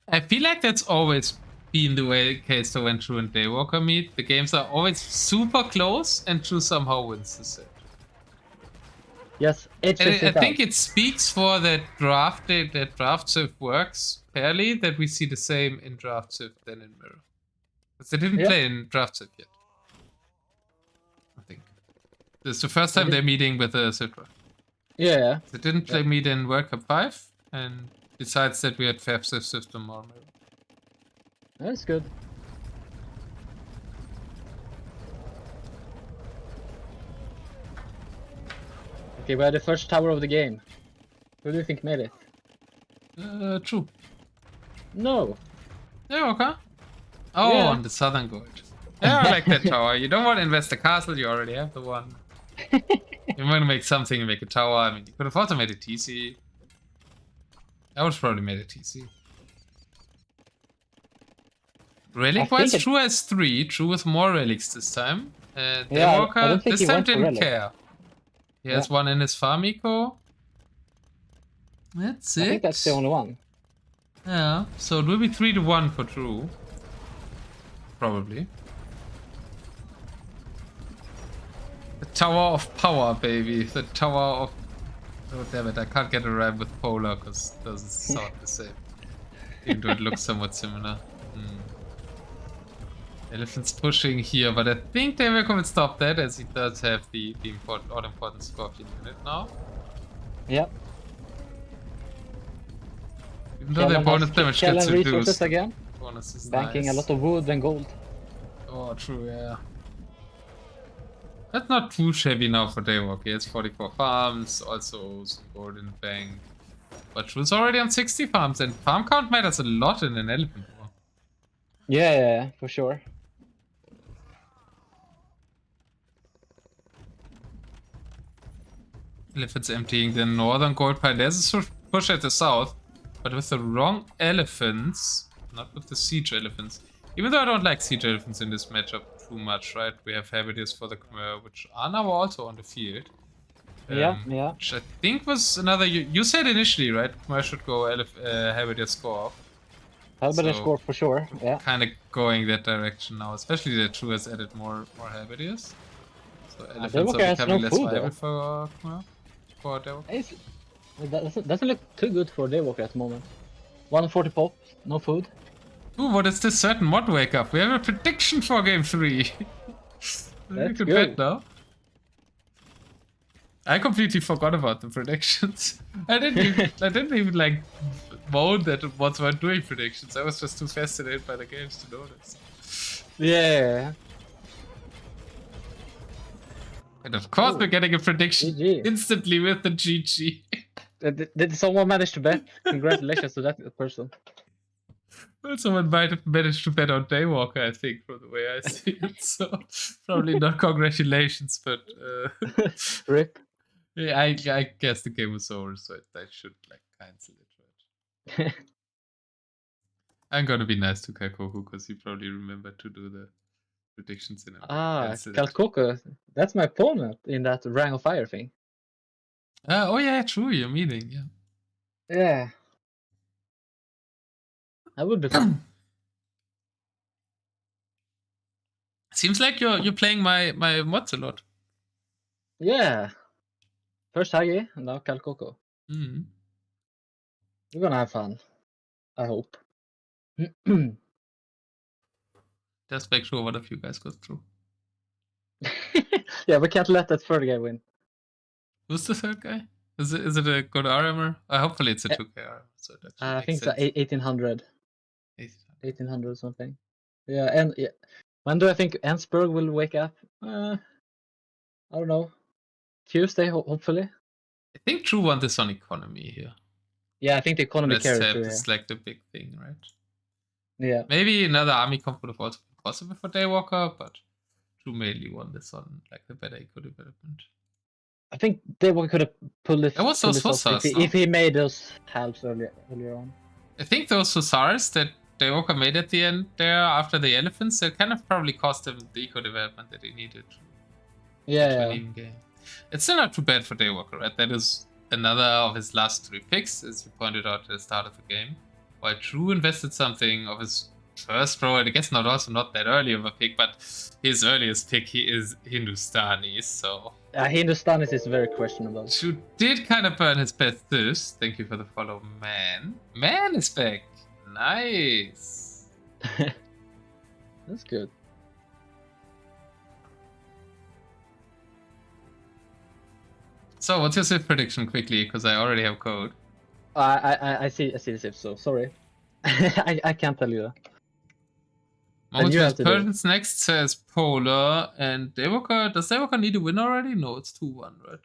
I feel like that's always been the way case so when True and Daywalker meet. The games are always super close and True somehow wins the set. Yes, I think it speaks for that draft Civ works fairly, that we see the same in draft Civ than in Mirror. Because they didn't play in draft Civ yet. I think. This is the first time they're meeting with a Civ draft. Yeah. They didn't play meet in World Cup 5, and besides that we had Fab Civ system or Mirror. That's good. Okay, we had the first tower of the game. Who do you think made it? True. No. Yeah, okay. Oh, Yeah. on the southern gold. Yeah, I like that tower. You don't want to invest the castle, you already have the one. You want to make something and make a tower. I mean, you could have also made a TC. I would have probably made a TC. Relic-wise, True has 3. True with more relics this time. Daywalker this time didn't care. He has 1 in his farm eco. That's it. I think that's the only one. Yeah, so it will be 3-1 for True. Probably. The Tower of Power, baby. The Tower of Oh damn it, I can't get a ram with Polar because it doesn't sound the same. Even though it looks somewhat similar. Elephant's pushing here, but I think Daywalker will stop that as he does have the all-important Scorpion unit now. Yep. Even though their bonus damage gets resources reduced. again. Bonus is Banking nice. a lot of wood and gold. Oh, true, yeah. That's not too shabby now for Daywalker. He has 44 farms, also some gold in the bank. But True's already on 60 farms, and farm count matters a lot in an elephant war. Yeah, for sure. Elephants emptying the northern gold pile. There's a push at the south, but with the wrong elephants, not with the siege elephants. Even though I don't like siege elephants in this matchup too much, right? We have Habitius for the Khmer, which are now also on the field. Yeah. Which I think was another... You said initially, right? Khmer should go Habitius score off. Habitius score for sure, yeah. Kind of going that direction now, especially that True has added more Habitius. So elephants are becoming less viable for Khmer. For Daywalker. It doesn't look too good for Daywalker at the moment. 140 pop, no food. Ooh, what is this certain mod wake up? We have a prediction for game 3. That's good. Now. I completely forgot about the predictions. I didn't even like moan that mods weren't doing predictions. I was just too fascinated by the games to notice. Yeah. And of course we're getting a prediction GG. instantly with the GG. Did someone manage to bet? Congratulations to that person. Well, someone might have managed to bet on Daywalker, I think, from the way I see it. So probably not congratulations, but Rip. Yeah, I guess the game was over, so I should like cancel it, right? I'm gonna be nice to Kaikoku because he probably remembered to do the predictions in a Kalkoko, that's my opponent in that Ring of Fire thing. Oh yeah, true, you're meeting, yeah. Yeah. That would be fun. Seems like you're playing my mods a lot. Yeah. First Huggie and now Kalkoko. We're gonna have fun. I hope. Just make sure one of you guys goes through. Yeah, we can't let that third guy win. Who's the third guy? Is it a good armor? Hopefully it's a 2K armor. So that I think it's 1800. 1800 something. Yeah, and yeah. When do I think Ensberg will wake up? I don't know. Tuesday, hopefully. I think True won this on economy here. Yeah, I think the economy carries through. It's like the big thing, right? Yeah. Maybe another army comp would have also been possible for Daywalker, but True mainly won this on like the better eco development. I think Daywalker could have pulled this. There was those Hussars, if he made those halves earlier on. I think those Hussars that Daywalker made at the end there after the elephants, that kind of probably cost him the eco development that he needed. Yeah. Even game. It's still not too bad for Daywalker, right? That is another of his last 3 picks, as you pointed out at the start of the game. While True invested something of his first row, and I guess not that early of a pick, but his earliest pick he is Hindustani, so... Hindustani is very questionable. True did kind of burn his best this. Thank you for the follow, man. Man is back. Nice. That's good. So, what's your Civ prediction quickly? Because I already have code. I see the Civ, so sorry. I can't tell you that. Persians next says Polar, and Daywalker. Does Daywalker need a win already? No, it's 2-1, right?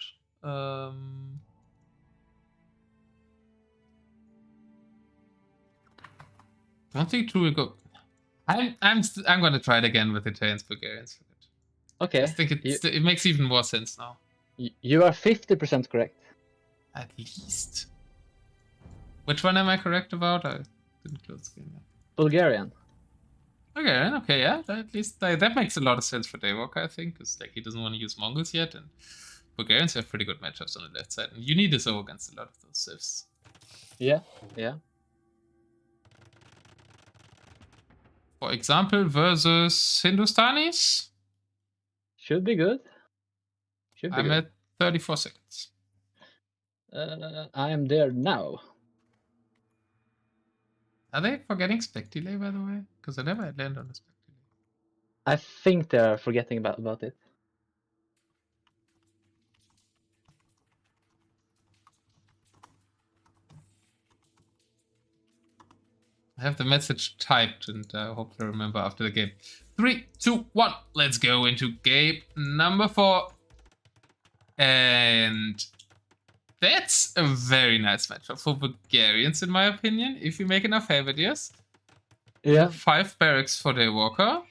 I don't think True will go. I'm gonna try it again with Italians Bulgarians. Okay. I think it makes even more sense now. You are 50% correct. At least. Which one am I correct about? I didn't close the game yet. Bulgarian. Okay, yeah. At least that makes a lot of sense for Daywalker, I think, because like he doesn't want to use Mongols yet, and Bulgarians have pretty good matchups on the left side, and you need this over against a lot of those civs. Yeah. For example, versus Hindustanis. Should be good. I'm at 34 seconds. I am there now. Are they forgetting spec delay, by the way? Because I never land on a spec delay. I think they're forgetting about it. I have the message typed, and I hope to remember after the game. 3, 2, 1. Let's go into game number 4. And that's a very nice matchup for Bulgarians, in my opinion, if you make enough Halberdiers. Yeah. 5 barracks for Daywalker,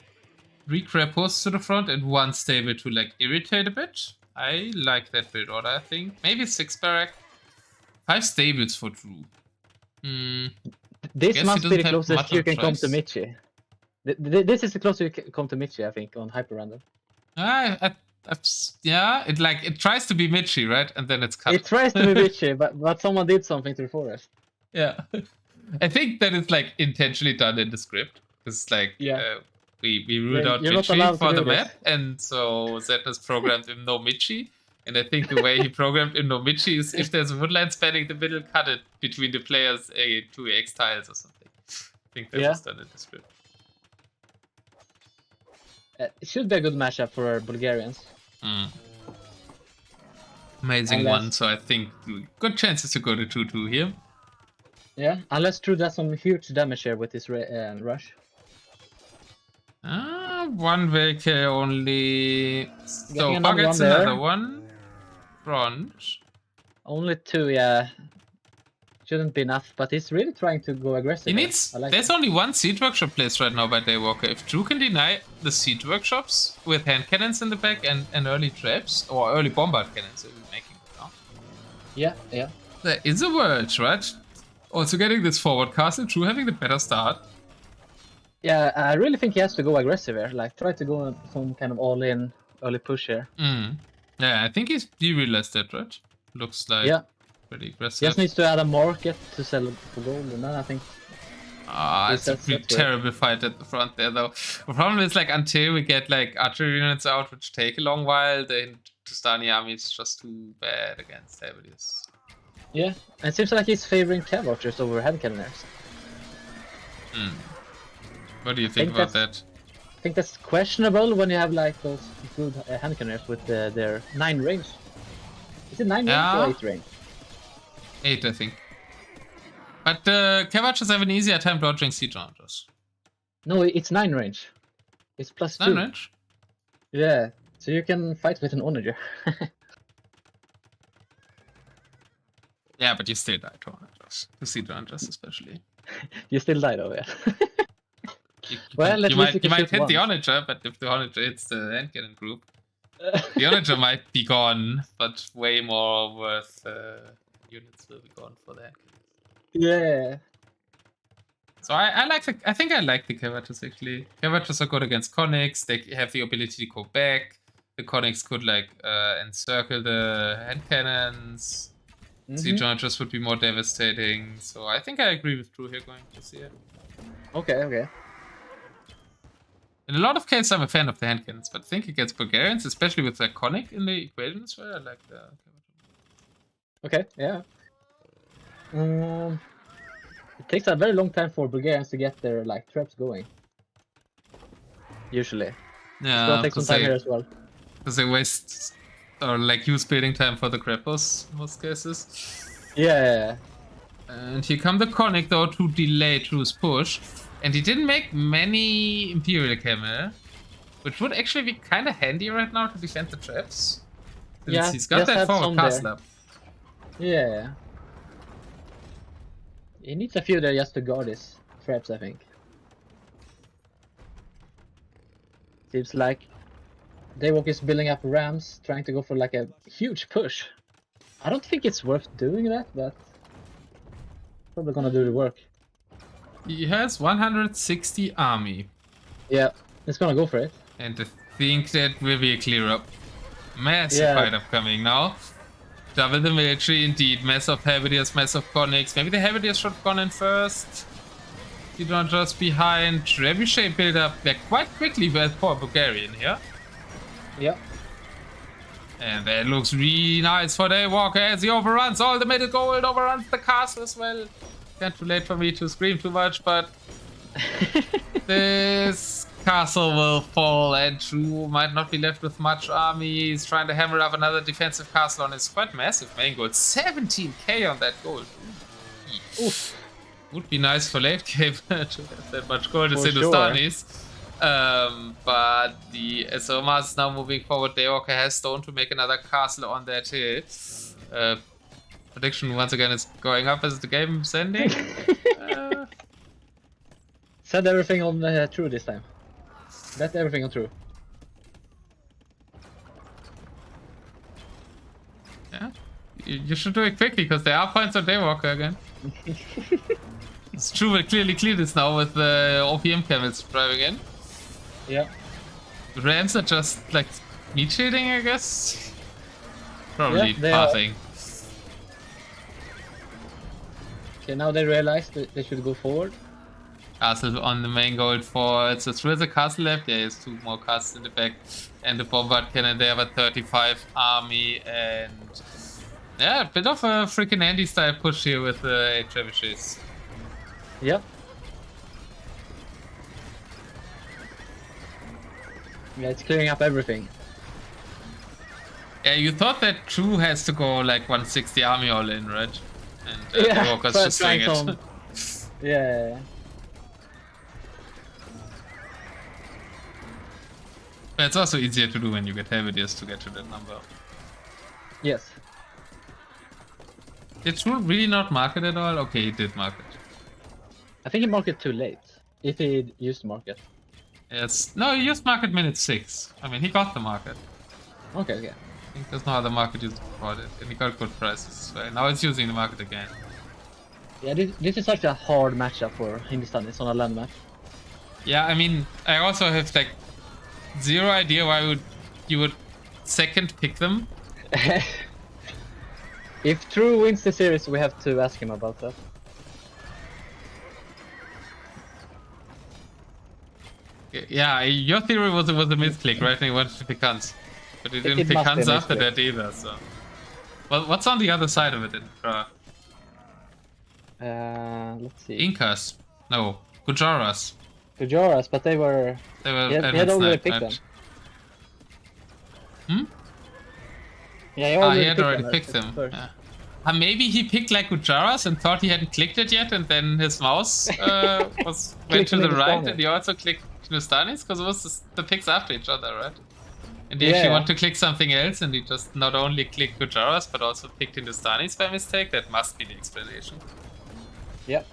3 Krepos to the front, and 1 stable to like irritate a bit. I like that build order, I think. Maybe 6 barrack. 5 stables for Drew. This must be the closest you can come to choice. Michi. This is the closest you can come to Michi, I think, on Hyperrandom. Yeah, it tries to be Michi, right? And then it's cut. It tries to be Michi, but someone did something to the forest. Yeah. I think that it's like intentionally done in the script. It's like we ruled out Michi for the map, and so Zetnus programmed him no Michi. And I think the way he programmed in no Michi is if there's a woodland spanning the middle, cut it between the players 2 X tiles or something. I think that was done in the script. It should be a good matchup for Bulgarians. Amazing one, so I think good chances to go to 2-2 here. Yeah, unless True does some huge damage here with his rush. 1 vehicle only. So far gets another one. Front. Only 2, yeah. Shouldn't be enough, but he's really trying to go aggressive. He needs. There's only 1 siege workshop placed right now by Daywalker. If Drew can deny the siege workshops with hand cannons in the back and early traps or early bombard cannons, he'll be making it now. Yeah. There is a world, right? Also getting this forward castle, Drew having the better start. Yeah, I really think he has to go aggressive here. Like, try to go some kind of all-in early push here. Yeah, I think he realized that, right? Looks like pretty aggressive. He just needs to add a market to sell for gold, and then I think... it's a pretty terrible fight at the front there, though. The problem is, like, until we get, like, archery units out, which take a long while, the Hindustani army is just too bad against Halberdiers. Yeah, and it seems like he's favoring cav archers over hand cannoners. What do you think about that? I think that's questionable when you have like those good hand cannoners with their 9 range. Is it 9 range or 8 range? 8, I think. But cav archers have an easier time dodging siege archers. No, it's 9 range. It's plus 2. 9 range? Yeah, so you can fight with an onager. Yeah, but you still die to onagers. To siege archers especially. You still die though, yeah. You might hit the onager, but if the onager hits the hand cannon group, the onager might be gone, but way more worth units will be gone for the hand cannons. Yeah. So I think I like the cav archers actually. Cav archers are good against conics. They have the ability to go back. The conics could like encircle the hand cannons. Siege archers would be more devastating. So I think I agree with Drew here going to see it. Okay. In a lot of cases, I'm a fan of the hand cannons, but I think against Bulgarians, especially with the conic in the equation as well, I like the. Okay, yeah. It takes a very long time for Bulgarians to get their like traps going. Usually. Yeah. It's gonna take some time here as well. Because they waste or like use building time for the Krepos in most cases. Yeah. And here come the conic though to delay Drew's push. And he didn't make many Imperial Camel, which would actually be kind of handy right now to defend the traps. Since he's got that forward castle up. Yeah. He needs a few there just to guard his traps, I think. Seems like Daywalker is building up rams, trying to go for like a huge push. I don't think it's worth doing that, but probably gonna do the work. He has 160 army. Yeah, it's gonna go for it. And I think that will be a clear up. Massive fight upcoming now. Double the military indeed. Massive Halberdiers, massive conics. Maybe the Halberdiers should have gone in first. You don't just behind. Trebuchet build up quite quickly with poor Bulgarian here. Yeah. And that looks really nice for Daywalker as he overruns all the middle gold, overruns the castle as well. Can't too late for me to scream too much, but this castle will fall and True might not be left with much army. He's trying to hammer up another defensive castle on his quite massive main gold. 17k on that gold. Oof. Would be nice for late game to have that much gold as Hindustanis. But the SOMAs now moving forward. Daywalker has stone to make another castle on that hill. Prediction once again is going up as the game's ending. Said everything on True this time. Bet everything on True. Yeah, you should do it quickly because there are points on Daywalker again. It's True will clearly clear this now with the OPM camels driving in. Yeah. The Rams are just like meat shading, I guess. Probably yeah, passing. Okay, now they realize that they should go forward. Castle on the main gold fort. So through the castle left, there is 2 more castles in the back. And the bombard cannon there with 35 army. And yeah, a bit of a freaking Andy style push here with the 8 trebuchets. Yep. Yeah, it's clearing up everything. Yeah, you thought that True has to go like 160 army all in, right? And yeah, Walker's just doing it. Yeah. But it's also easier to do when you get Helvetiers to get to that number. Yes. Did True really not mark it at all? Okay, he did mark it. I think he marked it too late. If he used to market. Yes. No, he used market minute 6. I mean, he got the market. Okay. I think there's no other market used for it. And he got good prices. So now it's using the market again. Yeah, this is such a hard matchup for Hindustanis on a land match. Yeah, I mean, I also have like zero idea why you would second pick them. If True wins the series, we have to ask him about that. Yeah, your theory was it was a misclick, right? And he wanted to pick Hans. But he didn't pick Hans after that either, so. Well, what's on the other side of it in Let's see. Incas. No. Gujaras. Gujaras, but they were... He had already picked them. Hmm? Yeah, he had already picked them. Yeah. Maybe he picked like Gujaras and thought he hadn't clicked it yet, and then his mouse went to the right, and he also clicked Hindustanis, because it was the picks after each other, right? And he actually wanted to click something else, and he just not only clicked Gujaras, but also picked Hindustanis by mistake. That must be the explanation. Yep.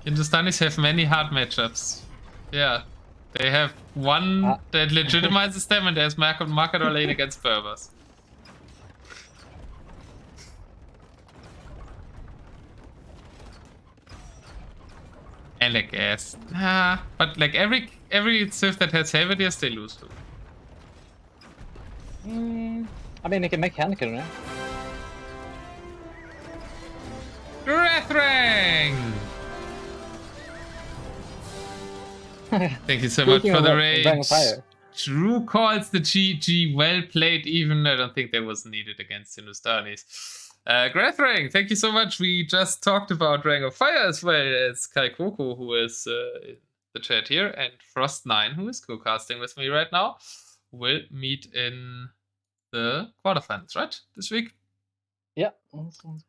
Hindustanis have many hard matchups. Yeah. They have one that legitimizes them, and there's market or lane against Berbers. And like yes, but like every Swift that has Helvetiers, they lose to. I mean, they can make Hannikin, right? Grethring! Thank you so much for the raid. True calls the GG. Well played, even. I don't think that was needed against Hindustanis. Grethring, thank you so much. We just talked about Ring of Fire as well as Kai Koko, who is in the chat here, and Frost9, who is co-casting with me right now, will meet in the quarterfinals, right? This week? Yeah,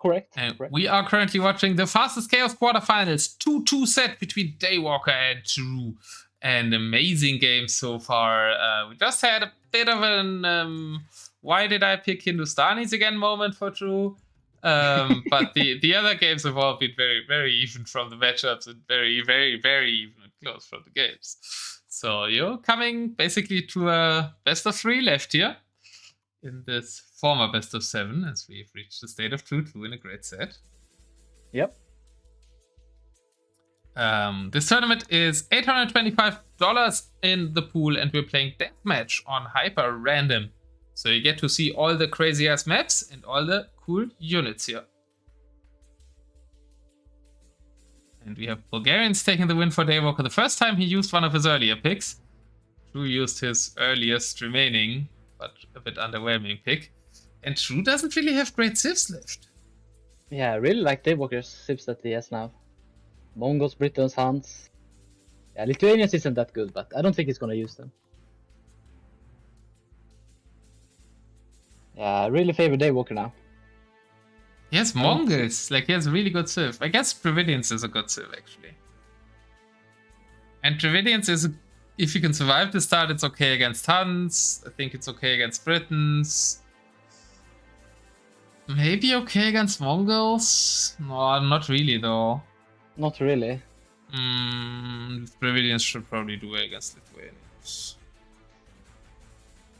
correct. And we are currently watching the Fastest Chaos Quarterfinals 2-2 set between Daywalker and True. An amazing game so far. We just had a bit of an why did I pick Hindustanis again moment for True. But the other games have all been very, very even from the matchups and very, very, very even and close from the games. So you're coming basically to a best of 3 left here in this former best of 7, as we've reached the state of 2-2 in a great set. Yep. This tournament is $825 in the pool, and we're playing Deathmatch on Hyperrandom. So you get to see all the crazy ass maps and all the cool units here. And we have Bulgarians taking the win for Daywalker. The first time he used one of his earlier picks. True used his earliest remaining but a bit underwhelming pick. And True doesn't really have great civs left. Yeah, I really like Daywalker's civs that he has now. Mongols, Britons, Huns. Yeah, Lithuanians isn't that good, but I don't think he's gonna use them. Yeah, I really favor Daywalker now. He has Mongols, like he has a really good civ. I guess Dravidians is a good civ actually. And Dravidians is, if you can survive the start, it's okay against Huns. I think it's okay against Britons. Maybe okay against Mongols? No, not really though. Not really. Dravidians should probably do it against Lithuanians.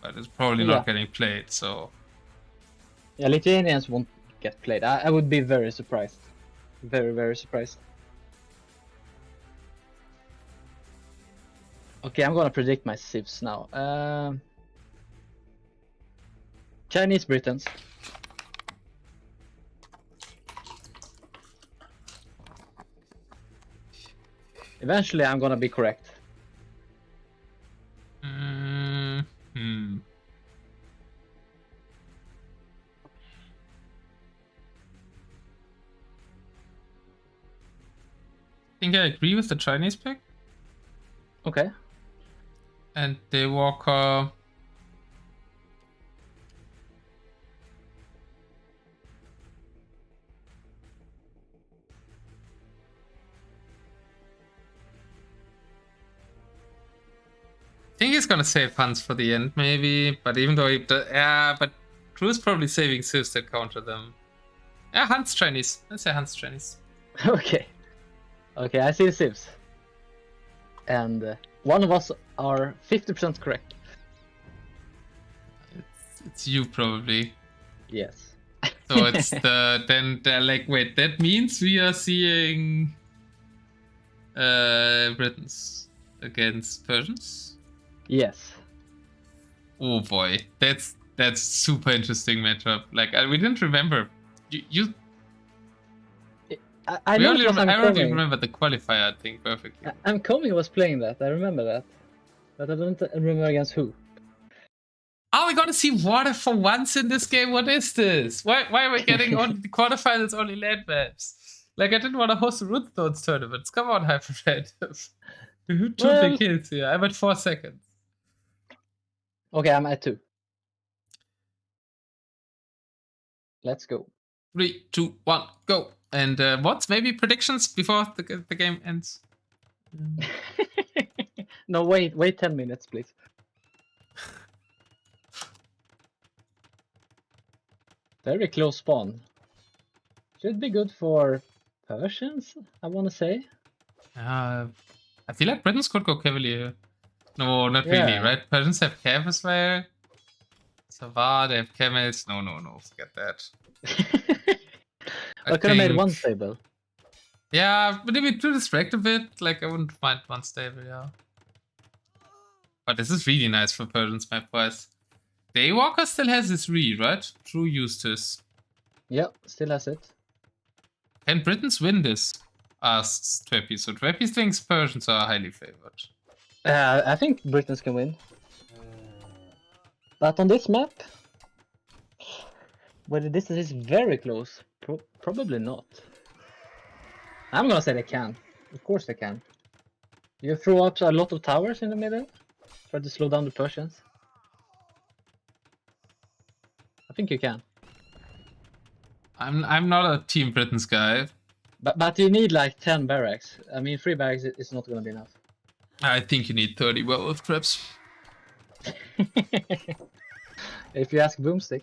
But it's probably not getting played, so... Yeah, Lithuanians won't get played. I would be very surprised. Very, very surprised. Okay, I'm gonna predict my civs now. Chinese Britons. Eventually, I'm gonna be correct. I think I agree with the Chinese pick. Okay. And Daywalker. I think he's gonna save Huns for the end, maybe. But even though he but Drew's probably saving civs that counter them. Yeah, Huns Chinese. Let's say Huns Chinese. Okay. Okay, I see the civs. And one of us are 50% correct. It's you probably. Yes. So it's wait, that means we are seeing Britons against Persians? Yes. Oh boy, that's super interesting matchup. Like we didn't remember. I only remember the qualifier thing perfectly. Coming was playing that. I remember that, but I don't remember against who. Oh, we gotta see water for once in this game. What is this? Why are we getting on the quarterfinals only land maps? Like I didn't want to host the Rootstones tournaments. Come on, Hyperrandom. Two big kills here. I'm at 4 seconds. Okay, I'm at 2. Let's go. 3, 2, 1, go. And what's maybe predictions before the game ends? No, wait 10 minutes, please. Very close spawn. Should be good for Persians, I want to say. I feel like Britons could go Cavalier. No, not really, right? Persians have Cav as well. Savar, they have camels. No, forget that. I could have made one stable. Yeah, but if we do distract a bit, like I wouldn't mind one stable, yeah. But this is really nice for Persians map wise. Daywalker still has his right? True used his. Yep, still has it. Can Britons win this? Asks Tweppy. So Tweppy thinks Persians are highly favored. I think Britons can win. But on this map, where the distance is very close, probably not. I'm gonna say they can. Of course they can. You throw up a lot of towers in the middle, try to slow down the Persians. I think you can. I'm not a Team Britons guy. But you need like 10 barracks. I mean, 3 barracks is not gonna be enough. I think you need 30 werewolf traps. If you ask Boomstick.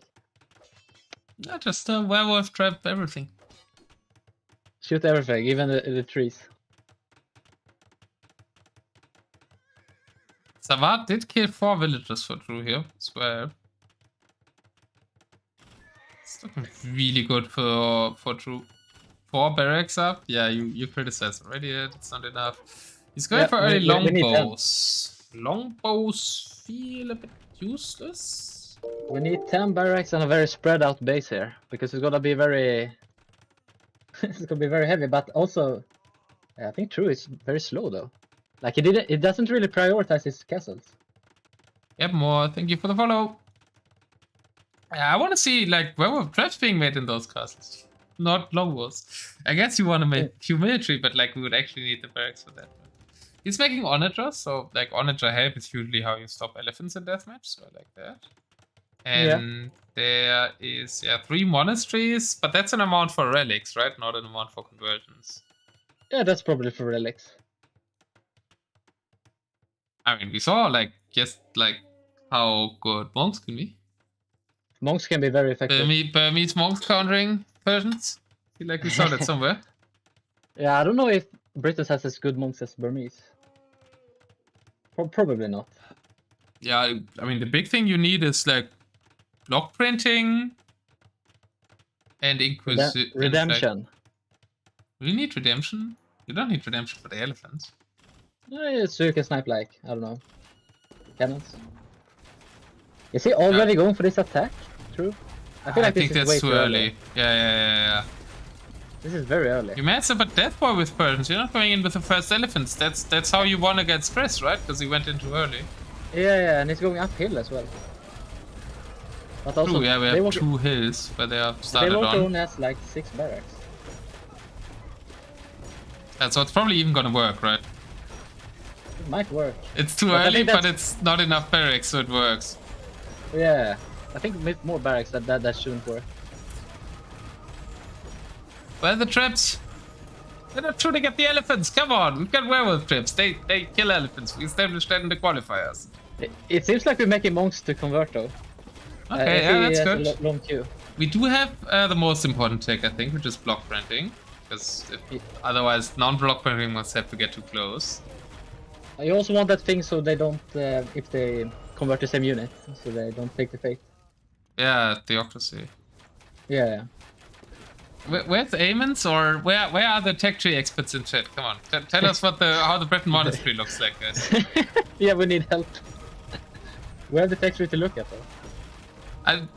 Not just a werewolf trap, everything. Shoot everything, even the trees. Savat did kill 4 villagers for True here as well. It's looking really good for True. 4 barracks up? Yeah, you criticized already. It's not enough. He's going for early longbows. Longbows feel a bit useless. We need 10 barracks and a very spread out base here, because it's gonna be very it's gonna be very heavy, but also I think True is very slow though. Like it doesn't really prioritize his castles. Yep, more. Thank you for the follow. I want to see like werewolf traps being made in those castles, not longbows. I guess you want to make humility, but like we would actually need the barracks for that. He's making onager, so like onager help is usually how you stop elephants in deathmatch, so I like that. And there is 3 monasteries, but that's an amount for relics, right? Not an amount for conversions. Yeah, that's probably for relics. I mean, we saw like just like how good monks can be. Monks can be very effective. Burmese monks countering Persians. I feel like we saw that somewhere. Yeah, I don't know if British has as good monks as Burmese. Probably not. Yeah, I mean the big thing you need is like block printing and Inquisition. Redemption. We need redemption. You don't need redemption for the elephants. So you can snipe like, I don't know, cannons. Is he already going for this attack? True? I think that's way too early. Yeah. This is very early. You messed up a death boy with Persians. You're not going in with the first elephants. That's how you won against Chris, right? Because he went in too early. Yeah, and he's going uphill as well. But also, we have 2 hills where they are started on. Daywalker only has like 6 barracks. Yeah, so it's probably even gonna work, right? It might work. It's too early, but it's not enough barracks, so it works. Yeah, I think with more barracks that shouldn't work. Where are the traps? They're not shooting at the elephants. Come on, we've got werewolf traps. They kill elephants. We established that in the qualifiers. It seems like we're making monks to convert though. Okay, that's good. A long queue. We do have the most important tech, I think, which is block printing. Because otherwise, non-block printing must have to get too close. I also want that thing so they don't, if they convert the same unit, so they don't take the fate. Yeah, theocracy. Yeah. Where's Amons, or where are the tech tree experts in chat? Come on, tell us how the Breton monastery looks like, guys. Yeah, we need help. Where are the tech tree to look at though?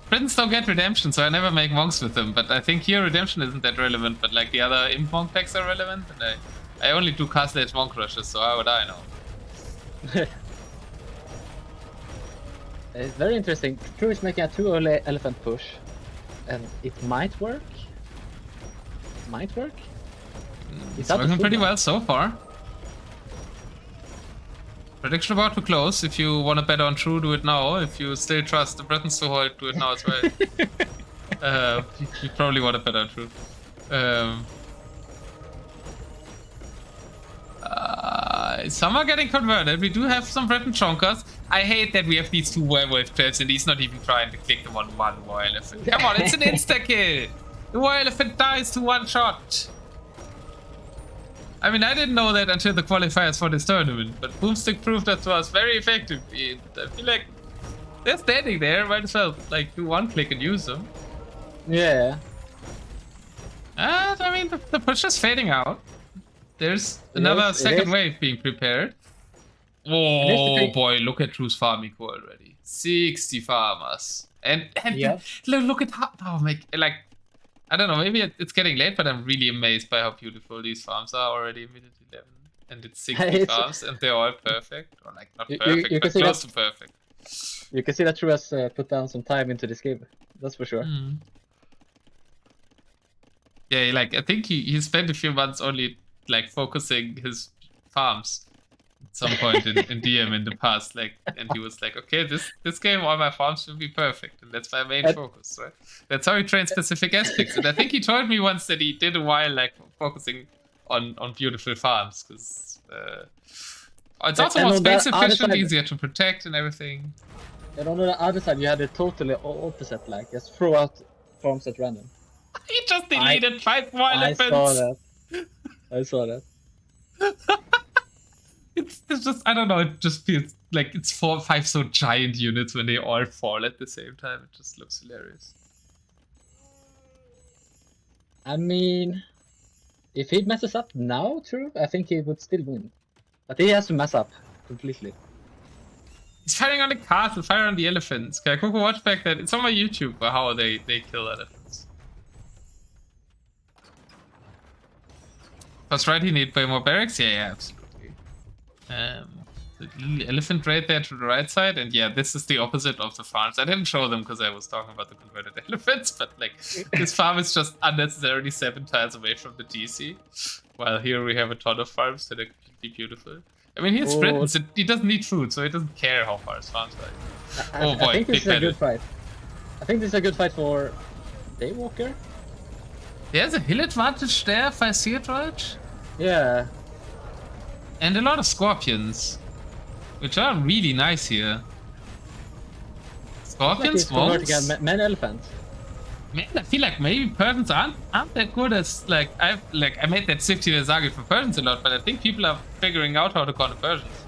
Britons don't get redemption, so I never make monks with them. But I think here redemption isn't that relevant. But like the other imp monk packs are relevant, and I only do castle edge monk rushes, so how would I know? It's very interesting. True is making a too early elephant push, and it might work. It's working pretty well so far. Prediction about to close. If you want to bet on True, do it now. If you still trust the Bretons to hold, do it now as well. You probably want to bet on True. Some are getting converted. We do have some Breton chonkers. I hate that we have these 2 werewolf traps and he's not even trying to click them on 1 war elephant. Come on, it's an insta-kill! The war elephant dies to 1 shot. I mean, I didn't know that until the qualifiers for this tournament, but Boomstick proved that to us very effectively. I feel like they're standing there, might as well like do 1 click and use them. Yeah. I mean, the push is fading out. There's another second wave being prepared. Oh boy, look at True's farm eco already. 60 farmers. And look at how, I don't know, maybe it's getting late, but I'm really amazed by how beautiful these farms are already in minute 11. And it's 60 farms, and they're all perfect. Or like, not perfect, but close to perfect. You can see that True has put down some time into this game. That's for sure. Yeah, like, I think he spent a few months only, like, focusing his farms at some point in DM in the past, like, and he was like, okay, this game, all my farms will be perfect, and that's my main focus, right? That's how he trains specific aspects, and I think he told me once that he did a while, like, focusing on beautiful farms, because it's also more space efficient, easier to protect and everything. And on the other side, you had the totally opposite, like, just throw out farms at random. He just deleted 5 more elephants! I saw that. It's just, I don't know, it just feels like it's 4 or 5 so giant units when they all fall at the same time. It just looks hilarious. I mean, if he messes up now, True, I think he would still win. But he has to mess up completely. He's firing on the castle, firing on the elephants. Can I quickly watch back that? It's on my YouTube how they kill elephants. That's right, he need way more barracks? Yeah, absolutely. The little elephant right there to the right side, and yeah, this is the opposite of the farms. I didn't show them because I was talking about the converted elephants, but like this farm is just unnecessarily 7 tiles away from the DC. While here we have a ton of farms that are completely beautiful. I mean, he's threatens it. He doesn't need food, so he doesn't care how far his farms are. Oh boy, I think this is a battle. good fight. I think this is a good fight for Daywalker. There's a hill advantage there, if I see it right. Yeah. And a lot of scorpions, which are really nice here. Scorpions, monks. Man elephants. Man, I feel like maybe Persians aren't that good as like I made that 50 as argument for Persians a lot, but I think people are figuring out how to counter Persians.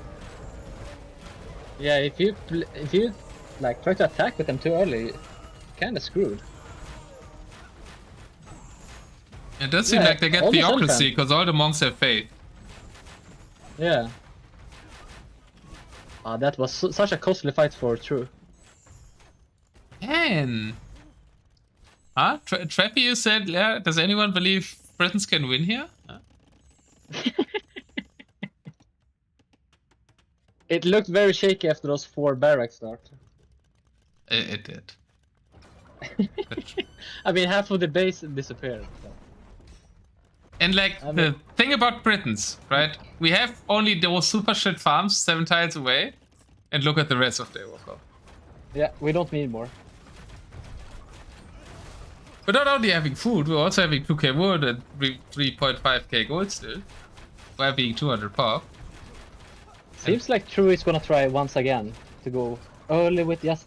Yeah, if you like try to attack with them too early, you're kind of screwed. It does seem like they get theocracy because all the monks have faith. Yeah. That was such a costly fight for True. Man. Huh? Trappy, you said, yeah, does anyone believe Britons can win here? Huh? It looked very shaky after those 4 barracks start. It did. I mean, half of the base disappeared. So. And like, the thing about Britons, right? We have only those super shit farms 7 tiles away. And look at the rest of Daywalker. Yeah, we don't need more. We're not only having food, we're also having 2k wood and 3.5k gold still. While being 200 pop. Seems like True is gonna try once again to go early with just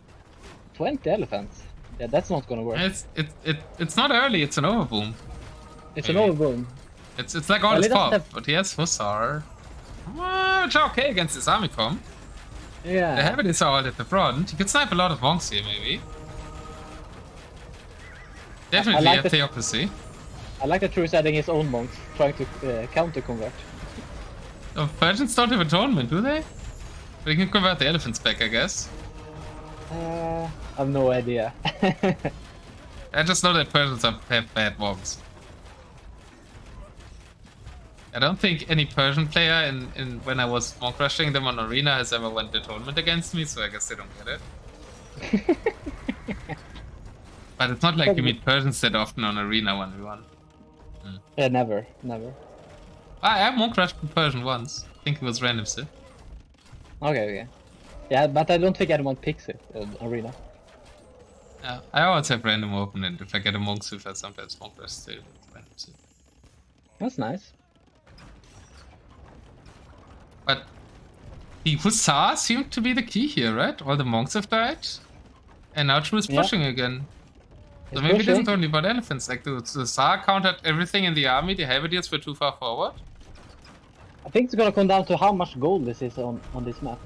20 elephants. Yeah, that's not gonna work. It's not early, it's an overboom. It's an overboom. It's like all his pop, but he has Hussar. Which are okay against this army comp. Yeah. The habit is all at the front. You could snipe a lot of monks here, maybe. Definitely like have theocracy. I like that True is adding his own monks, trying to counter-convert. Oh, Persians don't have atonement, do they? They can convert the elephants back, I guess. I have no idea. I just know that Persians have bad monks. I don't think any Persian player in when I was monk rushing them on Arena has ever won the atonement against me, so I guess they don't get it. But it's not like you meet Persians that often on Arena 1v1. Yeah, never. I have monk rushed a Persian once. I think it was random Sith. Okay. Yeah, but I don't think anyone picks it in Arena. Yeah, I always have random open, and if I get a monk Sith, I sometimes monk rush still with random Sith. That's nice. But the Hussars seem to be the key here, right? All the monks have died. And now True is pushing again. So maybe it isn't only about elephants. Like the Hussar countered everything in the army, the Halberdiers were too far forward. I think it's gonna come down to how much gold this is on this map.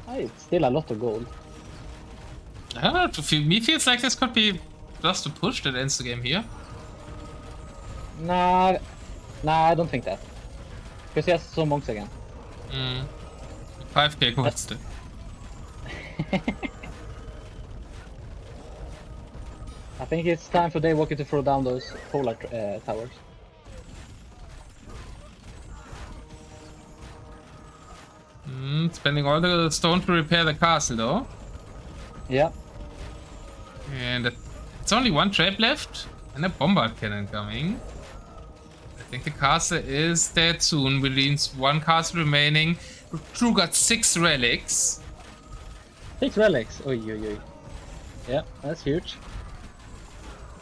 It's still a lot of gold. I don't know, to me feels like this could be just a push that ends the game here. Nah, I don't think that. Because he has some monks again. 5k gold still. I think it's time for Daywalker to throw down those polar towers. Spending all the stone to repair the castle though. Yeah. And it's only 1 trap left and a bombard cannon coming. I think the castle is dead soon. We need 1 castle remaining. True got 6 relics. 6 relics? Oi. Yeah, that's huge.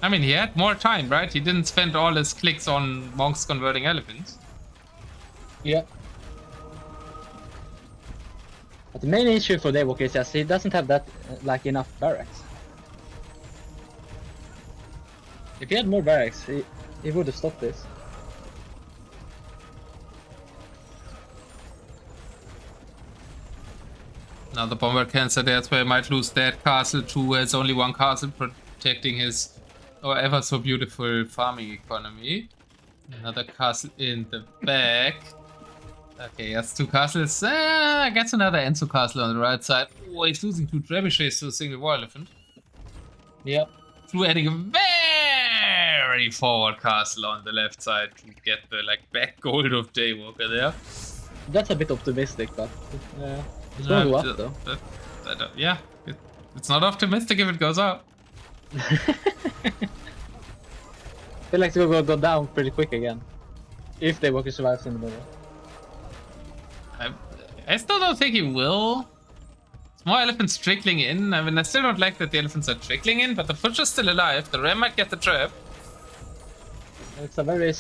I mean, he had more time, right? He didn't spend all his clicks on monks converting elephants. Yeah. But the main issue for Daywalker is just he doesn't have that like enough barracks. If he had more barracks, he would have stopped this. Now the bomber cancer, that's where he might lose that castle. True has only 1 castle protecting his ever so beautiful farming economy. Another castle in the back. Okay, that's 2 castles. Gets another Enzo castle on the right side. Oh, he's losing 2 trebuchets to a single war elephant. Yep. Through adding a very forward castle on the left side to get the back gold of Daywalker there. That's a bit optimistic, but it's gonna go up though. Yeah, it's not optimistic if it goes up. I feel like it's gonna go down pretty quick again. If Daywalker survives in the middle. I still don't think he will. It's more elephants trickling in. I mean, I still don't like that the elephants are trickling in, but the push is still alive. The ram might get the trap. It's a very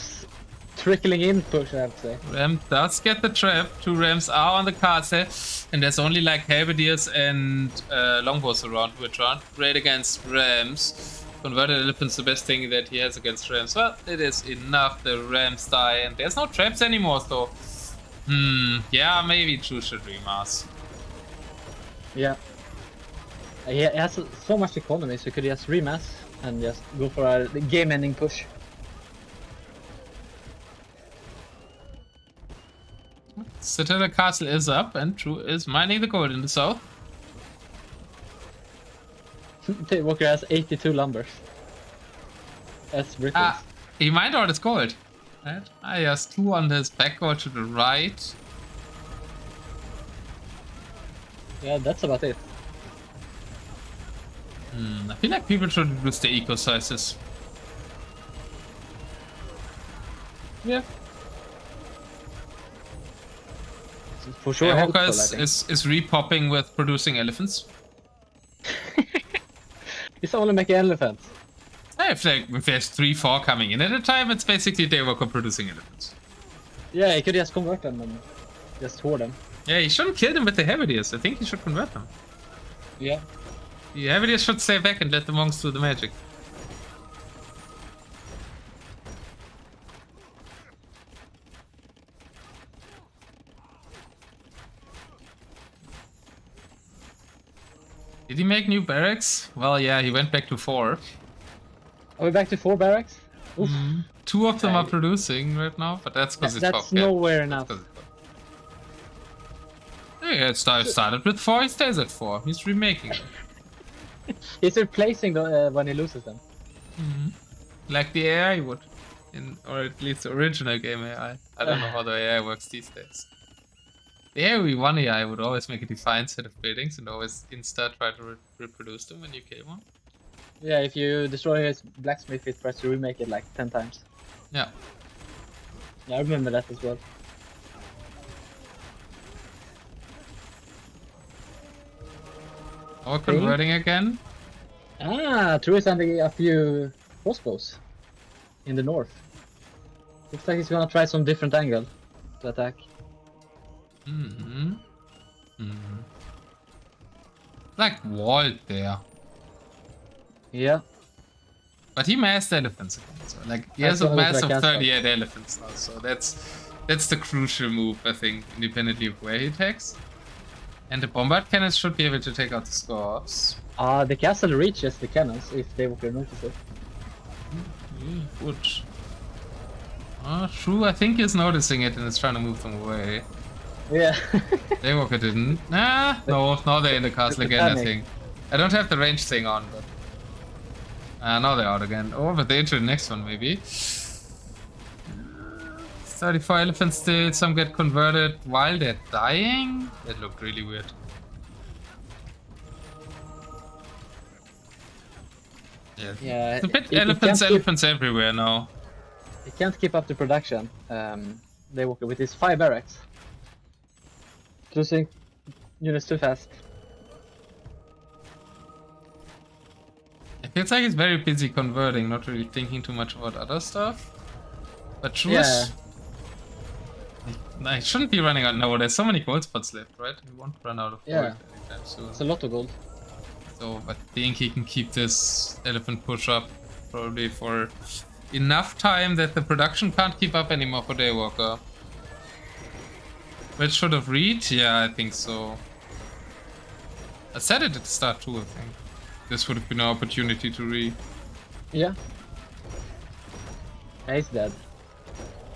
trickling in push, I have to say. Ram does get the trap. 2 rams are on the castle, and there's only like halberdiers and longbows around, which aren't great against rams. Converted elephant's the best thing that he has against rams. Well, it is enough. The rams die, and there's no traps anymore, so. Yeah, maybe Chu should remass. Yeah. He has so much economy, so he could just remass and just go for a game-ending push. Citadel Castle is up, and Chu is mining the gold in the south. Daywalker has 82 lumbers. That's ridiculous. He mined all his gold. Right? He has 2 on his back gold to the right. Yeah, that's about it. I feel like people should reduce the eco sizes. Yeah. For sure, Daywalker is re-popping with producing elephants. He's only making elephants. If there's 3-4 coming in at a time, it's basically Daywalker producing elephants. Yeah, he could just convert them and just hoard them. Yeah, he shouldn't kill them with the halberdiers. I think he should convert them. Yeah. The halberdiers should stay back and let the monks do the magic. Did he make new barracks? Well, yeah, he went back to 4. Are we back to 4 barracks? Oof. 2 of them are producing right now, but that's because it's That's nowhere enough. Yeah, it started with 4, he stays at 4. He's remaking them. He's replacing the, when he loses them. Like the AI would. Or at least the original game AI. I don't know how the AI works these days. The AoE1 AI would always make a defined set of buildings and always insta try to reproduce them when you kill one. Yeah, if you destroy his blacksmith, it tries to remake it like 10 times. Yeah. Yeah, I remember that as well. Or converting again. True is sending a few crossbows in the north. Looks like he's gonna try some different angle to attack. Like walled there. Yeah. But he massed elephants again. So like he has a mass of 38 elephants now. So that's the crucial move, I think, independently of where he attacks. And the bombard cannons should be able to take out the scorps. The castle reaches the cannons if Daywalker notices it. Good. True, I think he's noticing it and is trying to move them away. Yeah. Daywalker didn't. No, now they're in the castle again, I think. I don't have the range thing on, but... now they're out again. Oh, but they enter the next one, maybe. 34 elephants still, some get converted while they're dying? That looked really weird. Yeah, it's a bit elephants everywhere now. He can't keep up the production, Daywalker, with his 5 barracks. Losing units too fast. It feels like he's very busy converting, not really thinking too much about other stuff. But true I shouldn't be running out. No, there's so many gold spots left, right? He won't run out of gold anytime soon. It's a lot of gold. So I think he can keep this elephant push up probably for enough time that the production can't keep up anymore for Daywalker. Which should have reached? Yeah, I think so. I said it at the start too, I think. This would have been an opportunity to re. Yeah. He's dead.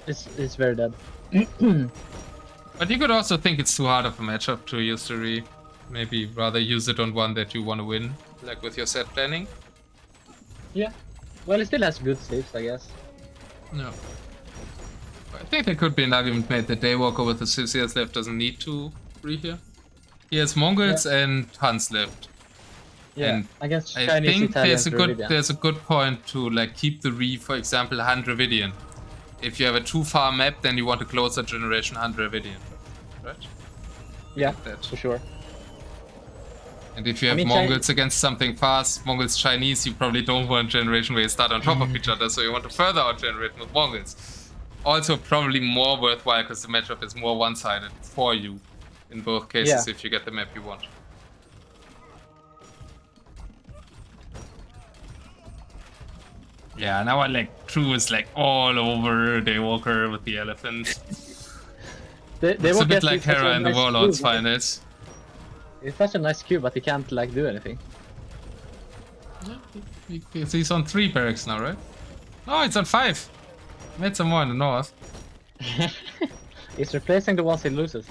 It's very dead. But you could also think it's too hard of a matchup to use the re. Maybe rather use it on one that you want to win, like with your set planning. Yeah. Well, it still has good saves, I guess. No. I think there could be an argument made that Daywalker with the CCS left doesn't need to re here. He has Mongols and Huns left. Yeah, and against I Chinese, think Italian, there's a good point to like keep the re, for example, Han Dravidian. If you have a too far map, then you want a closer generation Han Dravidian, right? Yeah, that. for sure. And if you have Mongols against something fast, Mongols Chinese, you probably don't want a generation where you start on top of each other, so you want to further out generate with Mongols. Also, probably more worthwhile because the matchup is more one-sided for you in both cases if you get the map you want. Yeah, now I like True is like all over Daywalker with the elephants. It's a bit like Hera and the Warlords finals. It's such a nice cube, but he can't like do anything. Yeah, he's on 3 barracks now, right? Oh, it's on 5. Made some more in the north. He's replacing the ones he loses.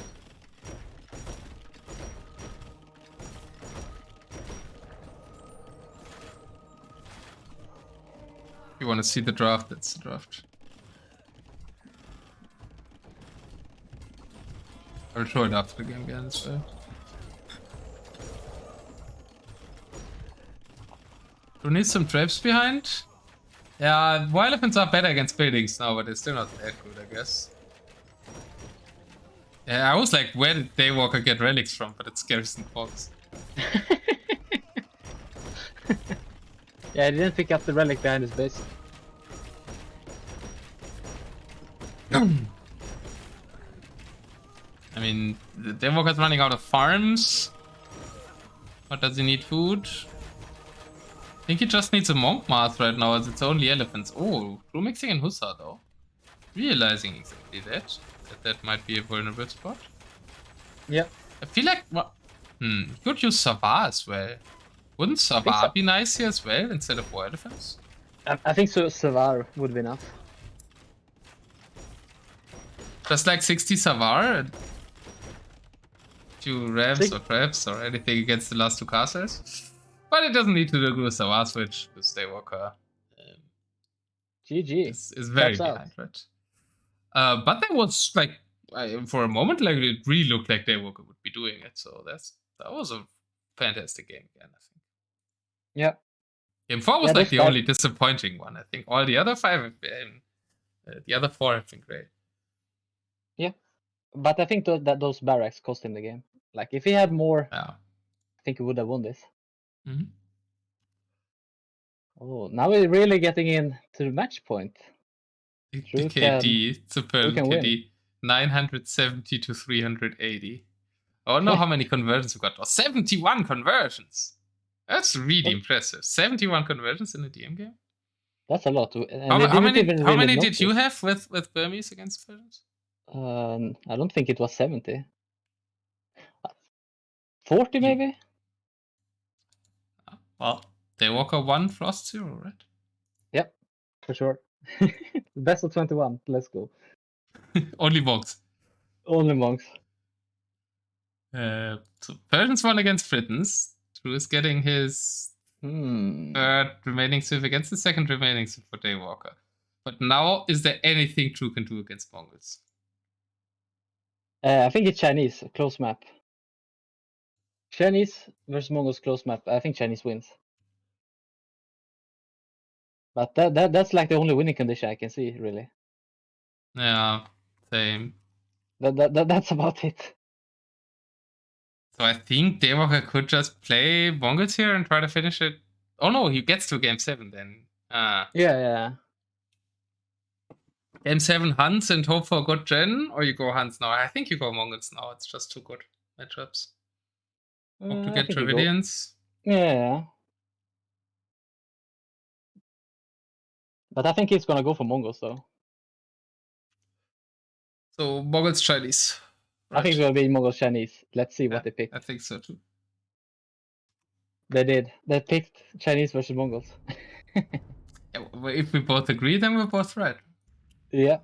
If you want to see the draft, that's the draft. I'll show it after the game again as well. Do we need some traps behind? Yeah, war elephants are better against buildings now, but they're still not that good, I guess. Yeah, I was like, where did Daywalker get relics from? But it's Garrison Fox. Yeah, he didn't pick up the relic behind his base. I mean, Daywalker's running out of farms. But does he need food? I think he just needs a monk math right now as it's only elephants. Oh, blue mixing and Hussar though. Realizing exactly that might be a vulnerable spot. Yeah. I feel like he could use Savar as well. Wouldn't Savar be nice here as well instead of war elephants? I think so. Savar would be enough. Just like 60 Savar, few revs or traps or anything against the last 2 castles. But it doesn't need to do with Savar switch because Daywalker GG is very behind, right? But that was like for a moment, like it really looked like Daywalker would be doing it. So that was a fantastic game again, I think. Yeah. Game 4 was like the only disappointing one. I think all the other 5 have been, the other 4 have been great. Yeah, but I think that those barracks cost him the game. Like if he had more, I think he would have won this. Oh, now we're really getting in to the match point. The KD, super KD, 970 to 380. I don't know how many conversions we got. Oh, 71 conversions. That's really impressive. 71 conversions in a DM game. That's a lot. How many did you have with Burmese against versions? I don't think it was 70. 40 maybe? Well, Daywalker 1, Frost 0, right? Yep, for sure. Best of 21. Let's go. Only monks. Only monks. So Persians won against Britons. Drew is getting his third remaining civ against the second remaining civ for Daywalker. But now, is there anything Drew can do against Mongols? I think it's Chinese, close map. Chinese versus Mongols close map. I think Chinese wins. But that's like the only winning condition I can see, really. Yeah, same. That's about it. So I think Daywalker could just play Mongols here and try to finish it. Oh no, he gets to game 7 then. Yeah. Game 7 Huns and hope for a good gen, or you go Huns now? I think you go Mongols now. It's just too good matchups. Hope to get Dravidians. Yeah. But I think he's gonna go for Mongols though. So Mongols Chinese. Right. I think it's gonna be Mongols Chinese. Let's see what they pick. I think so too. They did. They picked Chinese versus Mongols. Yeah, if we both agree, then we're both right. Yeah.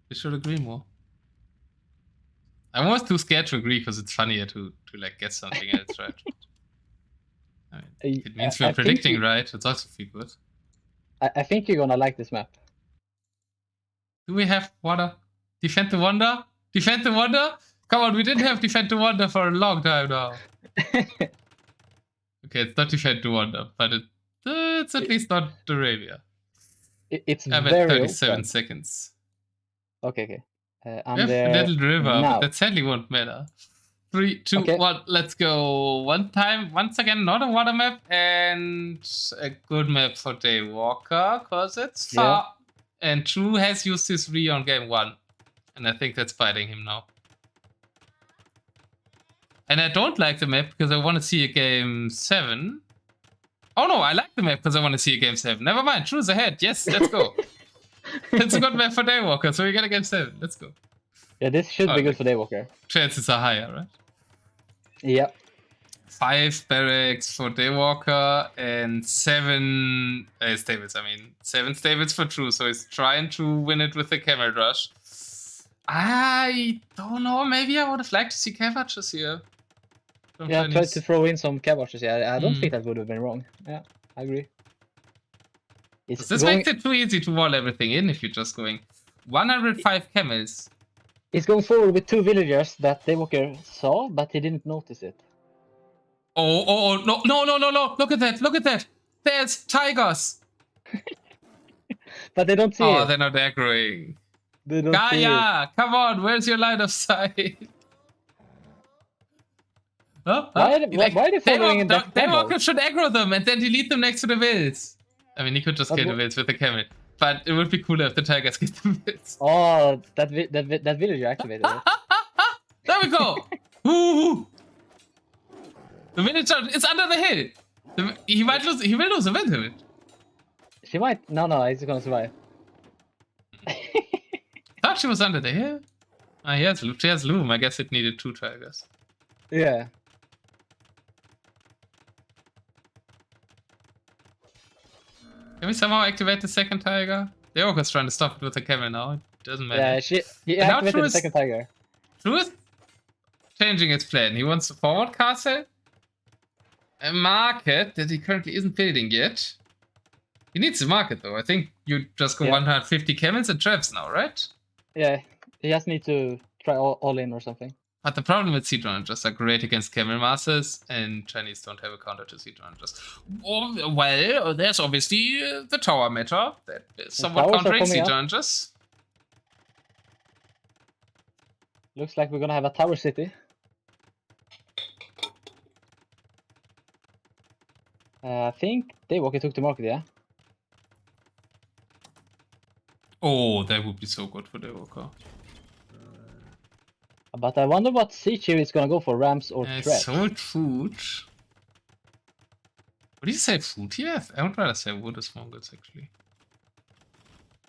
We should agree more. I'm almost too scared to agree because it's funnier to like get something else right. I mean, it means we're predicting right. It's also feel good. I think you're gonna like this map. Do we have water? Defend the Wonder? Defend the Wonder? Come on, we didn't have Defend the Wonder for a long time now. Okay, it's not Defend the Wonder, but it's at least not Arabia. It's I'm very at 37 open. seconds. Okay. We have a little river, now. but that sadly won't matter. 3, 2, Okay. 1, let's go. Once again, not a water map, and a good map for Daywalker, because it's far. And True has used his re on game 1. And I think that's biting him now. And I don't like the map because I want to see a game 7. Oh no, I like the map because I want to see a game 7. Never mind, True's ahead. Yes, let's go. It's a good map for Daywalker, so we get a game 7. Let's go. Yeah, this should be good for Daywalker. Chances are higher, right? Yeah. 5 barracks for Daywalker and 7 stables. I mean, 7 stables for True, so he's trying to win it with the camel rush. I don't know. Maybe I would have liked to see Cavaches here. Yeah, try to throw in some Cavaches. Yeah, I don't think that would have been wrong. Yeah, I agree. This makes it too easy to wall everything in if you're just going 105 camels. He's going forward with 2 villagers that Daywalker saw, but he didn't notice it. Oh, no. Look at that. There's tigers. But they don't see it. Oh, they're not aggroing. They don't Gaia, come on, where's your line of sight? Why are they following in that Daywalker should aggro them and then delete them next to the vills. I mean, he could just kill the vills with the camel. But it would be cooler if the tigers get the vills. Oh, that villager activated it. There we go. Ooh. The villager is under the hill. He will lose a vill. She might. No, he's gonna survive. Thought she was under the hill. She has loom. I guess it needed 2 tigers. Yeah. Can we somehow activate the second tiger? Daywalker's trying to stop it with the camel now. It doesn't matter. Yeah, he activated the second tiger. True is changing its plan. He wants a forward castle, a market that he currently isn't building yet. He needs a market though. I think you just go 150 camels and traps now, right? Yeah, he just need to try all in or something. But the problem with siege runners are great against camel masses, and Chinese don't have a counter to siege runners. Well, there's obviously the tower meta that is somewhat countering siege runners. Looks like we're gonna have a tower city. I think Daywalker took the market, yeah? Oh, that would be so good for Daywalker. But I wonder what siege here is gonna go for, rams or traps. Sold food. What do you say, food here? I would rather say wood as Mongols, actually.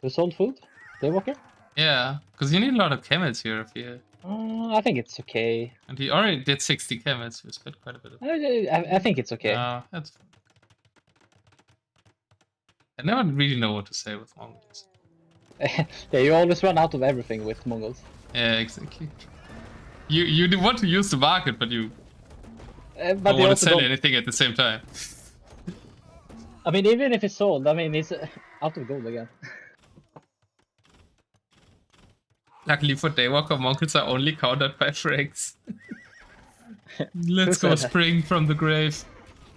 You sold food? Daywalker? Yeah, because you need a lot of camels here if you... I think it's okay. And he already did 60 camels, we spent quite a bit of... I think it's okay. That's fine. I never really know what to say with Mongols. Yeah, you always run out of everything with Mongols. Yeah, exactly. You do want to use the market, but you but don't want to sell anything at the same time. I mean, even if it's sold, I mean, it's out of gold again. Luckily for Daywalker, Mongols are only countered by Franks. Let's go spring from the grave.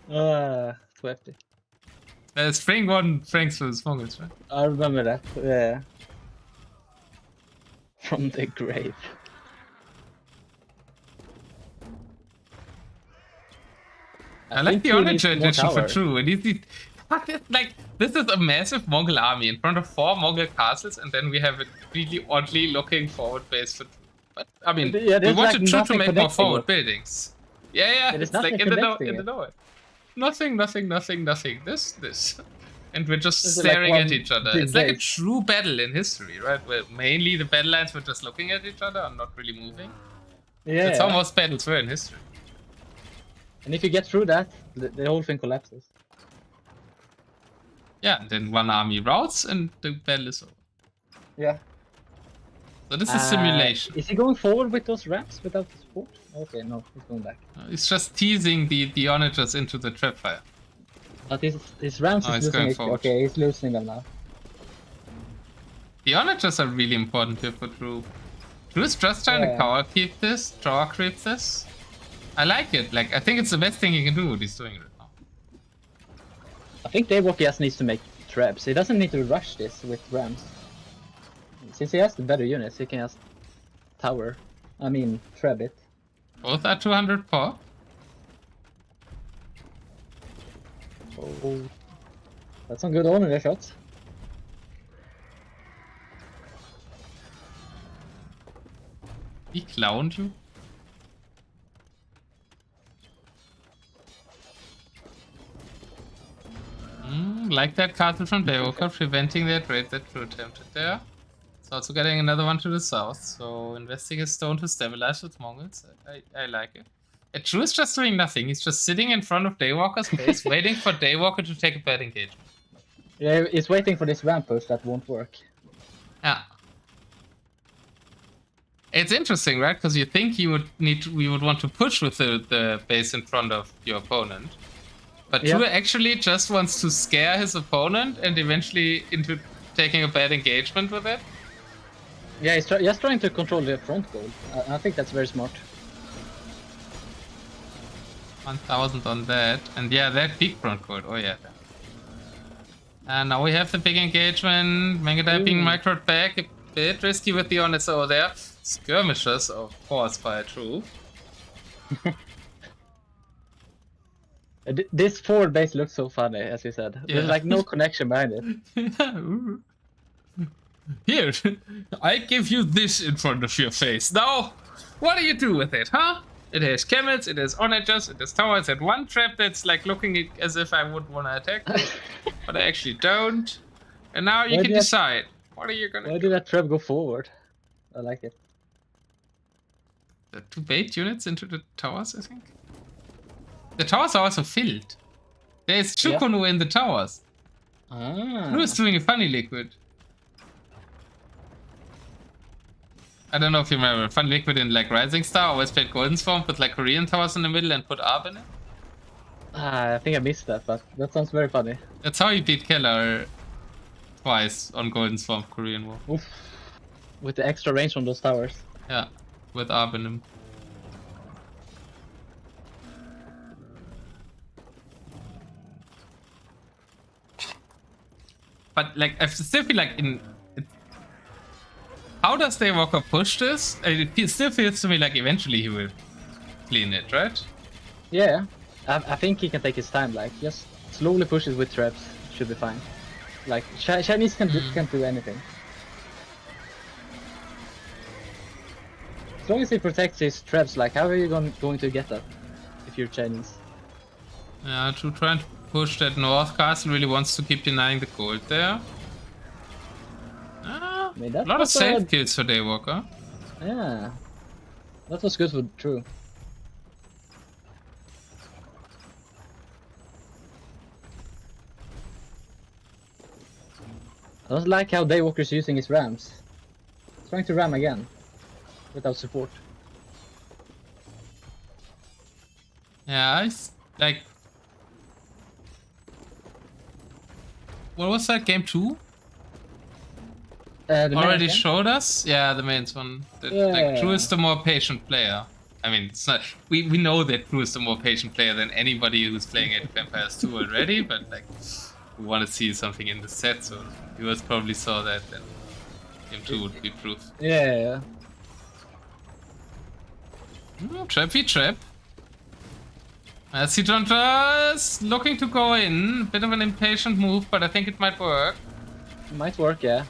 20. Spring won Franks versus Mongols, right? I remember that, yeah. From the grave. I like the onager edition for True. And like, this is a massive Mongol army in front of 4 Mongol castles, and then we have a really oddly looking forward base for True. But I mean, we wanted True to make more forward buildings. Yeah, it's like in the nowhere. Nothing. This. And we're just staring at each other. It's like a true battle in history, right? Where mainly the battle lines were just looking at each other and not really moving. Yeah. It's almost battles were in history. And if you get through that, the whole thing collapses. Yeah, and then one army routes and the battle is over. Yeah. So this is simulation. Is he going forward with those rams without the support? Okay, no, he's going back. He's just teasing the onagers into the trap fire. But his rams is losing it. Okay, he's losing them now. The onagers are really important here for True. Drew's just trying to Yeah. power keep this, draw creep this. I like it. Like, I think it's the best thing he can do what he's doing right now. I think Daywalker just needs to make traps. He doesn't need to rush this with Rams. Since he has the better units, he can just tower. I mean, trap it. Both are 200 pop. Oh, that's some good onager shots. He clowned you. Like that castle from Daywalker, preventing that raid that Drew attempted there. It's also getting another one to the south, so investing his stone to stabilize with Mongols. I like it. Drew is just doing nothing. He's just sitting in front of Daywalker's base, waiting for Daywalker to take a bad engagement. Yeah, he's waiting for this ramp push that won't work. Yeah. It's interesting, right? Because you think we would want to push with the base in front of your opponent. But Drew actually just wants to scare his opponent and eventually into taking a bad engagement with it. Yeah, he's just trying to control the front goal. I think that's very smart. 1000 on that. And yeah, that big front goal. Oh yeah. And now we have the big engagement. Mangadai being microed back. A bit risky with the NSO there. Skirmishes, of course, by Drew. This forward base looks so funny, as you said. Yeah. There's like no connection behind it. Here, I give you this in front of your face. Now, what do you do with it, huh? It has camels, it has onagers, it has towers, it has one trap that's like looking as if I would want to attack, but I actually don't. And now you can decide. What are you gonna do? Why did that trap go forward? I like it. The 2 bait units into the towers, I think? The towers are also filled. There's Chukunu in the towers. Who is doing a funny liquid? I don't know if you remember. Funny liquid in like Rising Star always played Golden Swarm with like Korean towers in the middle and put Arb in it. I think I missed that, but that sounds very funny. That's how you beat Kelar twice on Golden Swarm Korean War. Oof. With the extra range on those towers. Yeah, with Arb in them. But like, I still feel like how does Daywalker push this? It still feels to me like eventually he will clean it, right? Yeah, I think he can take his time. Like, just slowly push it with traps. Should be fine. Like, Chinese can't do anything. As long as he protects his traps, like, how are you going to get that if you're Chinese? Yeah, to try and push that north castle really wants to keep denying the gold there. I mean, A lot of safe kills for Daywalker. Yeah, that was good for Drew. I don't like how Daywalker's using his rams. He's trying to ram again, without support. Yeah, it's like... What was that, game 2? Already showed us? Yeah, the mains one. Like, Drew is the more patient player. I mean, it's not... We know that Drew is the more patient player than anybody who's playing Age of Empires 2 already, but like, we want to see something in the set, so viewers probably saw that, and game 2 would be proof. Yeah. Trap v trap. Citrontra is looking to go in. Bit of an impatient move, but I think it might work. It might work, yeah.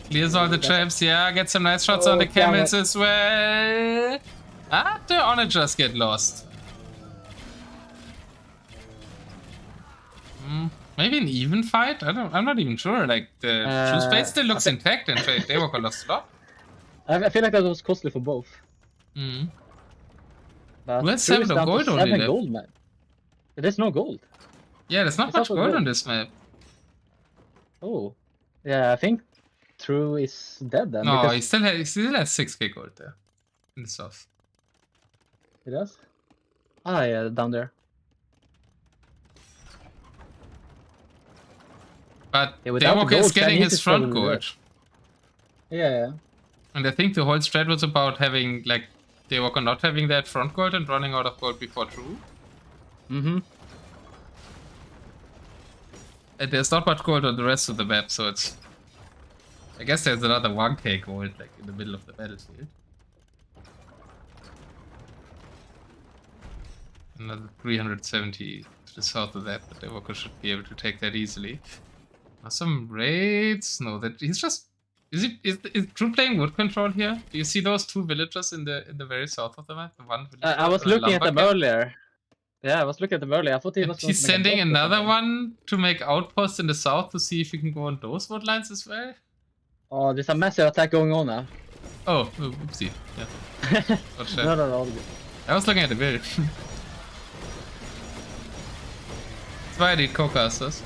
Clears all the traps, yeah. Get some nice shots on the camels as well. The onagers get lost. Maybe an even fight? I'm not even sure. Like, the True Space still looks intact and Daywalker lost a lot. I feel like that was costly for both. But we have 7 of gold only left. Gold, man. There's no gold. Yeah, there's not much gold on this map. Oh. Yeah, I think True is dead then. No, he still has 6k gold there. In the south. He does? Ah, yeah, down there. But Daywalker is getting his front gold. Yeah. And I think the whole strat was about having, like, Daywalker not having that front gold and running out of gold before true. Mm-hmm. And there's not much gold on the rest of the map, so it's... I guess there's another 1k gold, like, in the middle of the battlefield. Another 370 to the south of that, but Daywalker should be able to take that easily. Now some raids? No, that he's just... Is True playing wood control here? Do you see those two villagers in the very south of the map? The one villager I was looking at them camp? earlier. Yeah, I was looking at them earlier. I thought he was going He's to make a sending drop or another something. one to make outposts in the south to see if he can go on those wood lines as well. Oh, there's a massive attack going on now. Oh, oopsie. Yeah. No, all good. I was looking at the build. That's why I need co-casters.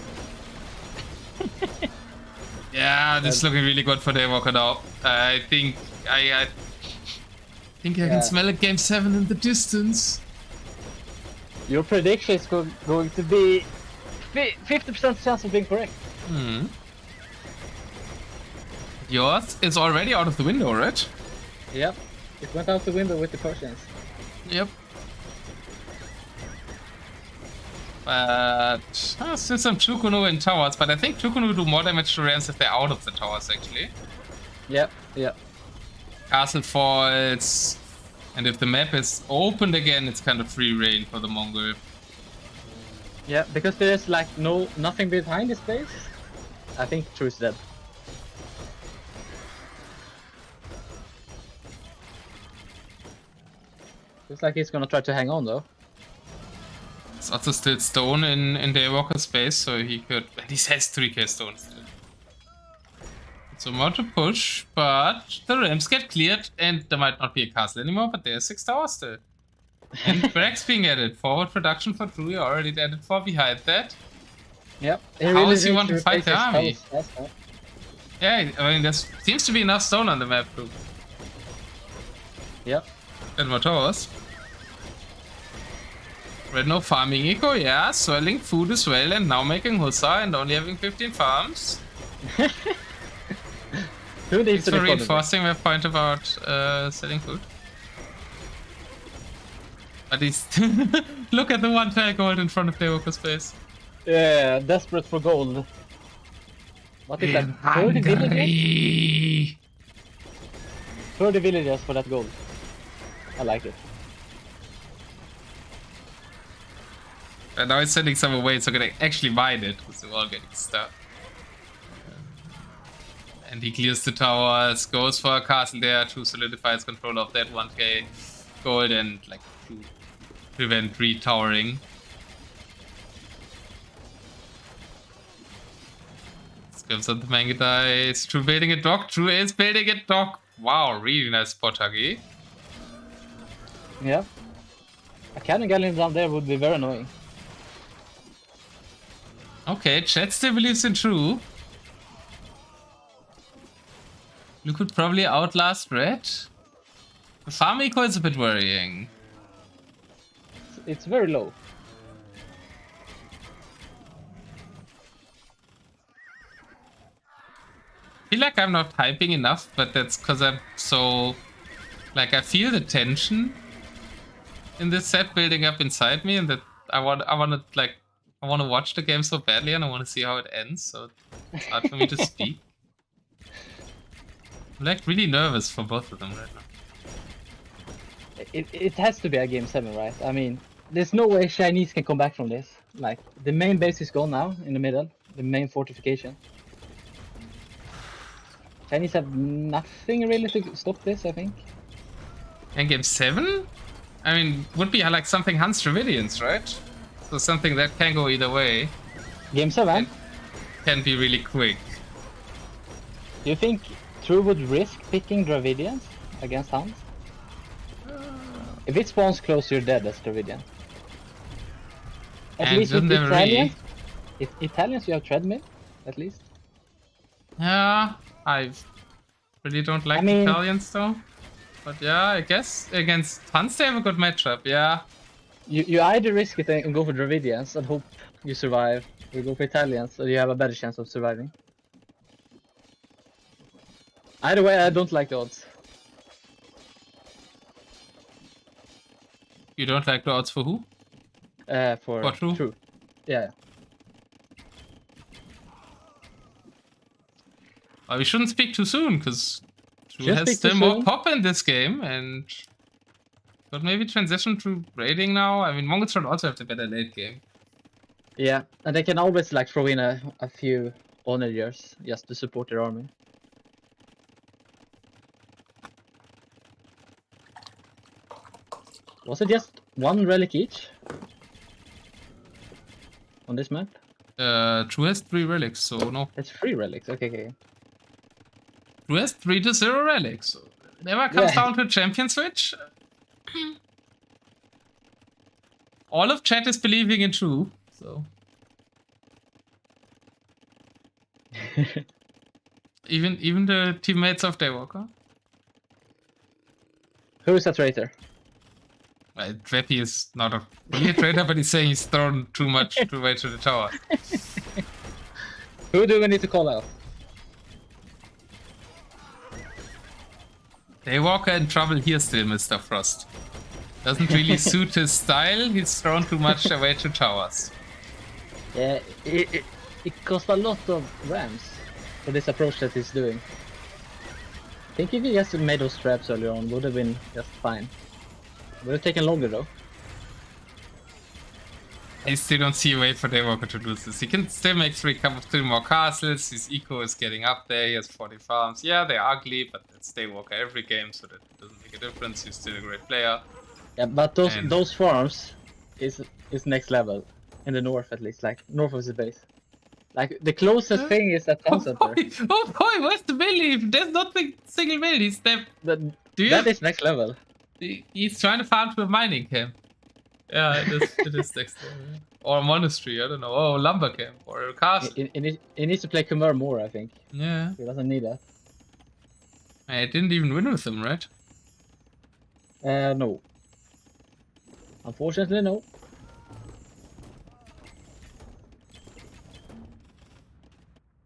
Yeah, this is looking really good for Daywalker now. I think I can smell a game 7 in the distance. Your prediction is going to be 50% chance of being correct. Hmm. Yours is already out of the window, right? Yep. It went out the window with the Persians. Yep. But still some Chukunu in towers, but I think Chukunu do more damage to Rams if they're out of the towers actually. Yep. Castle falls, and if the map is opened again, it's kind of free reign for the Mongol. Yeah, because there's like nothing behind this base. I think True's dead. Looks like he's gonna try to hang on though. It's also still stone in Daywalker's space, so he could... He has 3k stone still. So more to push, but the ramps get cleared, and there might not be a castle anymore, but there's 6 towers still. And Brax being added. Forward production for True, already added 4 behind that. Yep. How does he want to fight the army? Yeah, I mean, there seems to be enough stone on the map too. Yep. And more towers. Red no farming eco, yeah, swelling food as well, and now making Hussar and only having 15 farms. Who needs to reinforcing my point about selling food. At least look at the 1 tile gold in front of Daywalker's face. Yeah, desperate for gold. What is that? 30 villagers? 30 villagers for that gold. I like it. And now it's sending some away, so I can actually mine it, because we're all getting stuck. And he clears the towers, goes for a castle there to solidify his control of that 1k gold and like to prevent retowering. Comes on the manga dice. True building a dock. True is building a dock. Wow, really nice spot, Huggie. Yeah. A cannon galleon down there would be very annoying. Okay, chat still believes in True. You could probably outlast Red. The farm eco is a bit worrying. It's very low. I feel like I'm not hyping enough, but that's because I'm so... Like, I feel the tension in this set building up inside me, and that I want to watch the game so badly, and I want to see how it ends, so it's hard for me to speak. I'm like really nervous for both of them right now. It has to be a game 7, right? I mean, there's no way Chinese can come back from this. Like, the main base is gone now, in the middle. The main fortification. Chinese have nothing really to stop this, I think. And game 7? I mean, would be like something Hans Dravidians, right? So something that can go either way. Game 7? Can be really quick. Do you think True would risk picking Dravidians against Hans? If it spawns close, you're dead as Dravidian. At least with Italians. If Italians, you have treadmill, at least. Yeah, I really don't like Italians though. But yeah, I guess against Hans they have a good matchup, yeah. You either risk it and go for Dravidians and hope you survive, or go for Italians so you have a better chance of surviving. Either way, I don't like the odds. You don't like the odds for who? For True. Yeah. Well, we shouldn't speak too soon, because True has still more pop in this game, and but maybe transition to raiding now. I mean, Mongols should also have the better late game. Yeah, and they can always like throw in a few onagers just to support their army. Was it just one relic each on this map? True has 3 relics, so no. It's 3 relics. Okay. True has 3 to 0 relics. So it never comes down to a champion switch. All of chat is believing in True, so. even the teammates of Daywalker. Who is a traitor? Dreppy is not a really traitor, but he's saying he's thrown too much away to the tower. Who do we need to call out? Daywalker in trouble here still, Mr. Frost. Doesn't really suit his style, he's thrown too much away to towers. Yeah, it costs a lot of rams for this approach that he's doing. I think if he just made those traps earlier on, would have been just fine. Would have taken longer though. I still don't see a way for Daywalker to lose this. He can still make 3 more castles, his eco is getting up there, he has 40 farms. Yeah, they're ugly, but it's Daywalker every game, so that doesn't make a difference, he's still a great player. Yeah, but those farms is next level. In the north at least, like north of the base. Like the closest thing is at town center. Oh boy, where's the belief? There's not a single mill, he's there. That is next level. He's trying to farm to a mining camp. Yeah, it is next level. Or a monastery, I don't know. Oh, lumber camp or a castle. He needs to play Khmer more, I think. Yeah. He doesn't need that. I didn't even win with him, right? No. Unfortunately, no.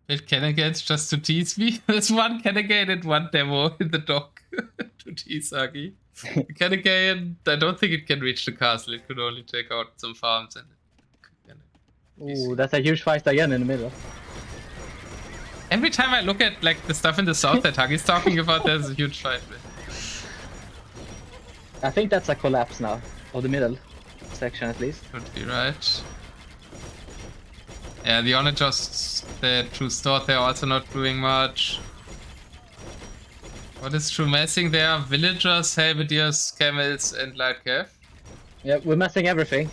It Kennegates just to tease me. There's one Kennegate and one demo in the dock to tease Huggie. Kennegate, I don't think it can reach the castle. It could only take out some farms and. Ooh, that's a huge fight again in the middle. Every time I look at like the stuff in the south that Huggie's talking about, there's a huge fight. I think that's a collapse now of the middle section at least. Could be right. Yeah, the onagers, the True store, they're also not doing much. What is True messing there? Villagers, halberdiers, camels, and light cav. Yeah, we're messing everything.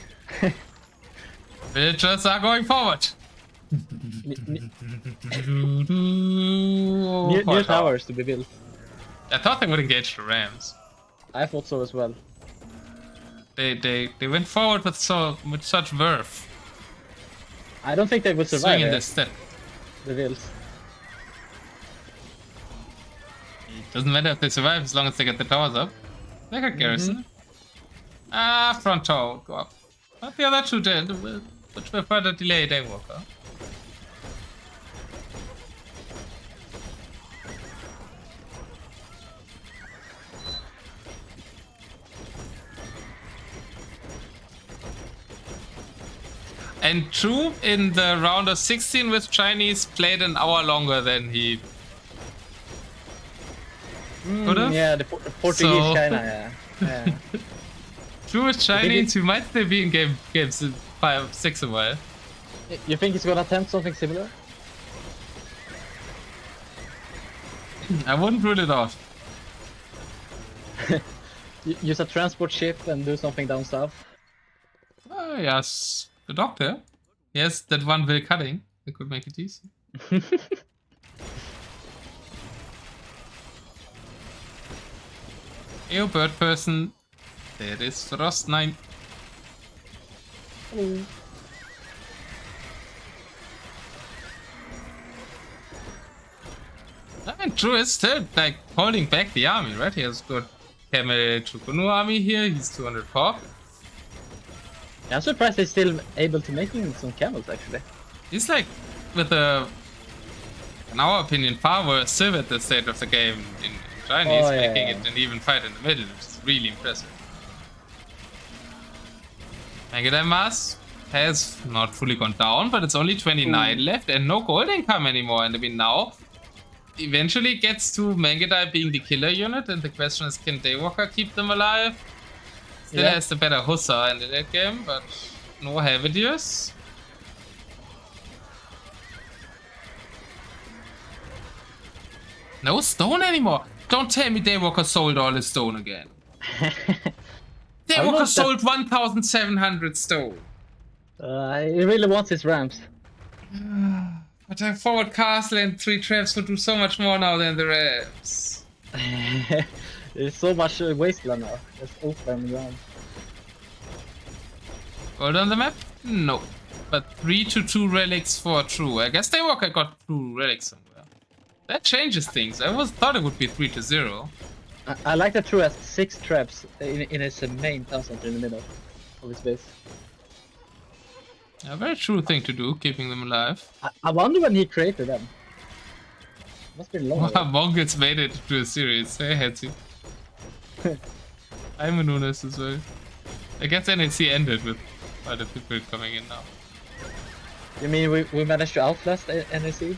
Villagers are going forward. New towers to be built. I thought they would engage the rams. I thought so as well. They went forward with such verve. I don't think they would survive. Swinging this step. The Vills. It doesn't matter if they survive as long as they get the towers up. They got garrison. Front tower would go up. But the other two did, which will further delay Daywalker. And True in the round of 16 with Chinese played an hour longer than he could have. Yeah, the Portuguese China, yeah. True with Chinese, we might still be in games 5, 6 a while. You think he's gonna attempt something similar? I wouldn't rule it out. Use a transport ship and do something down south? Yes. The doctor? Yes, that one will cutting. It could make it easy. Yo, bird person. There is Frost 9. Hello. I mean, True is still like holding back the army, right? He has got Camel Chukunu army here. He's 200 pop. I'm surprised he's still able to make some camels actually. He's like, with a, in our opinion, far worse Civ at the state of the game in Chinese, making it an even fight in the middle, which is really impressive. Megadam Mass has not fully gone down, but it's only 29 left and no gold income anymore. And I mean, now eventually gets to Mangudai being the killer unit, and the question is, can Daywalker keep them alive? Still has the better Hussar in the late game, but no Halberdiers. No stone anymore. Don't tell me Daywalker sold all his stone again. Daywalker sold 1,700 stone. He really wants his ramps. But a forward castle and 3 traps will do so much more now than the ramps. There's so much wasteland now. It's open ground. Gold on the map? No. But 3 to 2 relics for true. I guess Daywalker got 2 relics somewhere. That changes things. I thought it would be 3 to 0. I like that True has 6 traps in his main town center in the middle of his base. A very true thing to do, keeping them alive. I wonder when he created them. Must be long. Wow, Mongols made it to a series. Hey, Hetzy. I'm a Nunes as well. I guess NAC ended with other people coming in now. You mean we managed to outlast NAC?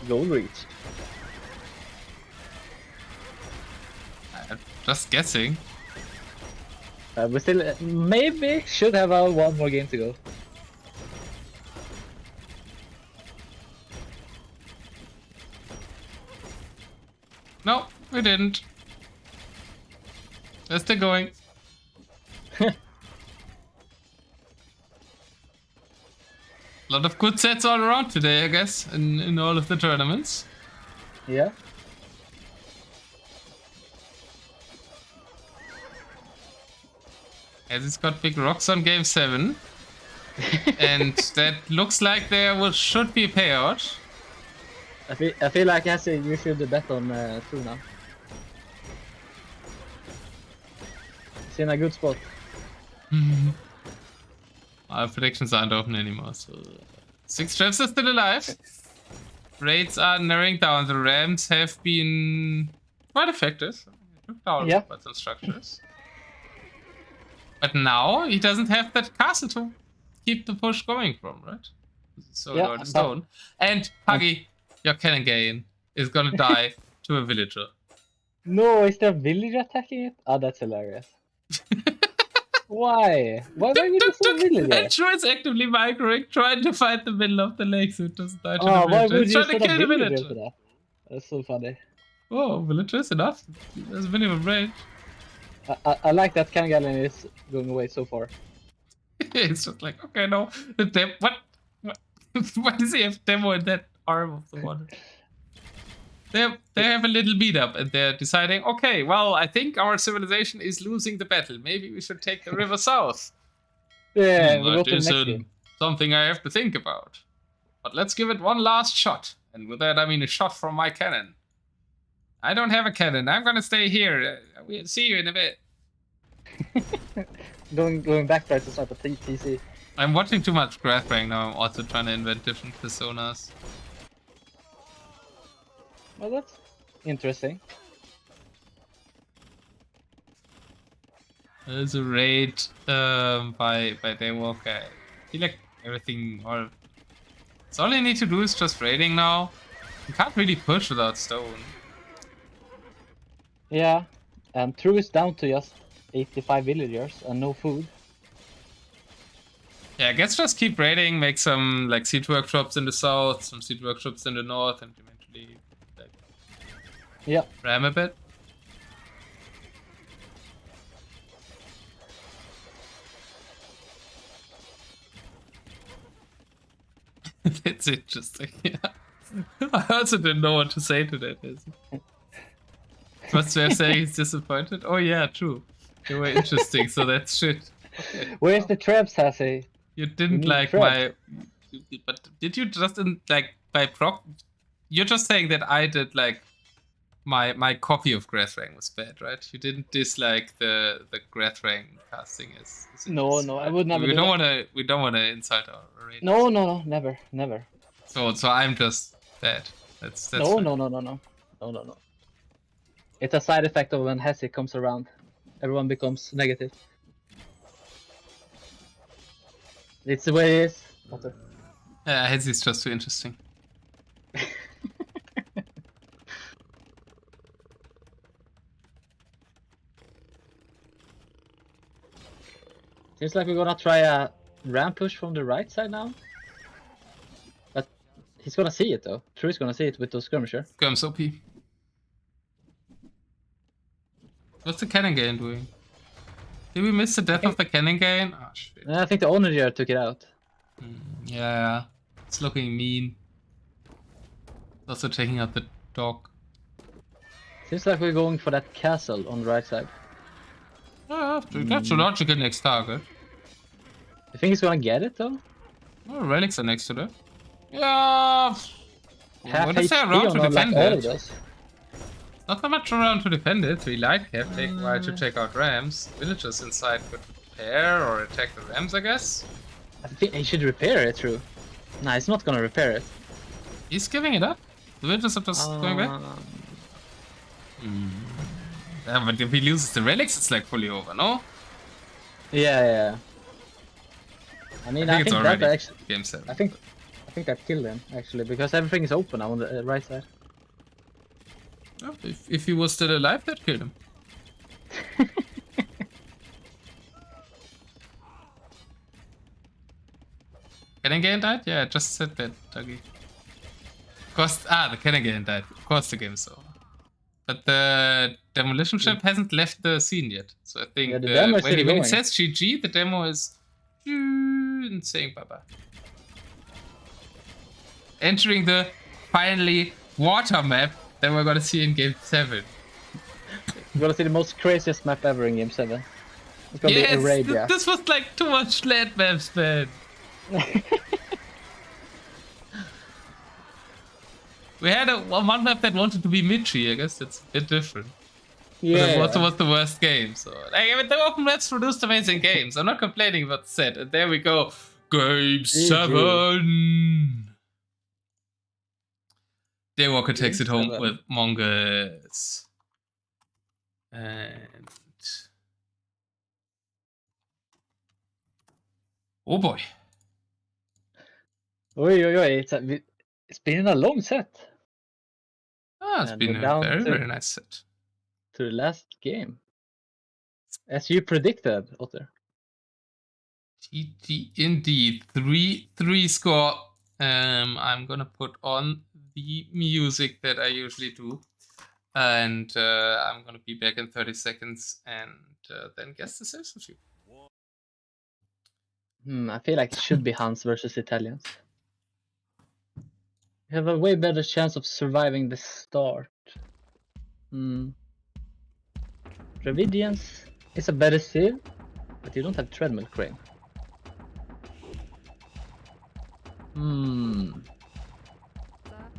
Goal reach. I'm just guessing. We still maybe should have one more game to go. No, we didn't. They're still going. A lot of good sets all around today, I guess, in all of the tournaments. Yeah. As it's got big rocks on game 7. And that looks like there should be a payout. I feel like you should bet on True now. It's in a good spot. Our predictions aren't open anymore, so 6 traps are still alive. Raids are narrowing down. The Rams have been quite effective. They took down quite some structures. But now he doesn't have that castle to keep the push going from, right? So Lord Stone. And Huggie, your cannon gain is gonna die to a villager. No, is there a villager attacking it? Oh, that's hilarious. Why? Why would you do a villager? And sure, it's actively microing, trying to find the middle of the lake so it doesn't die to the villager. Why would you trying to kill the villager villager. for that? That's so funny. Oh, villager is enough. There's a minimum range. I like that Kangalin is going away so far. It's just like, okay, no. What does he have demo in that arm of the water? They have a little beat up and they're deciding, okay, well, I think our civilization is losing the battle. Maybe we should take the river south. Yeah, we'll go that to the next isn't game. something I have to think about. But let's give it one last shot. And with that, I mean a shot from my cannon. I don't have a cannon. I'm gonna stay here. We'll see you in a bit. Going back there to start the TC. I'm watching too much Grathbang now. I'm also trying to invent different personas. Well, that's interesting. There's a raid by Daywalker. I feel like everything, or so all you need to do is just raiding now. You can't really push without stone. Yeah, and True is down to just 85 villagers and no food. Yeah, I guess just keep raiding, make some like seed workshops in the south, some seed workshops in the north, and eventually like ram a bit. That's interesting. Yeah. I also didn't know what to say to that. What's there saying he's disappointed? Oh yeah, true. They were interesting, so that's shit. Okay. Where's the traps, Hassy? You didn't like my... But did you just, by proc... You're just saying that I did, like, my copy of Grathfang was bad, right? You didn't dislike the Grathfang casting as No, I would never. We don't want to insult our ratings. No, never. So I'm just bad. That's no, fine. No. It's a side effect of when Hesse comes around. Everyone becomes negative. It's the way it is. Otter. Yeah, Hetzy is just too interesting. Seems like we're gonna try a ramp push from the right side now. But he's gonna see it though. True's gonna see it with those skirmisher. Skirm's OP. What's the cannon gain doing? Did we miss the death of the cannon gain? Oh shit. I think the onager took it out. Yeah, it's looking mean. Also taking out the dog. Seems like we're going for that castle on the right side. That's a logical next target. You think he's gonna get it though? Oh, relics are next to that. Yeah. Half What is there HP around on to like defend all of it? those. Not that much around to defend it. We light cap, take a while to take out rams. Villagers inside could repair or attack the rams, I guess. I think he should repair it, True. Nah, he's not gonna repair it. He's giving it up. The villagers are just going back. Yeah, but if he loses the relics, it's like fully over, no? Yeah. I mean, I it's think already that actually. game 7. I think that killed him actually because everything is open now on the right side. Well, if he was still alive, that killed him. Cannon gain died? Yeah, I just said that, Dougie. The cannon gain died. Of course the game is over. But the demolition ship hasn't left the scene yet. So I think the demo is when still it says GG, the demo is and saying bye-bye. Entering the finally water map that we're gonna see in game 7. We're gonna see the most craziest map ever in game 7. It's gonna be Arabia. This was like too much land maps, man. We had one map that wanted to be Michi. I guess that's a bit different. Yeah. But it also was the worst game. So, like, I mean, the open maps produced amazing games. I'm not complaining about the set. And there we go. Game 7. Daywalker takes it home with Mongoose. And... oh boy. Oi. It's been a long set. It's been a very nice set. To the last game. As you predicted, Otter. GG indeed. 3-3 score. I'm gonna put on the music that I usually do. And I'm gonna be back in 30 seconds and then guess the saves with you. I feel like it should be Hans versus Italians. You have a way better chance of surviving the start. Dravidians is a better sieve, but you don't have treadmill crane.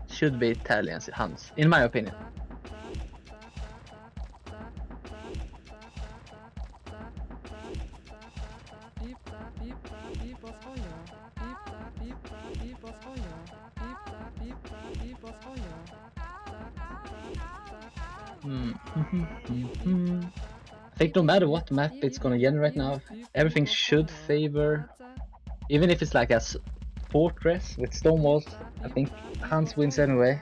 Should be Italians, Hans, in my opinion. I think no matter what map it's gonna generate now, everything should favor, even if it's like a fortress with stone walls. I think Hans wins anyway.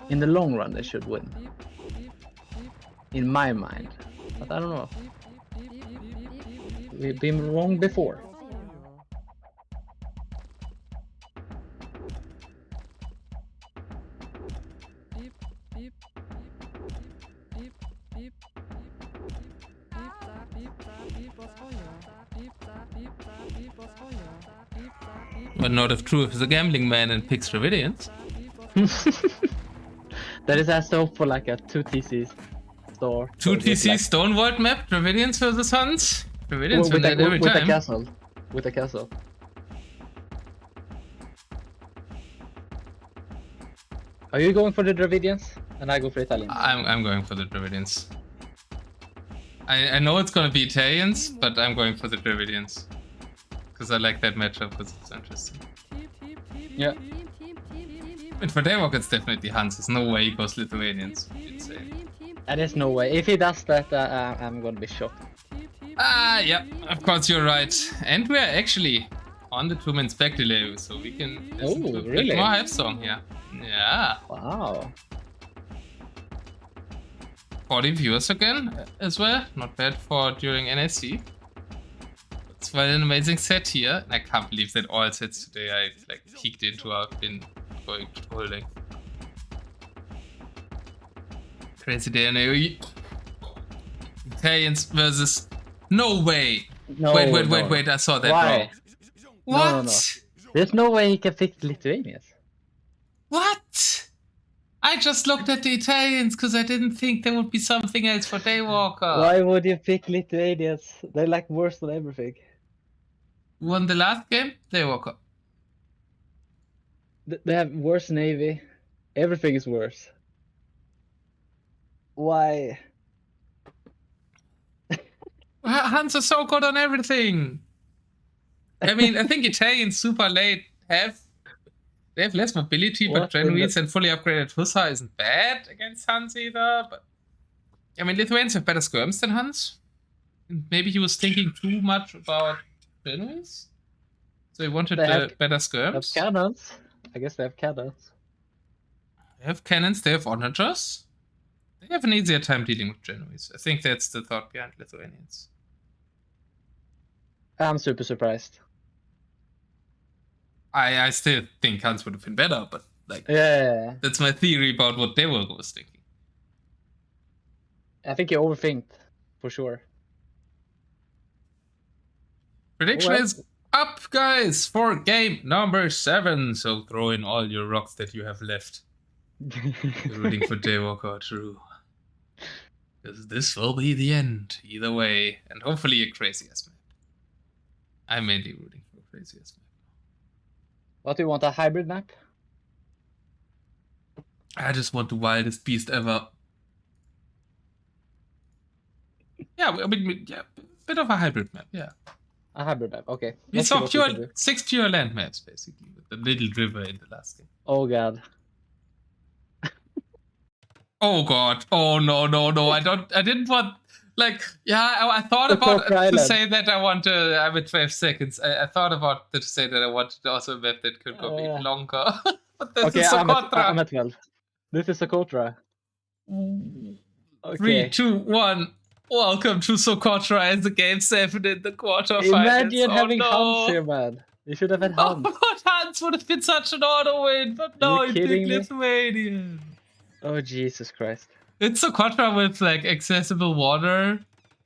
In the long run, they should win. In my mind, but I don't know. We've been wrong before. But not if True is a gambling man and picks Dravidians. That is has to hope for like a 2 TC store. 2 TC like... Stoneworld map, Dravidians versus Huns. Dravidians with that every time. With a castle. Are you going for the Dravidians? And I go for Italians. I'm going for the Dravidians. I know it's gonna be Italians, but I'm going for the Dravidians. Because I like that matchup, because it's interesting. Yeah. And for Daywalker, it's definitely Hans. There's no way he goes Lithuanians. Insane. That is no way. If he does that, I'm gonna be shocked. Yeah, of course you're right. And we're actually on the 2-man spec delay, so we can listen to a really? bit more hype song here. Yeah. Wow. 40 viewers again as well. Not bad for during NSC. It's well an amazing set here. And I can't believe that all sets today I like peeked into. I've been going to the whole length. Crazy day in AoE. Italians versus... No way! No, Wait, I saw that wrong. What? No. There's no way he can pick Lithuanians. What? I just looked at the Italians because I didn't think there would be something else for Daywalker. Why would you pick Lithuanians? They're like worse than everything. Won the last game? Daywalker. They have worse navy. Everything is worse. Why? Hans are so good on everything. I mean, I think Italians super late have less mobility, but Genoese and fully upgraded Hussar isn't bad against Hans either. But I mean, Lithuanians have better skirms than Hans. And maybe he was thinking too much about Genoese, so he wanted better skirms. They have cannons. I guess they have cannons. They have cannons. They have onagers. They have an easier time dealing with Genoese. I think that's the thought behind Lithuanians. I'm super surprised. I still think Hans would have been better, but like, yeah, that's my theory about what Daywalker was thinking. I think you overthinked, for sure. Prediction is up, guys, for game number 7. So throw in all your rocks that you have left. You're rooting for Daywalker, true. Because this will be the end, either way. And hopefully a crazy-ass map. I'm mainly rooting for a crazy-ass map. What do you want, a hybrid map? I just want the wildest beast ever. Yeah, I mean, yeah, bit of a hybrid map, yeah. A hybrid map, okay. We saw 6 pure land maps, basically, with the little river in the last game. Oh god. Oh god. Oh no. I didn't want, like, yeah, I thought about to say that I want to, I'm at 12 seconds. I thought about to say that I wanted also a map that could go even longer. But this is Socotra. I'm at 12. This is Socotra. Okay. 3, 2, 1. Welcome to Socotra as the game 7 in the quarterfinals. Imagine having Hans here, man. You should have had Hans. Oh, but Hans would have been such an auto win, but no, he picked Lithuanian. Oh, Jesus Christ. It's Socotra with like accessible water,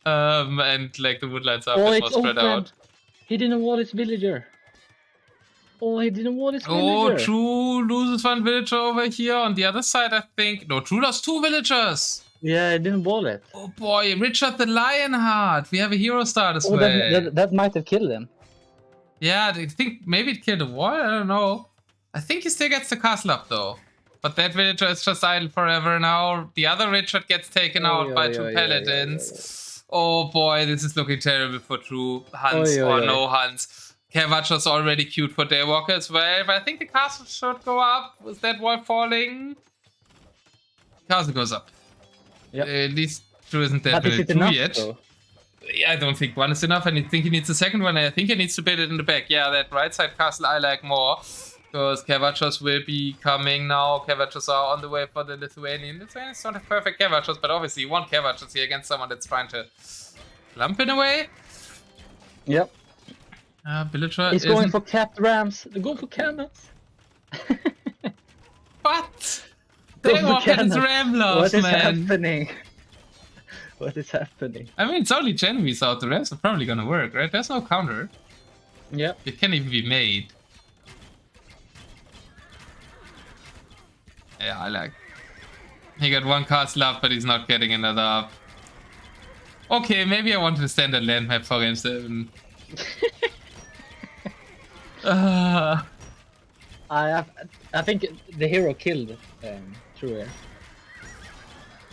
and like the woodlands are a bit more spread out. He didn't want his villager. Oh, he didn't want his villager. Oh, True loses 1 villager over here. On the other side, I think. No, True lost 2 villagers. Yeah, he didn't wall it. Oh boy, Richard the Lionheart. We have a hero star as well. That might have killed him. Yeah, I think maybe it killed a wall. I don't know. I think he still gets the castle up though. But that villager is just idle forever now. The other Richard gets taken out by 2 paladins. Oh boy, this is looking terrible for True. Hans or no Hans. Kevach's already queued for Daywalker as well. But I think the castle should go up. Was that wall falling? Castle goes up. Yep. At least True isn't that built 2 yet. Though? Yeah, I don't think 1 is enough. And I think he needs a second one. I think he needs to build it in the back. Yeah, that right side castle I like more. Because Kevachos will be coming now. Kevachos are on the way for the Lithuanian. Lithuanians don't have perfect Kevachos, but obviously you want Kevachos here against someone that's trying to lump in a way. Yep. Villager He's going for capped rams. They're going for cannons. What? Daywalker is ram love, What is happening? What is happening? I mean, it's only Genoese out. The rest are probably gonna work, right? There's no counter. Yep. It can't even be made. Yeah, I like. He got 1 castle up, but he's not getting another up. Okay, maybe I wanted a standard land map for game 7. I think the hero killed True here.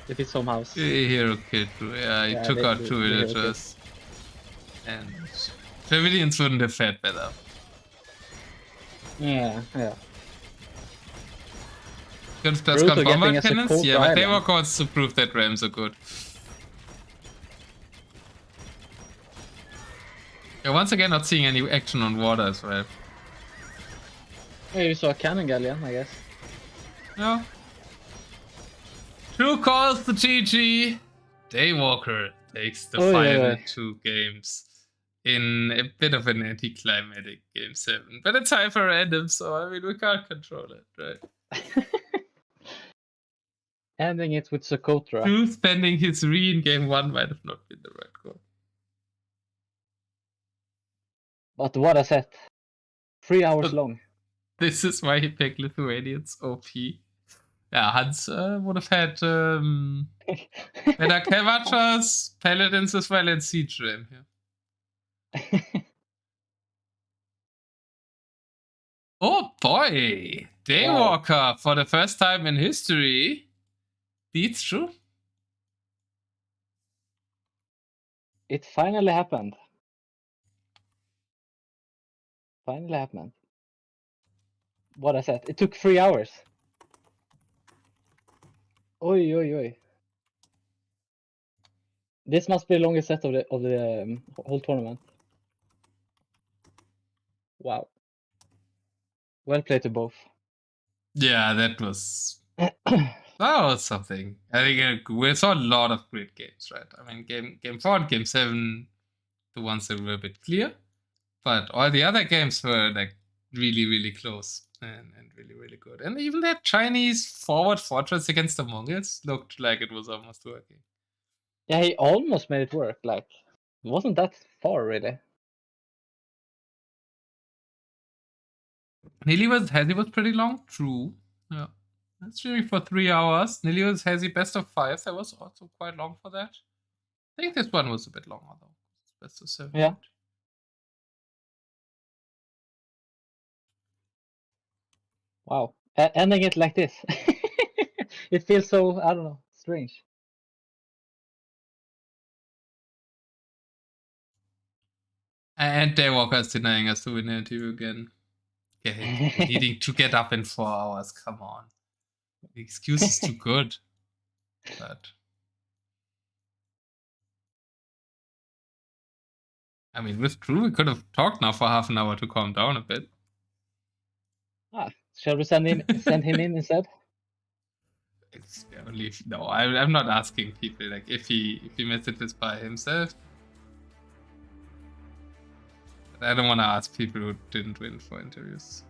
If it's some house. The hero killed True, yeah, he took out 2 villagers. And Trevilians wouldn't have fared better. Yeah. Does combat cannons? Yeah, but Daywalker wants to prove that rams are good. Yeah, once again, not seeing any action on water as well. Oh, you saw a cannon galleon, I guess. No. True calls to GG. Daywalker takes the final 2 games in a bit of an anticlimactic game 7. But it's Hyperrandom, so I mean, we can't control it, right? Ending it with Socotra. True spending his re in game 1 might have not been the right call. But what a set. 3 hours long. This is why he picked Lithuanians OP. Yeah, Hans would have had better Kevachas, Paladins as well, and Siege Ram here. Oh boy! Daywalker for the first time in history beats True. It finally happened. Finally happened. What I said. It took 3 hours. Oi, oi, oi. This must be the longest set of the whole tournament. Wow. Well played to both. Yeah, that was something. I think we saw a lot of great games, right? I mean, game 4 and game 7, the ones that were a bit clear, but all the other games were like really, really close and really, really good. And even that Chinese forward fortress against the Mongols looked like it was almost working. Yeah, he almost made it work. Like, it wasn't that far, really. Nearly was pretty long, true. Yeah. That's streaming for 3 hours. Nearly was Hazy best of 5. That was also quite long for that. I think this one was a bit longer though. It's best of 7. Yeah. Wow. Ending it like this. It feels so, I don't know, strange. And Daywalker is denying us to win the interview again. Needing to get up in 4 hours. Come on. The excuse is too good. But I mean, with Drew, we could have talked now for half an hour to calm down a bit. Shall we send him in instead? It's only no. I'm not asking people like if he messages by himself. But I don't want to ask people who didn't win for interviews.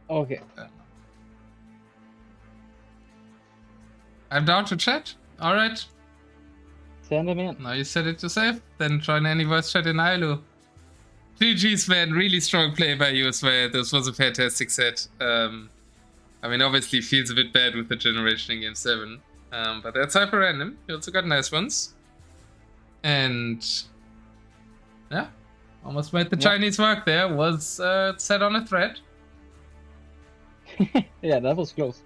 Okay. I'm down to chat. All right. Send him in. Now you said it yourself. Then join any voice chat in ILO. GG's, man. Really strong play by you as well. This was a fantastic set. I mean, obviously feels a bit bad with the generation in game 7. But that's Hyperrandom. You also got nice ones. And yeah, almost made the Chinese work there. Was set on a thread. Yeah, that was close.